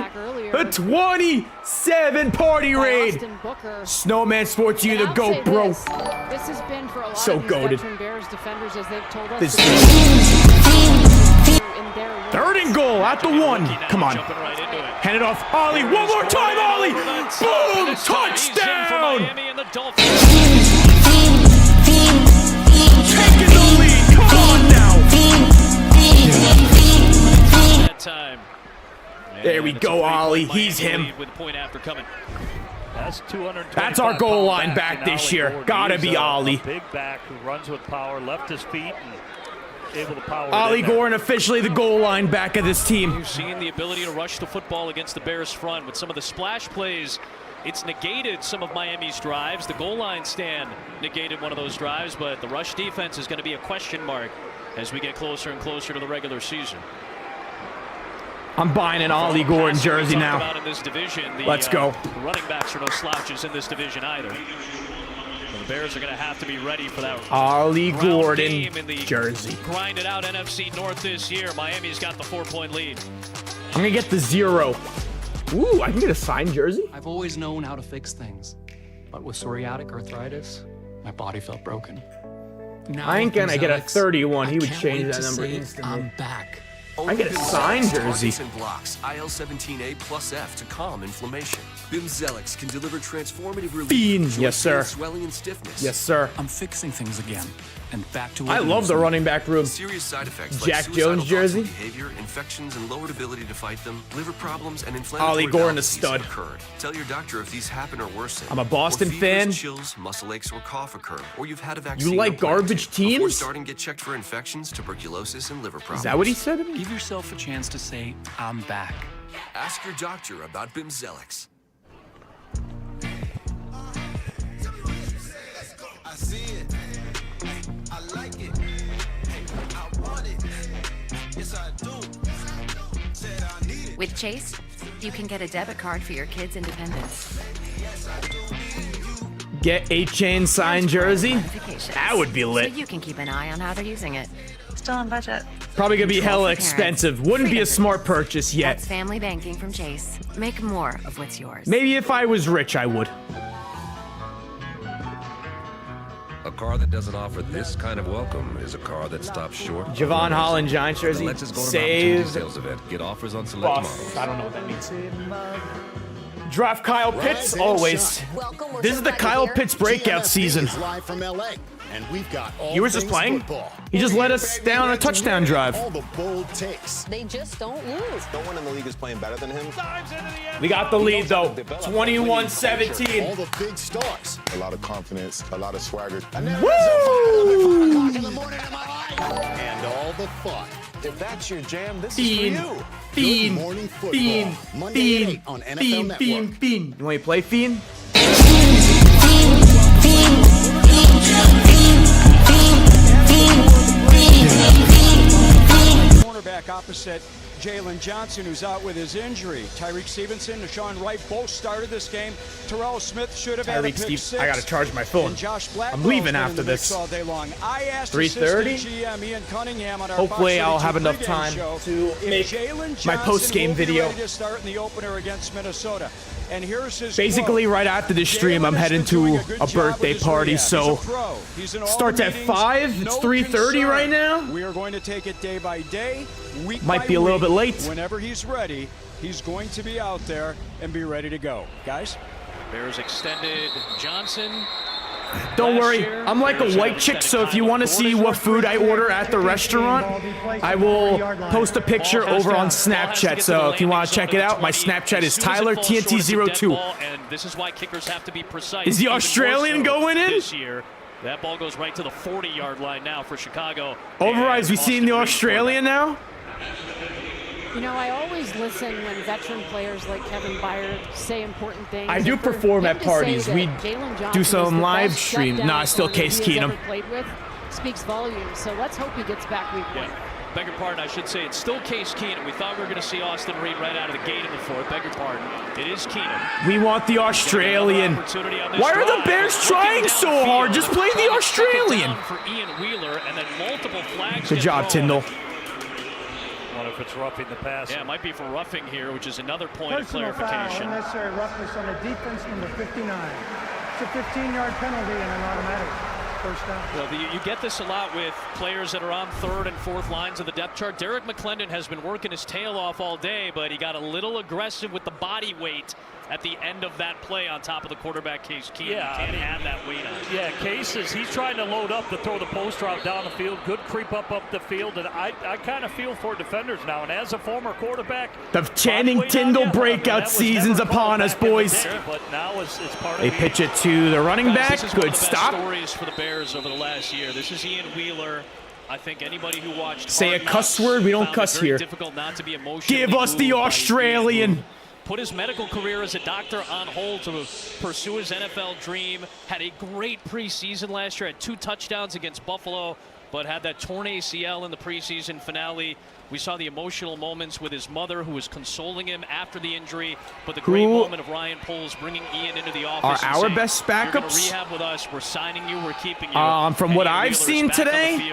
A 27 party raid. Snowman Sports, you the GOAT, bro. This has been for a lot so of these goated. veteran Bears defenders, as they've told us. This 3rd and goal at the 1. Come on. Hand it off. Ollie, one more time, Ollie. Boom, touchdown. Taking the lead. Come on now. Time. There we go, Ollie. He's him. With the point after coming. That's 225. That's our goal line back this year. Gotta be Ollie. Big back who runs with power, left his feet, and able to power. Ollie Gordon officially the goal line back of this team. You've seen the ability to rush the football against the Bears front with some of the splash plays. It's negated some of Miami's drives. The goal line stand negated one of those drives, but the rush defense is going to be a question mark as we get closer and closer to the regular season. I'm buying an Ollie Gordon jersey now. In this division, Let's go. The running backs are no slouches in this division either. The Bears are going to have to be ready for that. Ollie Gordon game in the jersey. Grind it out NFC North this year. Miami's got the 4-point lead. I'm going to get the 0. Ooh, I can get a signed jersey? I've always known how to fix things. But with psoriatic arthritis, my body felt broken. Now I ain't gonna get a 31. He would can't change wait that to number say instantly. I'm back. I get a signed jersey. And blocks IL-17A plus F to calm inflammation. Bimzelx can deliver transformative relief. Bean, from yes sir. swelling and stiffness. Yes sir. I'm fixing things again and back to. I love the running back room. Serious side effects Jack like Jones jersey. behavior, infections, and lowered ability to fight them, liver problems, and Ollie inflammatory Gordon, bowel a disease stud. occurred. Tell your doctor if these happen or worsen. I'm a Boston or fevers, fan. Chills, muscle aches, or cough occur, or you've had a vaccine. You like or plan garbage to. Before teams? starting, get checked for infections, tuberculosis, and liver problems. Is that what he said to me? Give yourself a chance to say I'm back. Ask your doctor about Bimzelx. I see it. I like it. I want it. Yes, I do. Said I need it. With Chase, you can get a debit card for your kids' independence. Get a chain signed jersey? That would be lit. So you can keep an eye on how they're using it. Still on budget. Probably gonna be Control hella for parents. expensive. Wouldn't be a smart purchase yet. That's family banking from Chase. Make more of what's yours. Maybe if I was rich, I would. A car that doesn't offer this kind of welcome is a car that stops short. Javon Holland Giants jersey. Let's just go to Save sales event. Get offers on select Buff. models. I don't know what that means. Draft Kyle Pitts always. This is the Kyle Pitts breakout season. Live from LA. And we've got all He was just things playing. football. He just led us down a touchdown drive. All the bold takes. They just don't lose. No one in the league is playing better than him. We got the lead though. 21-17. All the big stars. A lot of confidence, a lot of swagger. Woo! In the morning of my life. And all the fun. If that's your jam, this Fiend, is for you. Fiend, Good morning football. Fiend, Monday at Fiend, 8 on NFL Fiend, Network. Fiend, Fiend. You want to play Fiend? Cornerback opposite Jalen Johnson, who's out with his injury. Tyreek Stevenson, Deshaun Wright both started this game. Terrell Smith should have had a Tyreek pick Steve, six. I gotta charge my phone. And Josh Blackwell's I'm leaving been in after the mix this. all day long. I asked 3:30? assistant GM Ian Cunningham on our Hopefully Fox I'll have 32 enough pregame time show to if make Jalen my Johnson post-game will be video. ready to start in the opener against Minnesota. And here's his Basically, quote. right after this stream, I'm Jalen heading is doing to good a job birthday with his party, rehab. so He's a pro. He's in all starts the at meetings. 5. It's No 3:30 concern. right now. We are going to take it day by day, week Might by be a little week. bit late. Whenever he's ready, he's going to be out there and be ready to go. Guys? Bears extended Johnson. Don't Last worry, year, I'm like Bears a white had chick, so if you extended want to see what food I order at the restaurant, I will post a picture over on Snapchat. So if you want to check it out, my Snapchat is TylerTNT02. And this is why kickers have to be precise. Is the even more Australian so going in? This year, that ball goes right to the 40-yard line now for Chicago. Overrides, we And seeing the Austin Reed Australian now? You know, I always listen when veteran players like Kevin Byard say important things. I do And for perform him at to say parties. that We Jalen Johnson do is some the live best stream. shutdown Nah, still corner Case he has Keenum. ever played with speaks volumes. So let's hope he gets back week one. Beg your pardon, I should say it's still Case Keenum. We thought we were going to see Austin Reed right out of the gate in the fourth. Beg your pardon. It is Keenum. We want the Australian. Why are the Bears trying so hard? Just play the Australian. For Ian Wheeler, and then multiple flags. Good job, Tyndall. What if it's roughing the pass? Yeah, it might be for roughing here, which is another point of Personal clarification. foul, unnecessary roughness on the defense, number 59. It's a 15-yard penalty and an automatic first down. Well, you get this a lot with players that are on third and fourth lines of the depth chart. Derek McClendon has been working his tail off all day, but he got a little aggressive with the body weight at the end of that play on top of the quarterback, Case Keenum. Yeah, Can't have that weight on. Yeah, Case he's trying to load up to throw the post route down the field. Good creep up the field, and I kind of feel for defenders now. And as a former quarterback, The Channing Tyndall breakout season's upon us, boys. But now it's part of They pitch it to the running back. This is one Good of the best stop. stories for the Bears over the last year. This is Ian Wheeler. I think anybody who watched Say a Hard cuss Knocks word. We don't found it cuss very here. difficult not to be emotionally Give us the moved by Australian. put his medical career as a doctor on hold to pursue his NFL dream. Had a great preseason last year, had 2 touchdowns against Buffalo. but had that torn ACL in the preseason finale. We saw the emotional moments with his mother, who was consoling him after the injury. But the great moment of Ryan Poles bringing Ian into the office. Are our best backups? You're going to rehab with us. We're signing you. We're keeping you. From what I've seen today,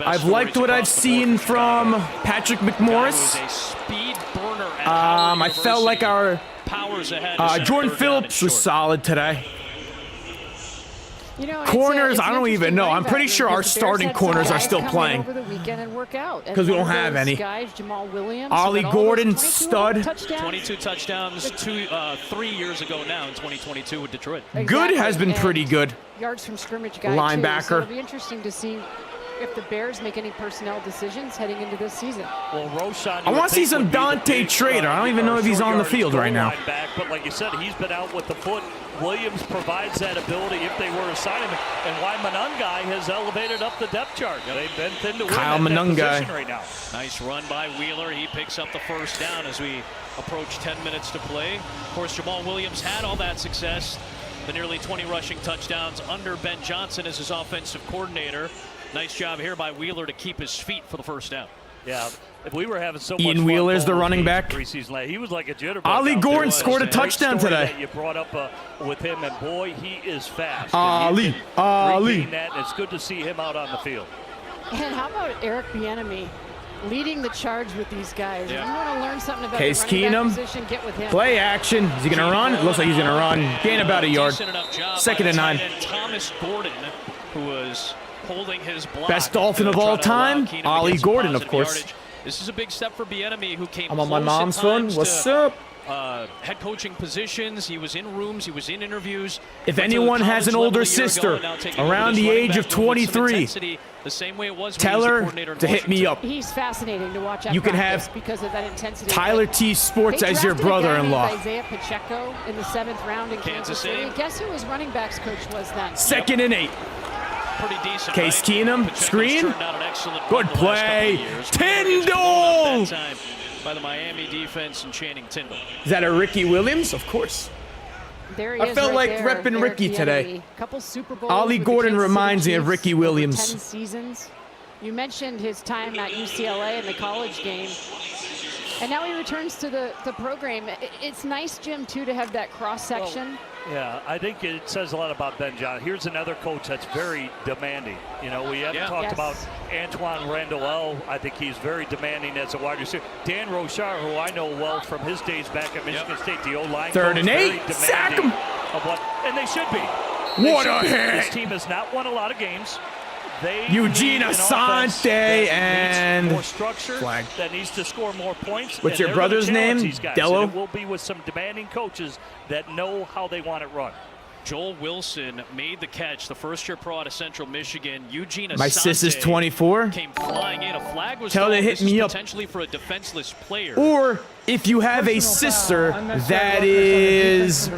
I've liked what I've seen from Patrick McMorris. A speed burner at I felt like our Jordan Phillips was solid today. You know, corners, I don't even know. I'm pretty sure our starting corners are still playing. Over the weekend and work out. Because we don't have any. Guys, Jamal Williams, Ollie Gordon, stud. 22 touchdowns 3 years ago now in 2022 with Detroit. Exactly. Good has been pretty good. Yards from scrimmage guy, linebacker. So it'll be interesting to see if the Bears make any personnel decisions heading into this season. Well, Roshan, I want to see some Dante Trader. I don't even know if he's on the field right now. Back, but like you said, he's been out with the foot. Williams provides that ability if they were to sign him. And why Monungai has elevated up the depth chart. They've been thin to win Kyle at that Monungai position right now. Nice run by Wheeler. He picks up the first down as we approach 10 minutes to play. Of course, Jamal Williams had all that success. The nearly 20 rushing touchdowns under Ben Johnson as his offensive coordinator. Nice job here by Wheeler to keep his feet for the first down. Yeah, if we were having so much Ian Wheeler's the running back. Preseason, he was like a jitterbug. Ollie Gordon scored a touchdown today. You brought up with him, and boy, he is fast. Ollie. That, and it's good to see him out on the field. And how about Eric Bieniemy leading the charge with these guys? Yeah. If you want to learn something about Case the running Keenum. back position, get with him. Play action. Is he going to run? It looks like he's going to run. Gain about a yard. Second and 9. Thomas Gordon, who was holding his block. Best Dolphin of all time, Ollie Gordon, of course. Yardage. This is a big step for Bieniemy, who came I'm on my close mom's at phone. times What's to, up? Head coaching positions. He was in rooms. He was in interviews. If anyone has an older sister around the age of 23, the same way it was tell her to hit me up. He's fascinating to watch. You can have because of that intensity. Tyler T. Sports as your brother-in-law. Isaiah Pacheco in the 7th round in Kansas City. Guess who his running backs coach was then? Second and 8. Pretty decent. Case Keenum, Pacheco's screen. Good play. Tyndall. By the Miami defense and Channing Tyndall. Is that a Ricky Williams? Of course. There he I is felt right like there, repping Ricky today. Couple Super Bowls Ollie with Gordon the Kansas reminds City me of Chiefs Ricky over Williams. 10 seasons. You mentioned his time at UCLA in the college game. And now he returns to the program. It's nice, Jim, too, to have that cross-section. Yeah, I think it says a lot about Ben Johnson. Here's another coach that's very demanding. You know, we haven't talked about Antoine Randall. I think he's very demanding as a wide receiver. Dan Rochard, who I know well from his days back at Michigan State, the O-line. 3rd and 8. Sack him. And they should be. What a hit. This team has not won a lot of games. Eugene Asante and more structure flag. That needs to score more points. What's your brother's name? Dello? And it will be with some demanding coaches that know how they want it run. Joel Wilson made the catch, the first-year pro out of Central Michigan. Eugene Asante. My sis is 24. Came flying in. A flag was Tell her to hit me up. Potentially for a defenseless player. Or if you have a sister that is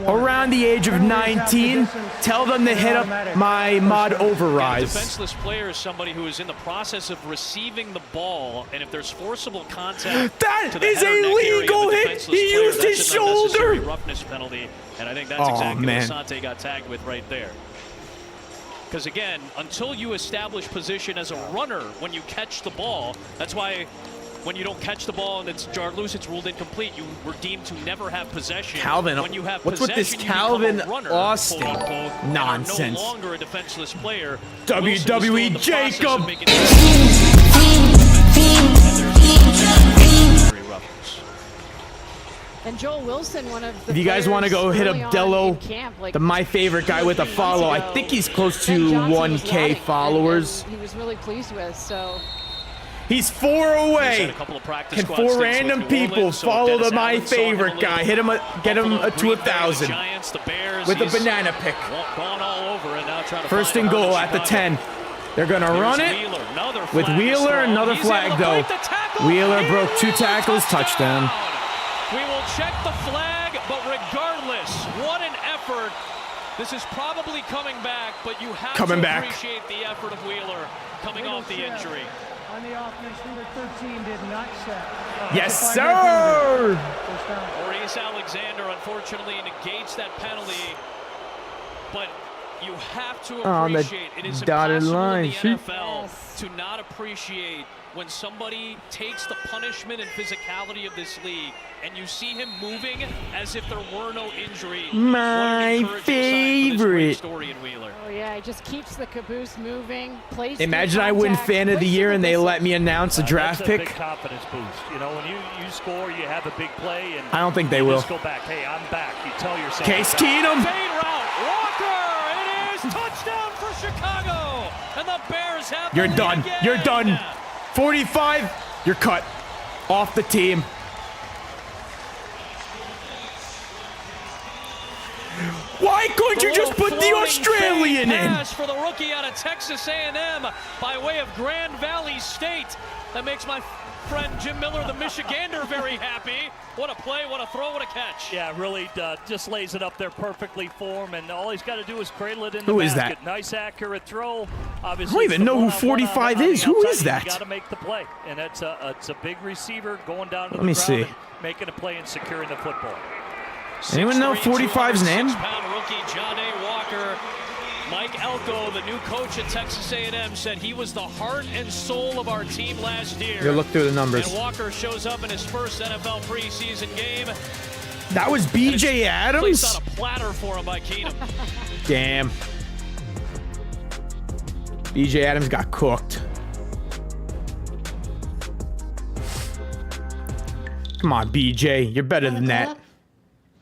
around the age of 19, tell them to hit up my mod override. A defenseless player is somebody who is in the process of receiving the ball, and if there's forcible contact, that is a legal hit. He used his shoulder. Roughness penalty, and I think that's exactly what Asante got tagged with right there. Because again, until you establish position as a runner when you catch the ball, that's why when you don't catch the ball and it's jarred loose, it's ruled incomplete. You were deemed to never have possession. Calvin, when you have what's with this possession, Calvin runner, Austin quote, unquote, nonsense? No longer a defenseless player. WWE Jacob. And Joel Wilson, one of the If you guys want to go hit up Dello, like my favorite guy with a follow, I think he's close to 1K followers. He was really pleased with, so. He's 4 away. Can 4 random people follow my favorite guy? Hit him, get him to 1,000 with a banana pick. First and goal at the 10. They're gonna run it with Wheeler. Another flag though. Wheeler broke 2 tackles. Touchdown. We will check the flag, but regardless, what an effort. This is probably coming back, but you have to appreciate the effort of Wheeler coming off the injury. On the offense, number 13 did not set. Yes, sir! Maurice Alexander unfortunately negates that penalty, but You have to On the appreciate it is dotted impossible line, in the shoot. NFL to not appreciate when somebody takes the punishment and physicality of this league and you see him moving as if there were no injury. My favorite. Story in Wheeler. Oh yeah, he just keeps the caboose moving. Plays Imagine I win fan of the year and they let me announce a draft That's a pick. big confidence boost. You know, when you score, you have a big play, and I don't think they you will. just go back. Hey, I'm back. You tell yourself. Case I'm back. Keenum. Fade route, Walker. It is touchdown for Chicago, and the Bears have. You're the lead done. again. You're done. 45. You're cut off the team. Why couldn't you just put the Australian in? Pass for the rookie out of Texas A&M by way of Grand Valley State. That makes my friend Jim Miller, the Michigander, very happy. What a play, what a throw, what a catch. Yeah, really just lays it up there perfectly for him, and all he's got to do is cradle it in the Who is basket. that? Nice, accurate throw. Obviously, I don't even know who 45 is. Who is that? You got to make the play, and it's a big receiver going down to Let the me ground see. and making a play and securing the football. Anyone know 45's name? 6'6" rookie John A. Walker. Mike Elko, the new coach at Texas A&M, said he was the heart and soul of our team last year. Here, look through the numbers. And Walker shows up in his first NFL preseason game. That was B.J. Adams? Placed on a platter for him by Keenum. Damn. B.J. Adams got cooked. Come on, B.J. You're better than that.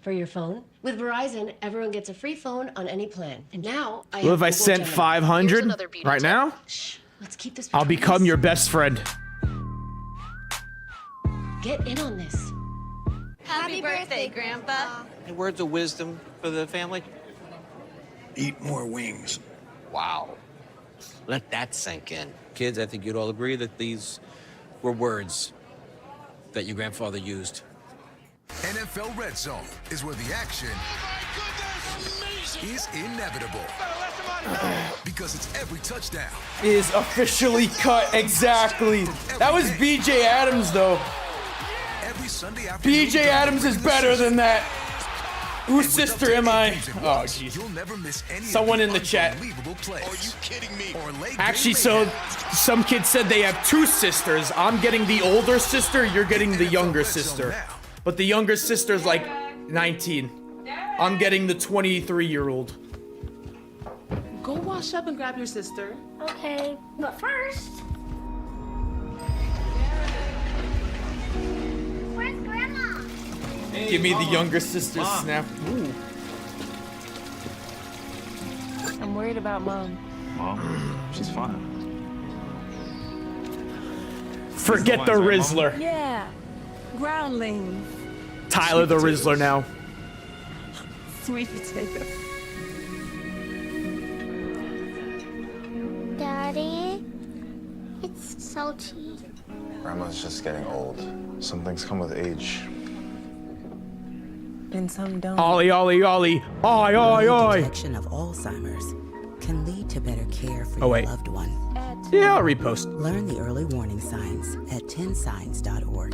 For your phone. With Verizon, everyone gets a free phone on any plan. And now I What if I Google sent Gemini. 500 Here's another beauty right tip. now? Shh, let's keep this I'll between become us. your best friend. Get in on this. Happy birthday, Grandpa. Any words of wisdom for the family? Eat more wings. Wow. Let that sink in. Kids, I think you'd all agree that these were words that your grandfather used. NFL Red Zone is where the action is inevitable. Because it's every touchdown. Is officially cut, exactly. That was B.J. Adams, though. Every Sunday afternoon. B.J. Adams is better than that. Whose sister am I? Oh, jeez. You'll never miss any Someone in the chat. unbelievable plays. Are you kidding me? Actually, so some kids said they have two sisters. I'm getting the older sister, you're getting the younger sister. But the younger sister's like 19. I'm getting the 23-year-old. Go wash up and grab your sister. Okay, but first. Where's Grandma? Give me the younger sister's snap. Ooh. I'm worried about Mom. Mom, she's fine. Forget the Rizzler. Yeah, groundlings. Tyler the Rizzler now. Sweet potato. Daddy, it's salty. Grandma's just getting old. Some things come with age. And some don't. Ollie, ollie, ollie. Oi, oi, oi. Detection of Alzheimer's can lead to better care for Oh, your wait. loved one. Yeah, I'll repost. Learn the early warning signs at 10signs.org.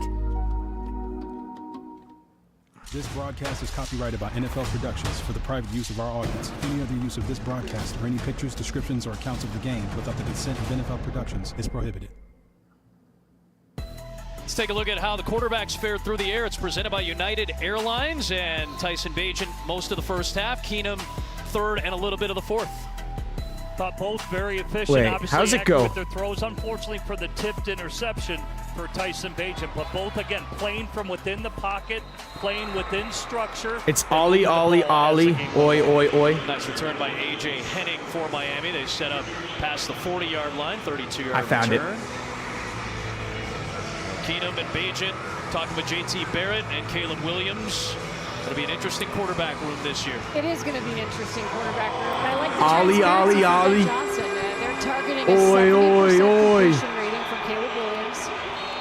This broadcast is copyrighted by NFL Productions for the private use of our audience. Any other use of this broadcast or any pictures, descriptions, or accounts of the game without the consent of NFL Productions is prohibited. Let's take a look at how the quarterbacks fared through the air. It's presented by United Airlines, and Tyson Bagent most of the first half. Keenum third and a little bit of the fourth. Thought both very efficient. Wait, Obviously how's it accurate go? with their throws. Unfortunately for the tipped interception for Tyson Bagent, but both again playing from within the pocket, playing within structure. It's ollie, ollie, ollie. Oi, oi, oi. Nice return by A.J. Henning for Miami. They set up past the 40-yard line, 32-yard I found it. return. Keenum and Bagent talking with J.T. Barrett and Caleb Williams. It'll be an interesting quarterback room this year. It is going to be an interesting quarterback room. And I like the Ollie, transparency ollie, from Ben ollie. Johnson. They're targeting a Oi, 70% oi, oi. completion rating from Caleb Williams.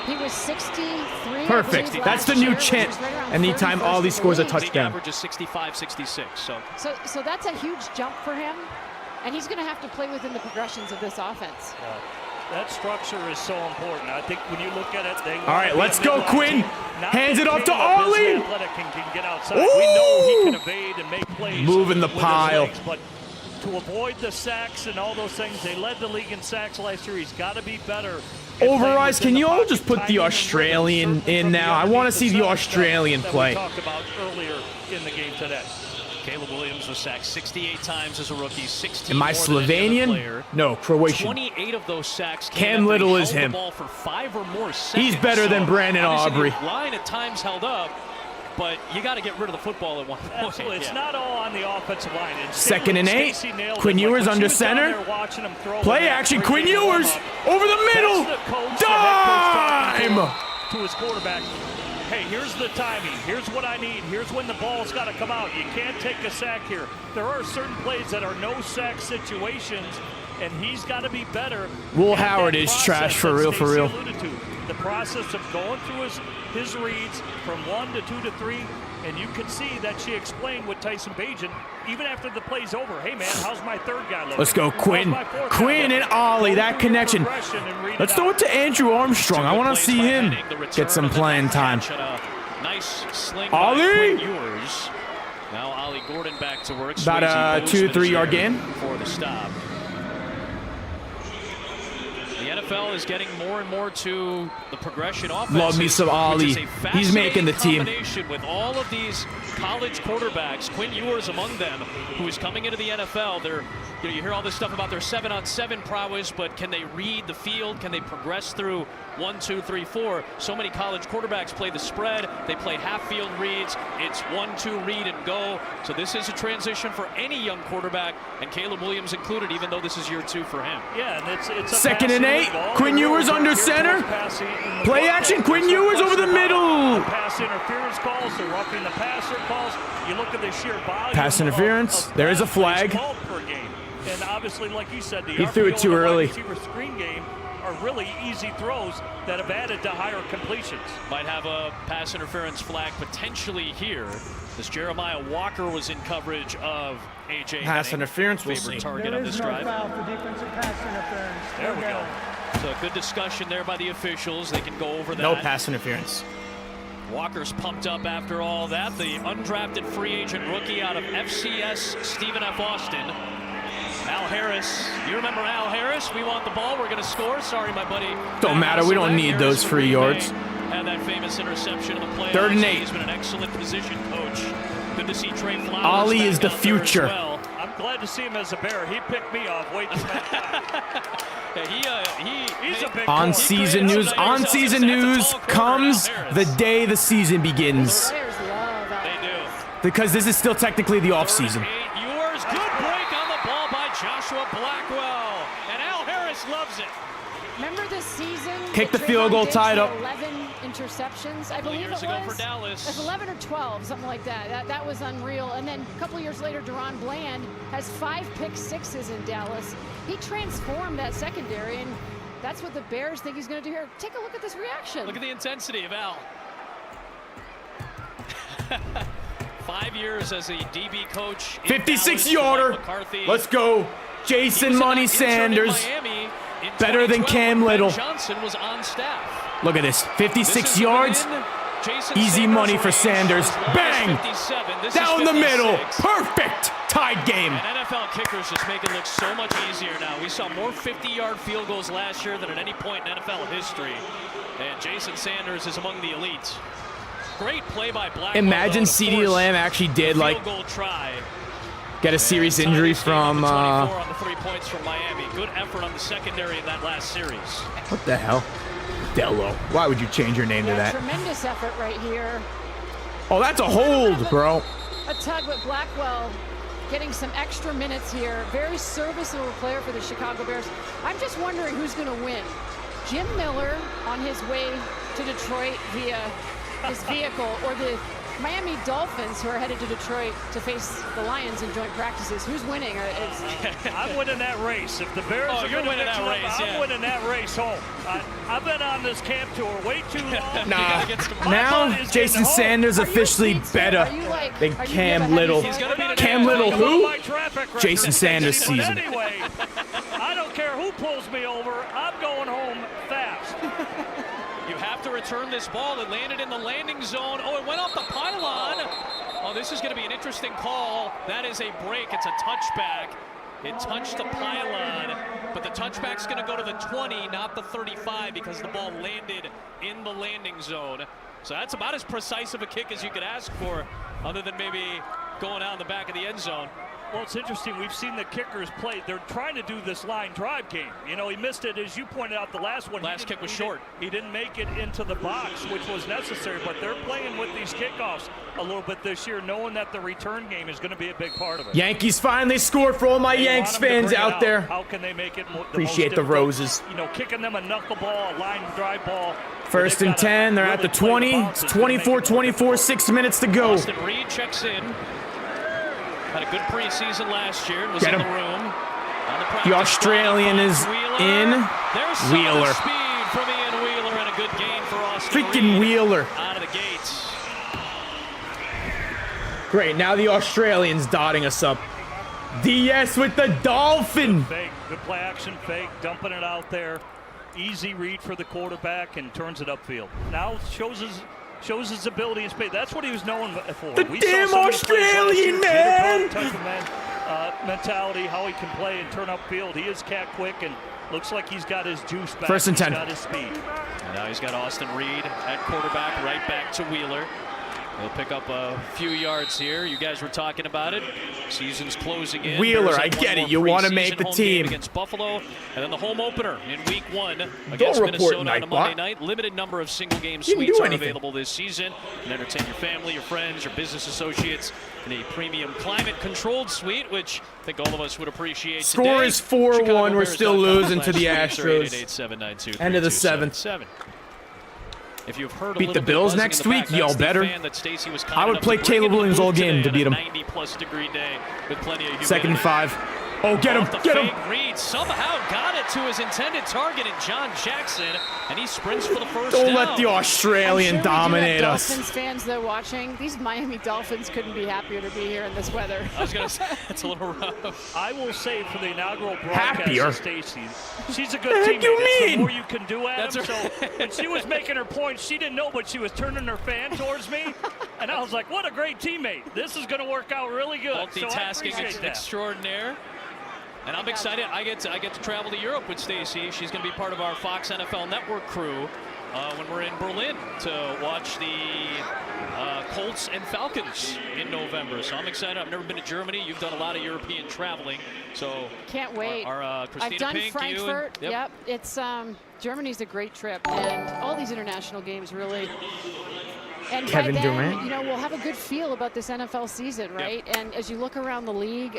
He was 63. Perfect. That's the new chant. Anytime Ollie scores a touchdown. Average is 65, 66. So that's a huge jump for him. And he's going to have to play within the progressions of this offense. That structure is so important. I think when you look at it, they All right, let's go, Quinn. Hands it off to Ollie. Can get outside. We know he can evade and make plays. Moving the with his pile. legs, but to avoid the sacks and all those things. They led the league in sacks last year. He's got to be better. Overrise, can you all just put the Australian in now? I want to see the Australian play. We talked about earlier in the game today. Caleb Williams was sacked 68 times as a rookie. 16 Am I Slovenian? No, Croatian. 28 of those sacks. Cam Little is him. The ball for 5 or more seconds. He's better than Brandon Aubrey. The line at times held up, but you got to get rid of the football at one point. Absolutely. It's not all on the offensive line. Second and 8. Quinn Ewers under center. Play action. Quinn Ewers over the middle. Dime! To his quarterback. Hey, here's the timing. Here's what I need. Here's when the ball's got to come out. You can't take a sack here. There are certain plays that are no sack situations, and he's got to be better. Will Howard is trash for real, for real. The process of going through his reads from 1 to 2 to 3, and you can see that she explained with Tyson Bagent, even after the play's over. Hey, man, how's my third guy looking? Let's go, Quinn. Quinn and Ollie, that connection. Let's throw it to Andrew Armstrong. I want to see him get some playing time. Nice sling Ollie! Now Ollie Gordon back to work. About a 2 to 3 yard gain. For the stop. The NFL is getting more and more to the progression offense. Love me some Ollie. He's making the team. With all of these college quarterbacks, Quinn Ewers among them, who is coming into the NFL. You hear all this stuff about their 7-on-7 prowess, but can they read the field? Can they progress through 1, 2, 3, 4? So many college quarterbacks play the spread. They play half-field reads. It's 1, 2, read and go. So this is a transition for any young quarterback, and Caleb Williams included, even though this is year 2 for him. Yeah, and it's a second and 8. Quinn Ewers under center. Play action. Quinn Ewers over the middle. Pass interference calls, the roughing the passer calls. You look at the sheer volume. Pass interference. There is a flag. And obviously, like you said, he threw it too early. The screen game are really easy throws that have added to higher completions. Might have a pass interference flag potentially here. As Jeremiah Walker was in coverage of A.J. Pass interference, we'll favorite see. target on this drive. Foul for defensive pass interference. There we go. So a good discussion there by the officials. They can go over that. No pass interference. Walker's pumped up after all that. The undrafted free agent rookie out of FCS Stephen F. Austin. Al Harris. You remember Al Harris? We want the ball. We're going to score. Sorry, my buddy. Don't matter. We don't need those free yards. Had that famous interception in the playoffs. 3rd and 8. He's been an excellent position coach. Good to see Trey Flowers. Ollie is the future. Well. I'm glad to see him as a Bear. He picked me off way too much. He's a big on season news. On season news comes the day the season begins. They do. Because this is still technically the off season. Ewers, good break on the ball by Joshua Blackwell, and Al Harris loves it. Remember this season? Kick the field goal, tied up. 11 interceptions, I believe it was. For Dallas. It was 11 or 12, something like that. That was unreal. And then a couple years later, Deron Bland has 5 pick sixes in Dallas. He transformed that secondary, and that's what the Bears think he's going to do here. Take a look at this reaction. Look at the intensity of Al. 5 years as a DB coach. 56-yarder. Let's go. Jason Money Sanders. Better than Cam Little. Johnson was on staff. Look at this. 56 yards. Easy money for Sanders. Bang! Down the middle. Perfect. Tied game. And NFL kickers just make it look so much easier now. We saw more 50-yard field goals last year than at any point in NFL history. And Jason Sanders is among the elites. Great play by Blackwell. Imagine CeeDee Lamb actually did like get a serious injury from 24 on the 3 points from Miami. Good effort on the secondary in that last series. What the hell? Dello. Why would you change your name to that? Tremendous effort right here. Oh, that's a hold, bro. A tug with Blackwell getting some extra minutes here. Very serviceable player for the Chicago Bears. I'm just wondering who's going to win. Jim Miller on his way to Detroit via his vehicle, or the Miami Dolphins, who are headed to Detroit to face the Lions in joint practices. Who's winning? I'm winning that race. If the Bears are going to winning that race, I'm winning that race home. I've been on this camp tour way too long. Nah. Now Jason Sanders officially better than Cam Little. Cam Little who? Jason Sanders season. Anyway, I don't care who pulls me over. I'm going home fast. You have to return this ball. It landed in the landing zone. Oh, it went off the pylon. Oh, this is going to be an interesting call. That is a break. It's a touchback. It touched the pylon, but the touchback's going to go to the 20, not the 35, because the ball landed in the landing zone. So that's about as precise of a kick as you could ask for, other than maybe going out in the back of the end zone. Well, it's interesting. We've seen the kickers play. They're trying to do this line drive game. You know, he missed it, as you pointed out, the last one. Last kick was short. He didn't make it into the box, which was necessary, but they're playing with these kickoffs a little bit this year, knowing that the return game is going to be a big part of it. Yankees finally scored for all my Yanks fans out there. How can they make it Appreciate the roses. You know, kicking them a knuckleball, a line drive ball. First and 10. They're at the 20. It's 24-24, 6 minutes to go. Austin Reed checks in. Had a good preseason last year. Was in the room. The Australian is in. There's Wheeler. Speed from Ian Wheeler and a good gain for Austin Freaking Reed Wheeler. out of the gates. Great. Now the Australian's dotting us up. DS with the Dolphin. Good fake. Good play action fake. Dumping it out there. Easy read for the quarterback and turns it upfield. Now shows his ability in space. That's what he was known for. The damn Australian, man! Type of mentality, how he can play and turn upfield. He is cat quick and looks like he's got his juice back. First and 10. He's got his speed. And now he's got Austin Reed at quarterback, right back to Wheeler. He'll pick up a few yards here. You guys were talking about it. Season's closing in. Wheeler, I get it. You want to make the team. Against Buffalo, and then the home opener in Week 1 against Minnesota on a Monday night. Limited number of single-game suites are available this season. You can entertain your family, your friends, your business associates in a premium climate-controlled suite, which I think all of us would appreciate. Score today. is 4-1. We're still losing to the Astros. End of the 7th. If you've heard beat the Bills next week, y'all better. I would play Caleb Williams all game to beat him. 90-plus-degree day with plenty of 2nd and 5. Oh, get him, get him. Reed somehow got it to his intended target in John Jackson, and he sprints for the first down. Don't let the Australian dominate us. Dolphins fans, though, watching, these Miami Dolphins couldn't be happier to be here in this weather. I was going to say, it's a little rough. I will say for the inaugural Happier? broadcast, Stacey, she's a good teammate. You it's mean? the more you can do, Adam. So when she was making her points, she didn't know, but she was turning her fan towards me, and I was like, what a great teammate. This is going to work out really good. Multitasking extraordinaire. And I'm excited. I get to travel to Europe with Stacey. She's going to be part of our Fox NFL Network crew when we're in Berlin to watch the Colts and Falcons in November. So I'm excited. I've never been to Germany. You've done a lot of European traveling, so can't wait. Our Christina I've done Pink, Frankfurt. you and, yep, it's Germany's a great trip, and all these international games really. And Kevin by then, Durant. you know, we'll have a good feel about this NFL season, right? Yep. And as you look around the league,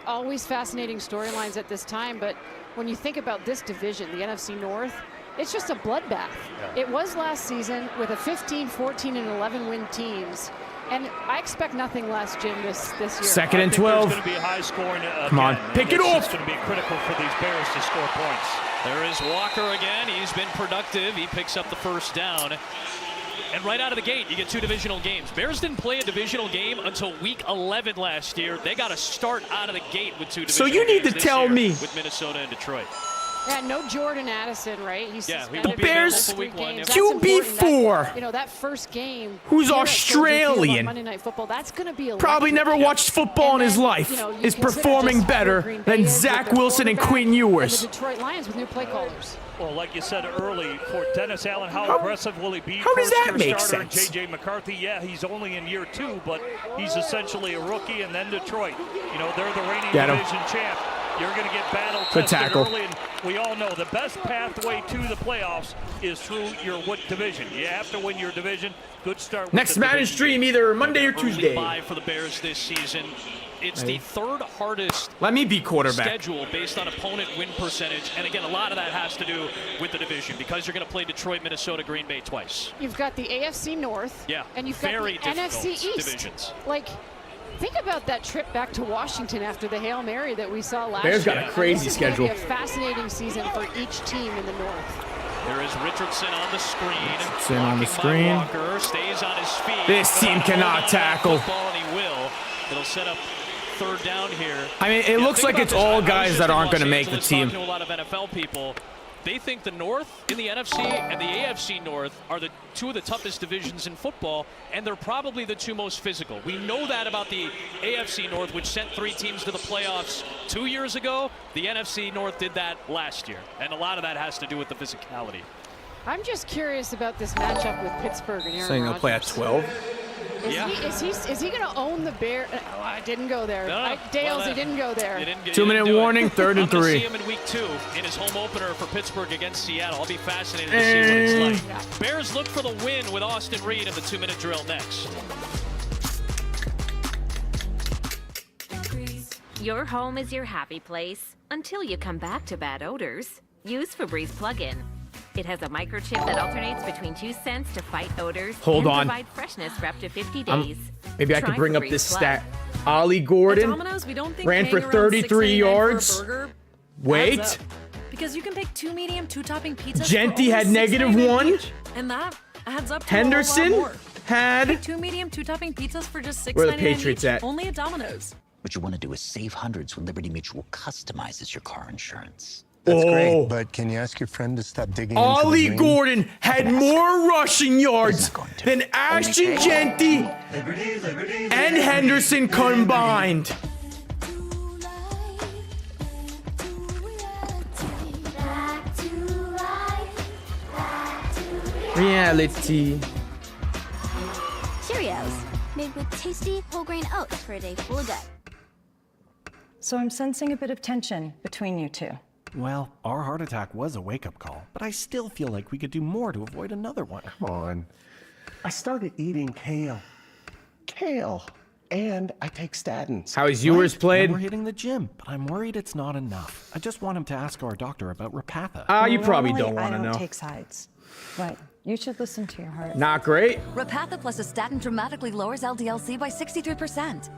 always fascinating storylines at this time. But when you think about this division, the NFC North, it's just a bloodbath. Yeah. It was last season with a 15, 14, and 11 win teams. And I expect nothing less, Jim, this year. 2nd and 12. It's going to be high scoring. Come on, pick it off. It's going to be critical for these Bears to score points. There is Walker again. He's been productive. He picks up the first down. And right out of the gate, you get 2 divisional games. Bears didn't play a divisional game until week 11 last year. They got to start out of the gate with 2 divisional games. So you need to tell me. With Minnesota and Detroit. Yeah, no Jordan Addison, right? He's the Bears week 1. QB4. You know, that first game. Who's Australian? Monday Night Football. That's going to be probably never watched football in his life. You know, is performing better than Zach Wilson and Quinn Ewers. And the Detroit Lions with new play callers. Well, like you said early, for Dennis Allen, how aggressive will he be? How does that make starter, sense? J.J. McCarthy, yeah, he's only in year 2, but he's essentially a rookie, and then Detroit. You know, they're the reigning division champ. You're going to get battle tested early, and we all know the best pathway to the playoffs is through your division. You have to win your division. Good start. With Next Madden stream either Monday or Tuesday. Bye for the Bears this season. It's the 3rd hardest Let me be quarterback. schedule based on opponent win percentage. And again, a lot of that has to do with the division because you're going to play Detroit, Minnesota, Green Bay twice. You've got the AFC North. Yeah, and you've got the NFC East. Divisions. Like, think about that trip back to Washington after the Hail Mary that we saw last Bears year. got a crazy schedule. It's going to be a fascinating season for each team in the North. There is Richardson on the screen. Richardson on the screen. Walker stays on his feet. This team cannot tackle. Football, and he will. It'll set up 3rd down here. I mean, it looks like it's all guys that aren't going to make the team. Talking to a lot of NFL people. They think the North in the NFC and the AFC North are the two of the toughest divisions in football, and they're probably the two most physical. We know that about the AFC North, which sent 3 teams to the playoffs 2 years ago. The NFC North did that last year, and a lot of that has to do with the physicality. I'm just curious about this matchup with Pittsburgh and Aaron Saying they'll play at Rodgers. 12. Is he going to own the Bear? Oh, I didn't go there. Dales, he didn't go there. 2-minute warning, 3rd and 3. I'm going to see him in week 2 in his home opener for Pittsburgh against Seattle. I'll be fascinated to see what it's like. Bears look for the win with Austin Reed in the 2-minute drill next. Your home is your happy place until you come back to bad odors. Use Febreze plug-in. It has a microchip that alternates between 2 scents to fight odors Hold and on. provide freshness for up to 50 days. Maybe I Try could bring up Febreze this Plug. stat. Ollie Gordon Domino's, we don't think ran for paying around 33 $6.99 yards. for a burger Wait. adds up. Because you can pick 2 medium, 2-topping pizzas. Genty for had only -1. each, and that adds up to Henderson a lot more. had. Pick 2 medium, 2-topping pizzas for just $6.99 Where are the Patriots each, at? only at Domino's. What you want to do is save hundreds when Liberty Mutual customizes your car insurance. That's Oh. great, but can you ask your friend to stop digging Ollie into the green? Gordon had more rushing yards than Ashton Genty and Henderson combined. Reality. Cheerios, made with tasty whole grain oats for a day full of gut. So I'm sensing a bit of tension between you two. Well, our heart attack was a wake-up call, but I still feel like we could do more to avoid another one. Come on. I started eating kale. Kale. And I take statins. How his yours played? And we're hitting the gym, but I'm worried it's not enough. I just want him to ask our doctor about Repatha. You probably don't want to I know. don't take sides. Right. You should listen to your heart. Not great. Repatha plus a statin dramatically lowers LDL-C by 63%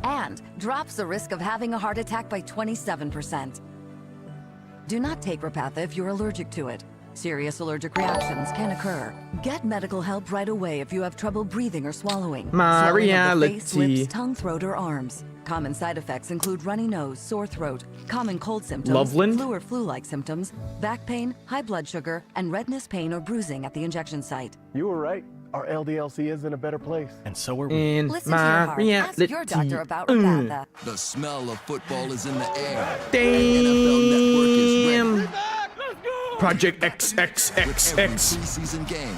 and drops the risk of having a heart attack by 27%. Do not take Repatha if you're allergic to it. Serious allergic reactions can occur. Get medical help right away if you have trouble breathing or swallowing. My Swelling of the face, reality. lips, tongue, throat, or arms. Common side effects include runny nose, sore throat, common cold symptoms, Loveland? flu or flu-like symptoms, back pain, high blood sugar, and redness, pain, or bruising at the injection site. You were right. Our LDL-C is in a better place. And so are we. In Listen to your heart. Ask your doctor about Repatha. The smell of football is in the air. Damn. NFL Network is ready. Project With every XXXX. preseason game,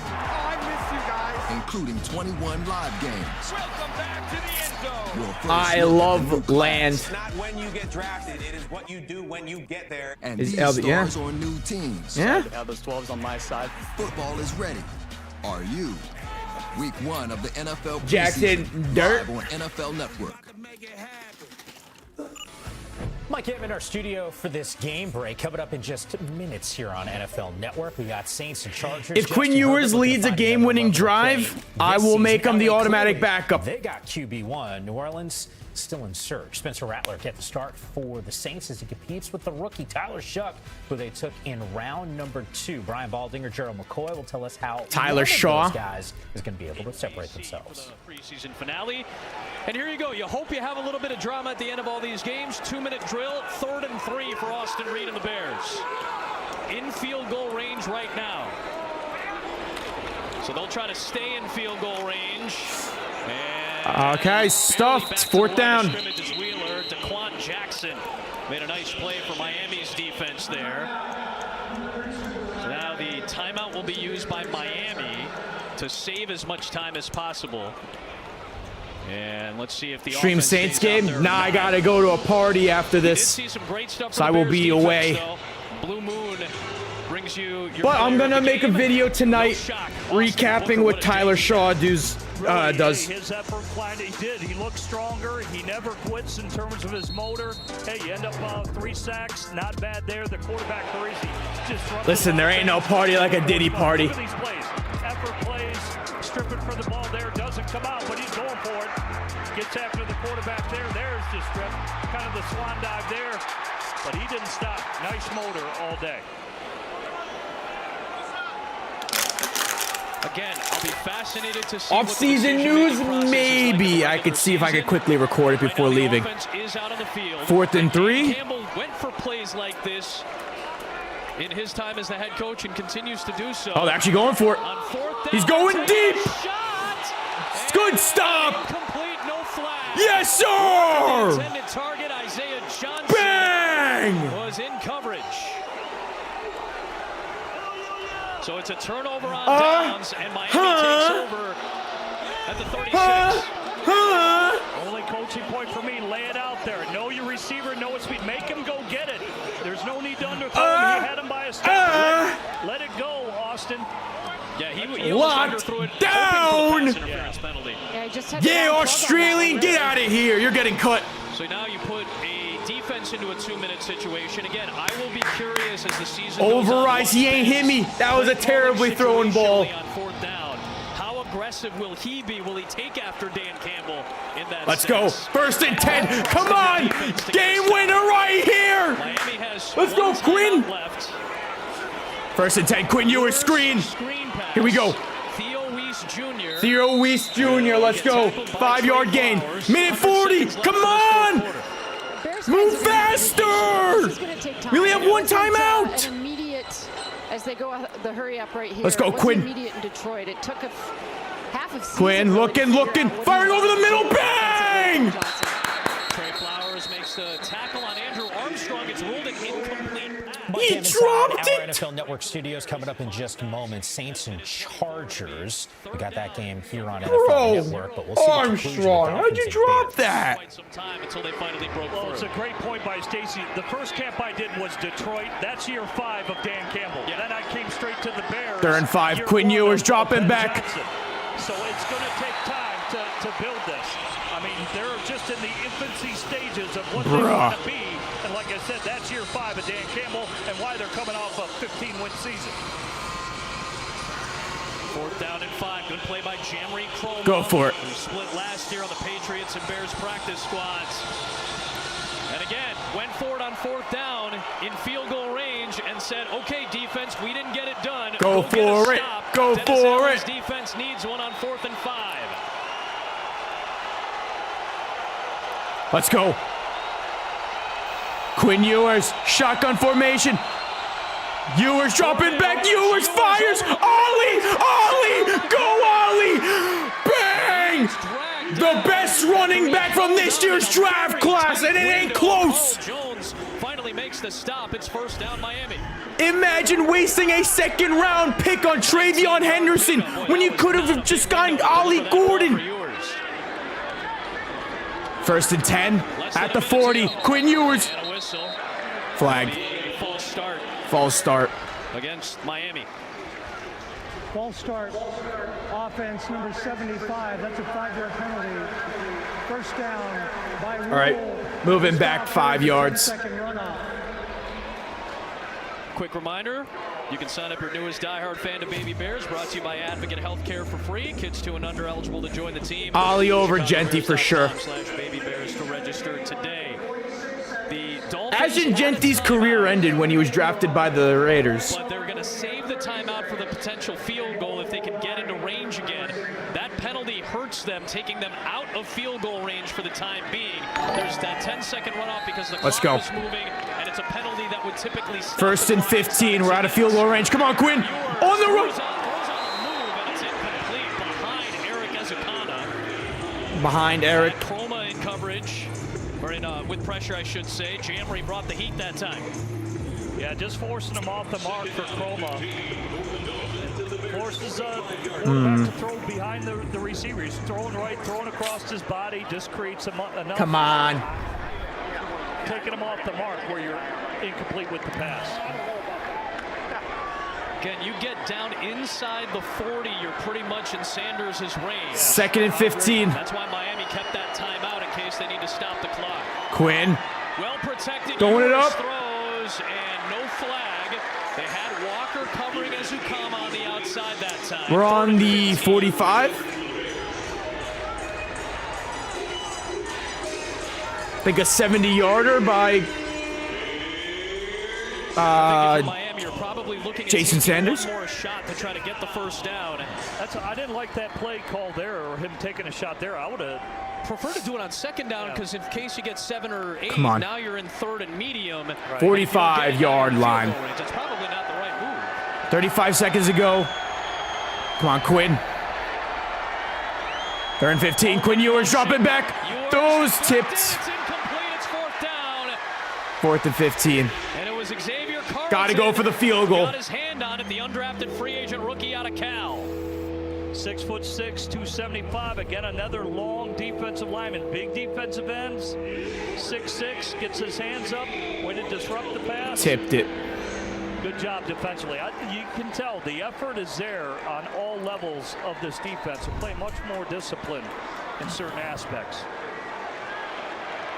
including 21 live games. Your first I look at the love new class. land. Not when you get drafted, it is what you do when you get there. And Is these LB yeah. stars on new teams. Yeah. Have those 12s on my side. Football is ready. Are you? Week 1 of the NFL Jackson preseason, Dirt. live on NFL Network. Mike Hitman in our studio for this game break. Coming up in just minutes here on NFL Network. We got Saints and Chargers. If Quinn Ewers leads a game-winning drive, I will make him the automatic backup. They got QB1. New Orleans still in search. Spencer Rattler get the start for the Saints as he competes with the rookie Tyler Shuck, who they took in round number 2. Brian Baldinger, Gerald McCoy will tell us how Tyler one of Shaw. those guys is going to be able to separate themselves. Preseason finale. And here you go. You hope you have a little bit of drama at the end of all these games. 2-minute drill, 3rd and 3 for Austin Reed and the Bears. In field goal range right now. So they'll try to stay in field goal range. And Okay, stuffed. 4th down. scrimmage is Wheeler. Daquan Jackson made a nice play for Miami's defense there. So now the timeout will be used by Miami to save as much time as possible. And let's see if the Stream offense Saints stays out game? there. Nah, I gotta go to a party after We did this. see some great stuff So from I the will Bears be defense, away. though. Blue Moon brings you your But I'm player of gonna the make a game. video tonight No shock. recapping what Tyler Shaw does. His effort climbed. He did. He looked stronger. He never quits in terms of his motor. Hey, you end up 3 sacks. Not bad there. The quarterback Parisi just throws Listen, there ain't no party like a Diddy party. Look at these plays. Effort plays. Stripping for the ball there. Doesn't come out, but he's going for it. Gets after the quarterback there. There's the strip. Kind of the swan dive there. But he didn't stop. Nice motor all day. Again, I'll be fascinated to see Off-season news, maybe. I could see if I could quickly record it before leaving. 4th and 3. Campbell went for plays like this in his time as the head coach and continues to do so. Oh, they're actually going for it. On fourth down, He's going deep. Shot. Good stop. Incomplete, no flag. Yes, sir. Intended target, Isaiah Johnson. Bang. Was in coverage. So it's a turnover on downs, and Miami takes over at the 36. Only coaching point for me, lay it out there. Know your receiver, know his speed. Make him go get it. There's no need to underthrow him. He had him by a step. Let it go, Austin. Yeah, he locked down. Yeah, Australian, get out of here. You're getting cut. So now you put a defense into a 2-minute situation. Again, I will be curious as the season Over goes on. ice, he ain't hit me. That was a terribly thrown ball. On fourth down. How aggressive will he be? Will he take after Dan Campbell in that Let's sense? go. 1st and 10. Come on. Game winner right here. Miami has Let's go, Quinn. Left. 1st and 10. Quinn Ewers screen. Here we go. Theo Weiss Jr. Let's go. 5-yard gain. Minute 40. Come on. Move faster. We only have one timeout. An immediate, as they go the hurry up right here. Let's go, Quinn. Immediate in Detroit. It took half of Quinn looking. Firing over the middle. Bang. Trey Flowers makes the tackle on Andrew Armstrong. It's ruled an incomplete. He dropped our it. NFL Network studios coming up in just moments. Saints and Chargers. We got that game here on NFL Network, but we'll see. Armstrong, how'd you drop that? Quite some time until they finally broke through. Well, it's a great point by Stacy. The first camp I did was Detroit. That's year 5 of Dan Campbell. Yeah. Then I came straight to the Bears. 3rd and 5. Quinn Ewers dropping back. Johnson. So it's going to take time to build this. I mean, they're just in the infancy stages of what they want to be. And like I said, that's year 5 of Dan Campbell and why they're coming off a 15-win season. 4th down and 5. Good play by Jamry Croma. Go for it. Who split last year on the Patriots and Bears practice squads. And again, went for it on 4th down in field goal range and said, okay, defense, we didn't get it done. Go for it. Go for it. Defense needs one on 4th and 5. Let's go. Quinn Ewers, shotgun formation. Ewers dropping back. Ewers fires. Ollie! Go Ollie! Bang! The best running back from this year's draft class, and it ain't close. Jones finally makes the stop. It's 1st down Miami. Imagine wasting a 2nd-round pick on Travion Henderson when you could have just gotten Ollie Gordon. 1st and 10 at the 40. Quinn Ewers. Flag. False start. Against Miami. False start. Offense number 75. That's a 5-yard penalty. 1st down by rule. All right, moving back 5 yards. Quick reminder, you can sign up your newest diehard fan to Baby Bears, brought to you by Advocate Healthcare for free. Kids 2 and under eligible to join the team. Ollie over Genty for sure. /BabyBears to register today. The Dolphins. Ashton Genty's career ended when he was drafted by the Raiders. But they're going to save the timeout for the potential field goal if they can get into range again. That penalty hurts them, taking them out of field goal range for the time being. There's that 10-second runoff because the clock is moving, and it's a penalty that would typically stop. 1st and 15. We're out of field goal range. Come on, Quinn. On the run. Behind Eric. Croma in coverage, or in with pressure, I should say. Jamry brought the heat that time. Yeah, just forcing him off the mark for Croma. Forces quarterback to throw behind the receiver. He's throwing right, throwing across his body, just creates enough. Come on. Taking him off the mark where you're incomplete with the pass. Again, you get down inside the 40, you're pretty much in Sanders' range. 2nd and 15. That's why Miami kept that timeout in case they need to stop the clock. Quinn. Well protected. Throwing it up. Throws and no flag. They had Walker covering Ezukama on the outside that time. We're on the 45. I think a 70-yarder by Miami are probably looking at Jason Sanders. one more shot to try to get the first down. I didn't like that play call there, or him taking a shot there. I would have preferred to do it on second down because in case you get 7 or 8, Come on. now you're in 3rd and medium. Right. 45-yard line. It's probably not the right move. 35 seconds to go. Come on, Quinn. 3rd and 15. Quinn Ewers dropping back. Those tipped. It's incomplete. It's 4th down. 4th and 15. And it was Xavier Carlson. Got to go for the field goal. Got his hand on it, the undrafted free agent rookie out of Cal. 6'6", 275. Again, another long defensive lineman. Big defensive ends. 6'6", gets his hands up. Way to disrupt the pass. Tipped it. Good job defensively. You can tell the effort is there on all levels of this defense. They play much more disciplined in certain aspects.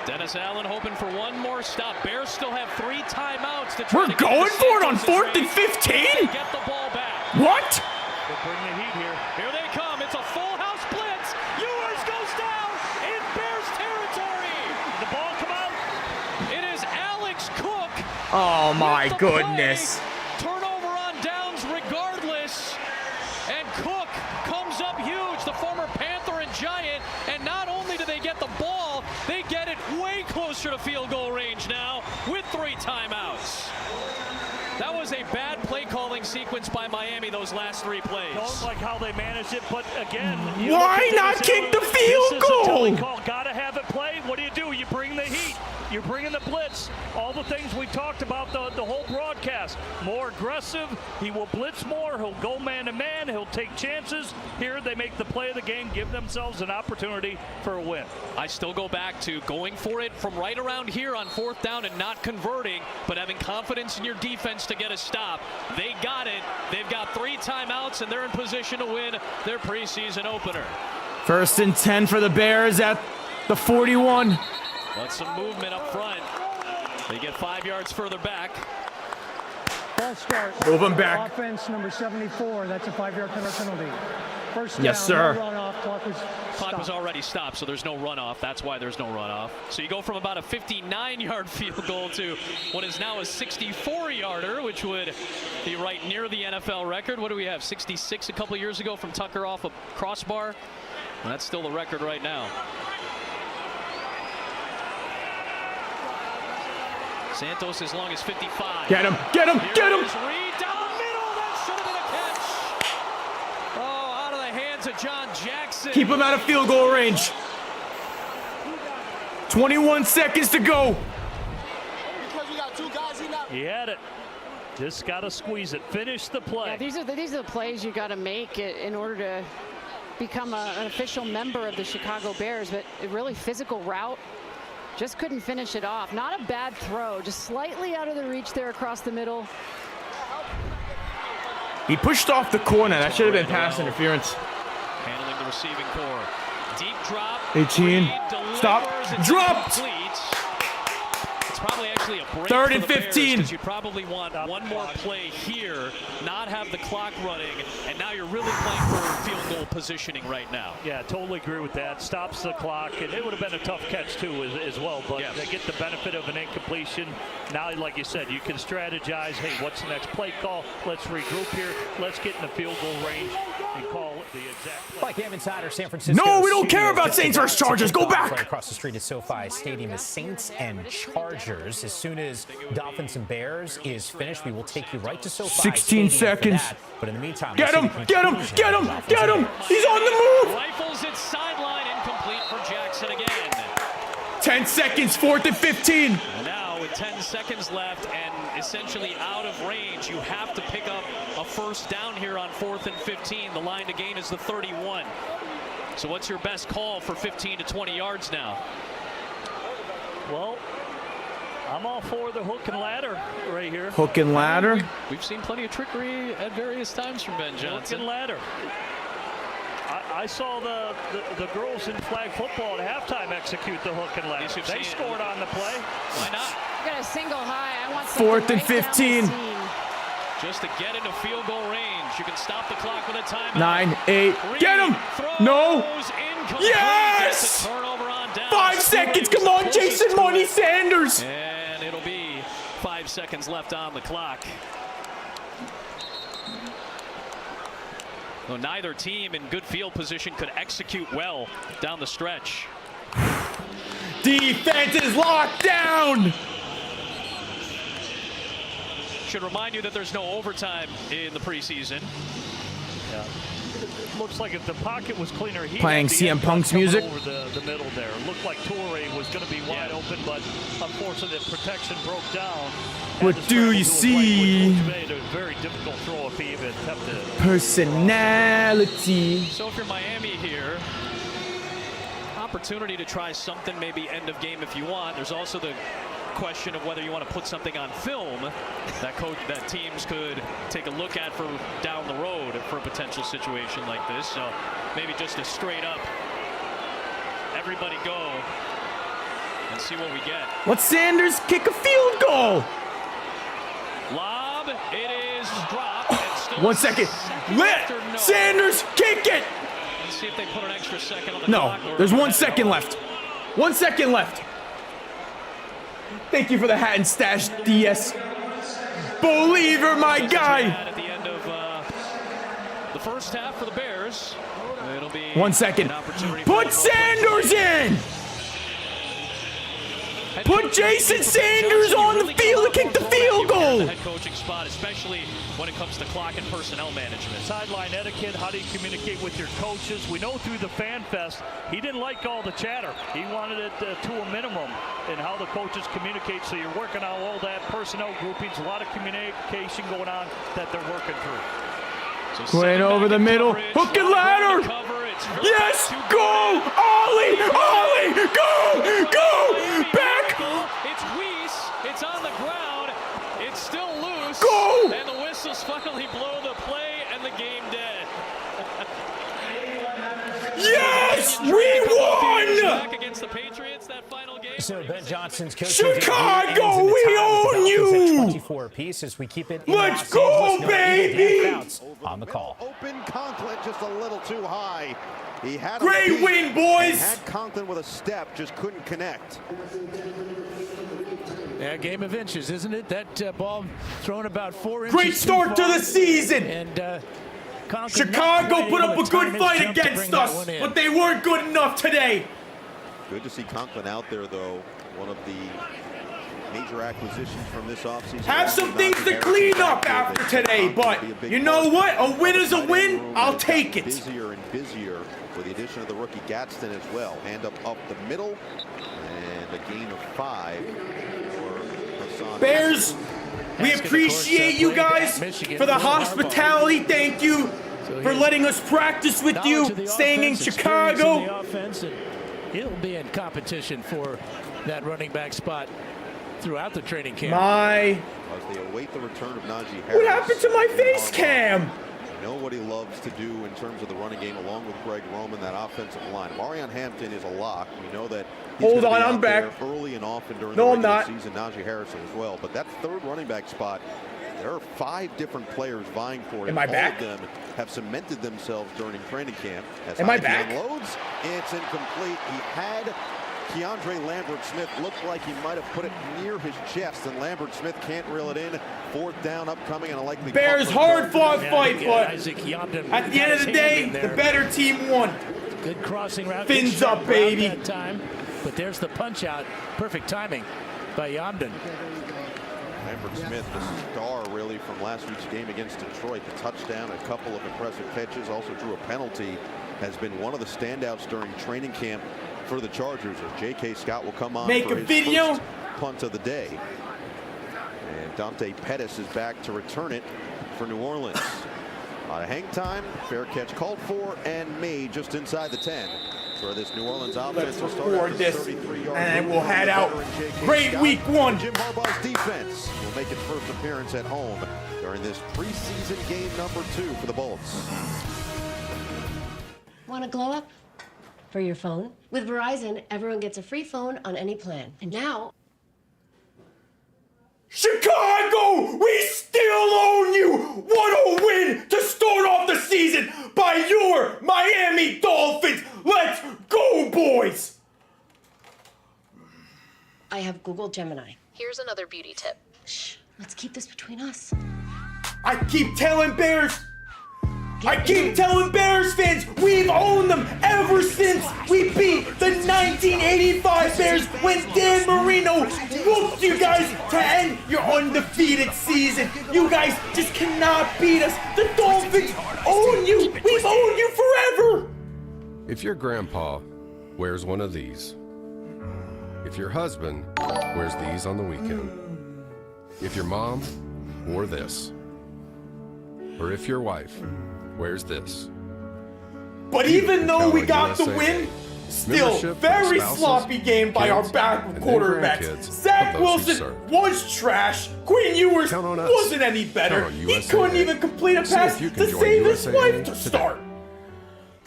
Dennis Allen hoping for one more stop. Bears still have 3 timeouts to try We're to going get for it on 4th and 15? Get the ball back. What? They bring the heat here. Here they come. It's a full house blitz. Ewers goes down in Bears territory. The ball come out. It is Alex Cook. Oh my goodness. Turnover on downs regardless. And Cook comes up huge, the former Panther and Giant. And not only do they get the ball, they get it way closer to field goal range now with 3 timeouts. That was a bad play calling sequence by Miami, those last 3 plays. Don't like how they managed it, but again, why not kick the field goal? Gotta have it played. What do? You bring the heat. You're bringing the blitz. All the things we talked about the whole broadcast. More aggressive. He will blitz more. He'll go man to man. He'll take chances. Here they make the play of the game, give themselves an opportunity for a win. I still go back to going for it from right around here on 4th down and not converting, but having confidence in your defense to get a stop. They got it. They've got 3 timeouts, and they're in position to win their preseason opener. 1st and 10 for the Bears at the 41. But some movement up front. They get 5 yards further back. Ball start. Move them back. Offense number 74. That's a 5-yard penalty. First down. Yes, sir. No runoff. Clock was already stopped, so there's no runoff. That's why there's no runoff. So you go from about a 59-yard field goal to what is now a 64-yarder, which would be right near the NFL record. What do we have? 66 a couple years ago from Tucker off a crossbar. Well, that's still the record right now. Santos as long as 55. Get him, get him, get him! Reed down the middle. That should have been a catch. Oh, out of the hands of John Jackson. Keep him out of field goal range. 21 seconds to go. He had it. Just got to squeeze it. Finish the play. Yeah, these are the plays you got to make in order to become an official member of the Chicago Bears. But a really physical route. Just couldn't finish it off. Not a bad throw, just slightly out of the reach there across the middle. He pushed off the corner. That should have been pass interference. Handling the receiving core. Deep drop. 18. Stop. Dropped. It's probably actually a break 3rd for and the Bears, 15. 'cause you probably want one more play here, not have the clock running, and now you're really playing for field goal positioning right now. Yeah, totally agree with that. Stops the clock, and it would have been a tough catch too as well, but yes. They get the benefit of an incompletion. Now, like you said, you can strategize. Hey, what's the next play call? Let's regroup here. Let's get in the field goal range and call it the exact play. Like Game Insider, San Francisco. No, we don't care about Saints versus Chargers. Go back. Right across the street at SoFi Stadium is Saints and Chargers. As soon as Dolphins and Bears is finished, we will take you right to SoFi 16 Stadium seconds. for that. But in the meantime, Get him, get him, get him, get him. He's on the move. Rifles it sideline, incomplete for Jackson again. 10 seconds, 4th and 15. Now with 10 seconds left and essentially out of range, you have to pick up a first down here on 4th and 15. The line to gain is the 31. So what's your best call for 15 to 20 yards now? Well, I'm all for the hook and ladder right here. Hook and ladder. We've seen plenty of trickery at various times from Ben Johnson. Hook and ladder. I saw the girls in flag football at halftime execute the hook and ladder. They scored on the play. Why not? Got a single high. I want 4th and 15. Just to get into field goal range. You can stop the clock with a timeout. 9, 8. Get him. No. Yes. Turnover on down. 5 seconds. Come on, Jason Money Sanders. And it'll be 5 seconds left on the clock. Well, neither team in good field position could execute well down the stretch. Defense is locked down. Should remind you that there's no overtime in the preseason. Yeah. It looks like if the pocket was cleaner, he Playing had the CM end Punk's coming music. over the middle there. It looked like Toure was going to be wide open, but unfortunately the protection broke down. What do you see? Made a very difficult throw if he even attempted it. Personality. So if you're Miami here, opportunity to try something maybe end of game if you want. There's also the question of whether you want to put something on film that teams could take a look at for down the road for a potential situation like this. So maybe just a straight up everybody go and see what we get. Let Sanders kick a field goal. Lob, it is dropped. And still 1 second. Let Sanders kick it. Let's see if they put an extra second on the No, clock. there's 1 second left. 1 second left. Thank you for the hat and stash, DS. Believer, my guy. At the end of the first half for the Bears, it'll be 1 second. an opportunity. Put Sanders in. Put Jason Sanders on the field to kick the field goal. Head coaching spot, especially when it comes to clock and personnel management. Sideline etiquette, how do you communicate with your coaches? We know through the Fan Fest, he didn't like all the chatter. He wanted it to a minimum in how the coaches communicate. So you're working on all that personnel groupings, a lot of communication going on that they're working through. Quinn over the middle. Hook and ladder. Yes. Go. Ollie. Ollie. Go. Go. Back. It's Weiss. It's on the ground. It's still loose. Go. And the whistles finally blow the play and the game dead. Yes. We won. Back against the Patriots that final game. So Ben Johnson's coach. Chicago, we own you. 24 apiece as we keep it. Let's go, baby. On the call. Open Conklin just a little too high. He had a great beat win, boys. and had Conklin with a step, just couldn't connect. Yeah, game of inches, isn't it? That ball thrown about 4 inches. Great start to the season. And Chicago put up a good fight against us, but they weren't good enough today. Good to see Conklin out there, though. One of the major acquisitions from this offseason. Have some things to clean up after today, but you know what? A win is a win. I'll take it. Busier and busier with the addition of the rookie Gadsden as well. Hand up the middle, and a gain of 5 for Hassan. Bears, we appreciate you guys for the hospitality. Thank you for letting us practice with you, staying in Chicago. He'll be in competition for that running back spot throughout the training camp. As they await the return of Najee Harris. What happened to my face cam? You know what he loves to do in terms of the running game, along with Greg Roman, that offensive line. Marion Hampton is a lock. We know that he's Hold on, be I'm out back. there early and often during No, the I'm regular not. season. Najee Harrison as well. But that third running back spot, there are 5 different players vying for it. Am I back? All of them have cemented themselves during training camp. As Am I Heide back? unloads, it's incomplete. He had Keandre Lambert-Smith looked like he might have put it near his chest, and Lambert-Smith can't reel it in. 4th down upcoming, and a likely Bears hard-fought fight, but Isaac Yamden at the end of the day, the better team won. Good crossing route. Fins Good up, route baby. That time, but there's the punch out. Perfect timing by Yamden. Lambert-Smith, the star really from last week's game against Detroit. The touchdown, a couple of impressive catches, also drew a penalty, has been one of the standouts during training camp for the Chargers. As J.K. Scott will come on Make for a his video. first punt of the day. And Dante Pettis is back to return it for New Orleans. On a hang time, fair catch called for and made just inside the 10. For this New Orleans offense, Let's record this, and we'll head out. Great week 1. Jim Harbaugh's defense will make its first appearance at home during this preseason game number 2 for the Bullets. Want to glow up? For your phone? With Verizon, everyone gets a free phone on any plan. And now... Chicago, we still own you. What a win to start off the season by your Miami Dolphins. Let's go, boys. I have Google Gemini. Here's another beauty tip. Shh, let's keep this between us. I keep telling Bears, I keep telling Bears fans, we've owned them ever since we beat the 1985 Bears when Dan Marino whooped you guys to end your undefeated season. You guys just cannot beat us. The Dolphins own you. We've owned you forever. If your grandpa wears one of these, if your husband wears these on the weekend, if your mom wore this, or if your wife wears this. But even though we got the win, still very sloppy game by our backup quarterbacks. Zach Wilson was trash. Quinn Ewers wasn't any better. He couldn't even complete a pass to save his life to start.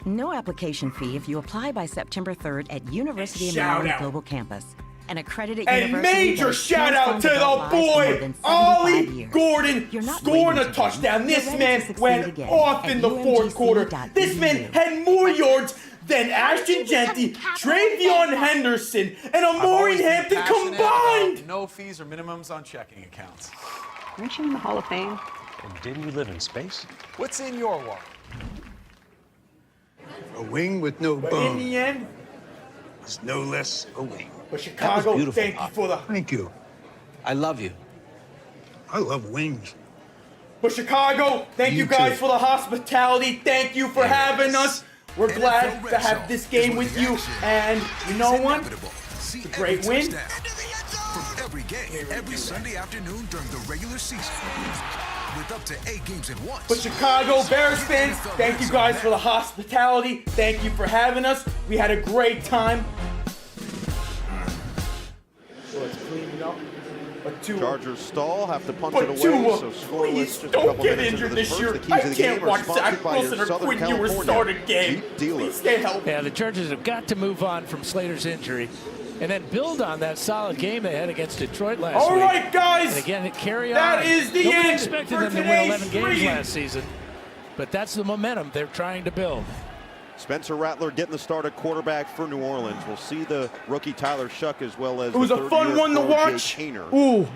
No application fee if you apply by September 3rd at University of Maryland Global Campus. An accredited and university major shout out to the boy, Ollie Gordon, scoring a touchdown. This man went off in the fourth quarter. This man had more yards than Ashton Genty, Travion Henderson, and Amari Hampton combined. No fees or minimums on checking accounts. Aren't you in the Hall of Fame? And didn't you live in space? What's in your wallet? A wing with no But bone in the end, is no less a wing. but Chicago, thank you for the... Thank you. I love you. I love wings. But Chicago, thank you guys for the hospitality. Thank you for having us. We're glad to have this game with you. And you know what? It's a great win. From every game, every Sunday afternoon during the regular season. With up to 8 games at once. But Chicago Bears fans, thank you guys for the hospitality. Thank you for having us. We had a great time. So let's clean it up. But Chargers stall, have to punt it away. Tua, So scoreless please just a don't couple get minutes injured into this first. year. The keys I of the can't game are watch sponsored Zach by your Wilson or Southern Quinn Ewers California start a game. Jeep dealer. Please stay healthy. Yeah, the Chargers have got to move on from Slater's injury and then build on that solid game they had against Detroit last week. All right, guys. And again, carry on. That is the Nobody end expected for them to win today's 11 games stream. last season, but that's the momentum they're trying to build. Spencer Rattler getting the start at quarterback for New Orleans. We'll see the rookie Tyler Shuck as well as It was a fun one to watch. Ooh,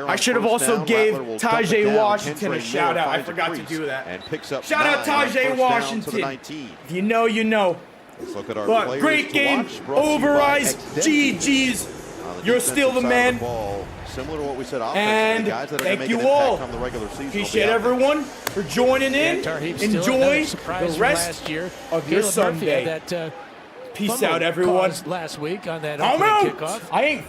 I should have also gave Tajay Washington a shout out. I forgot to do that. And picks up shout out Tajay Washington. If you know, you know. Let's look at our but great game, Overeyes, GG's. You're still the man. Similar to what we said, and the guys that are thank you you all. On the regular season appreciate everyone for joining in. Enjoy the rest of your Sunday. Peace out, everyone. Last week on that I'm out. kickoff. I ain't.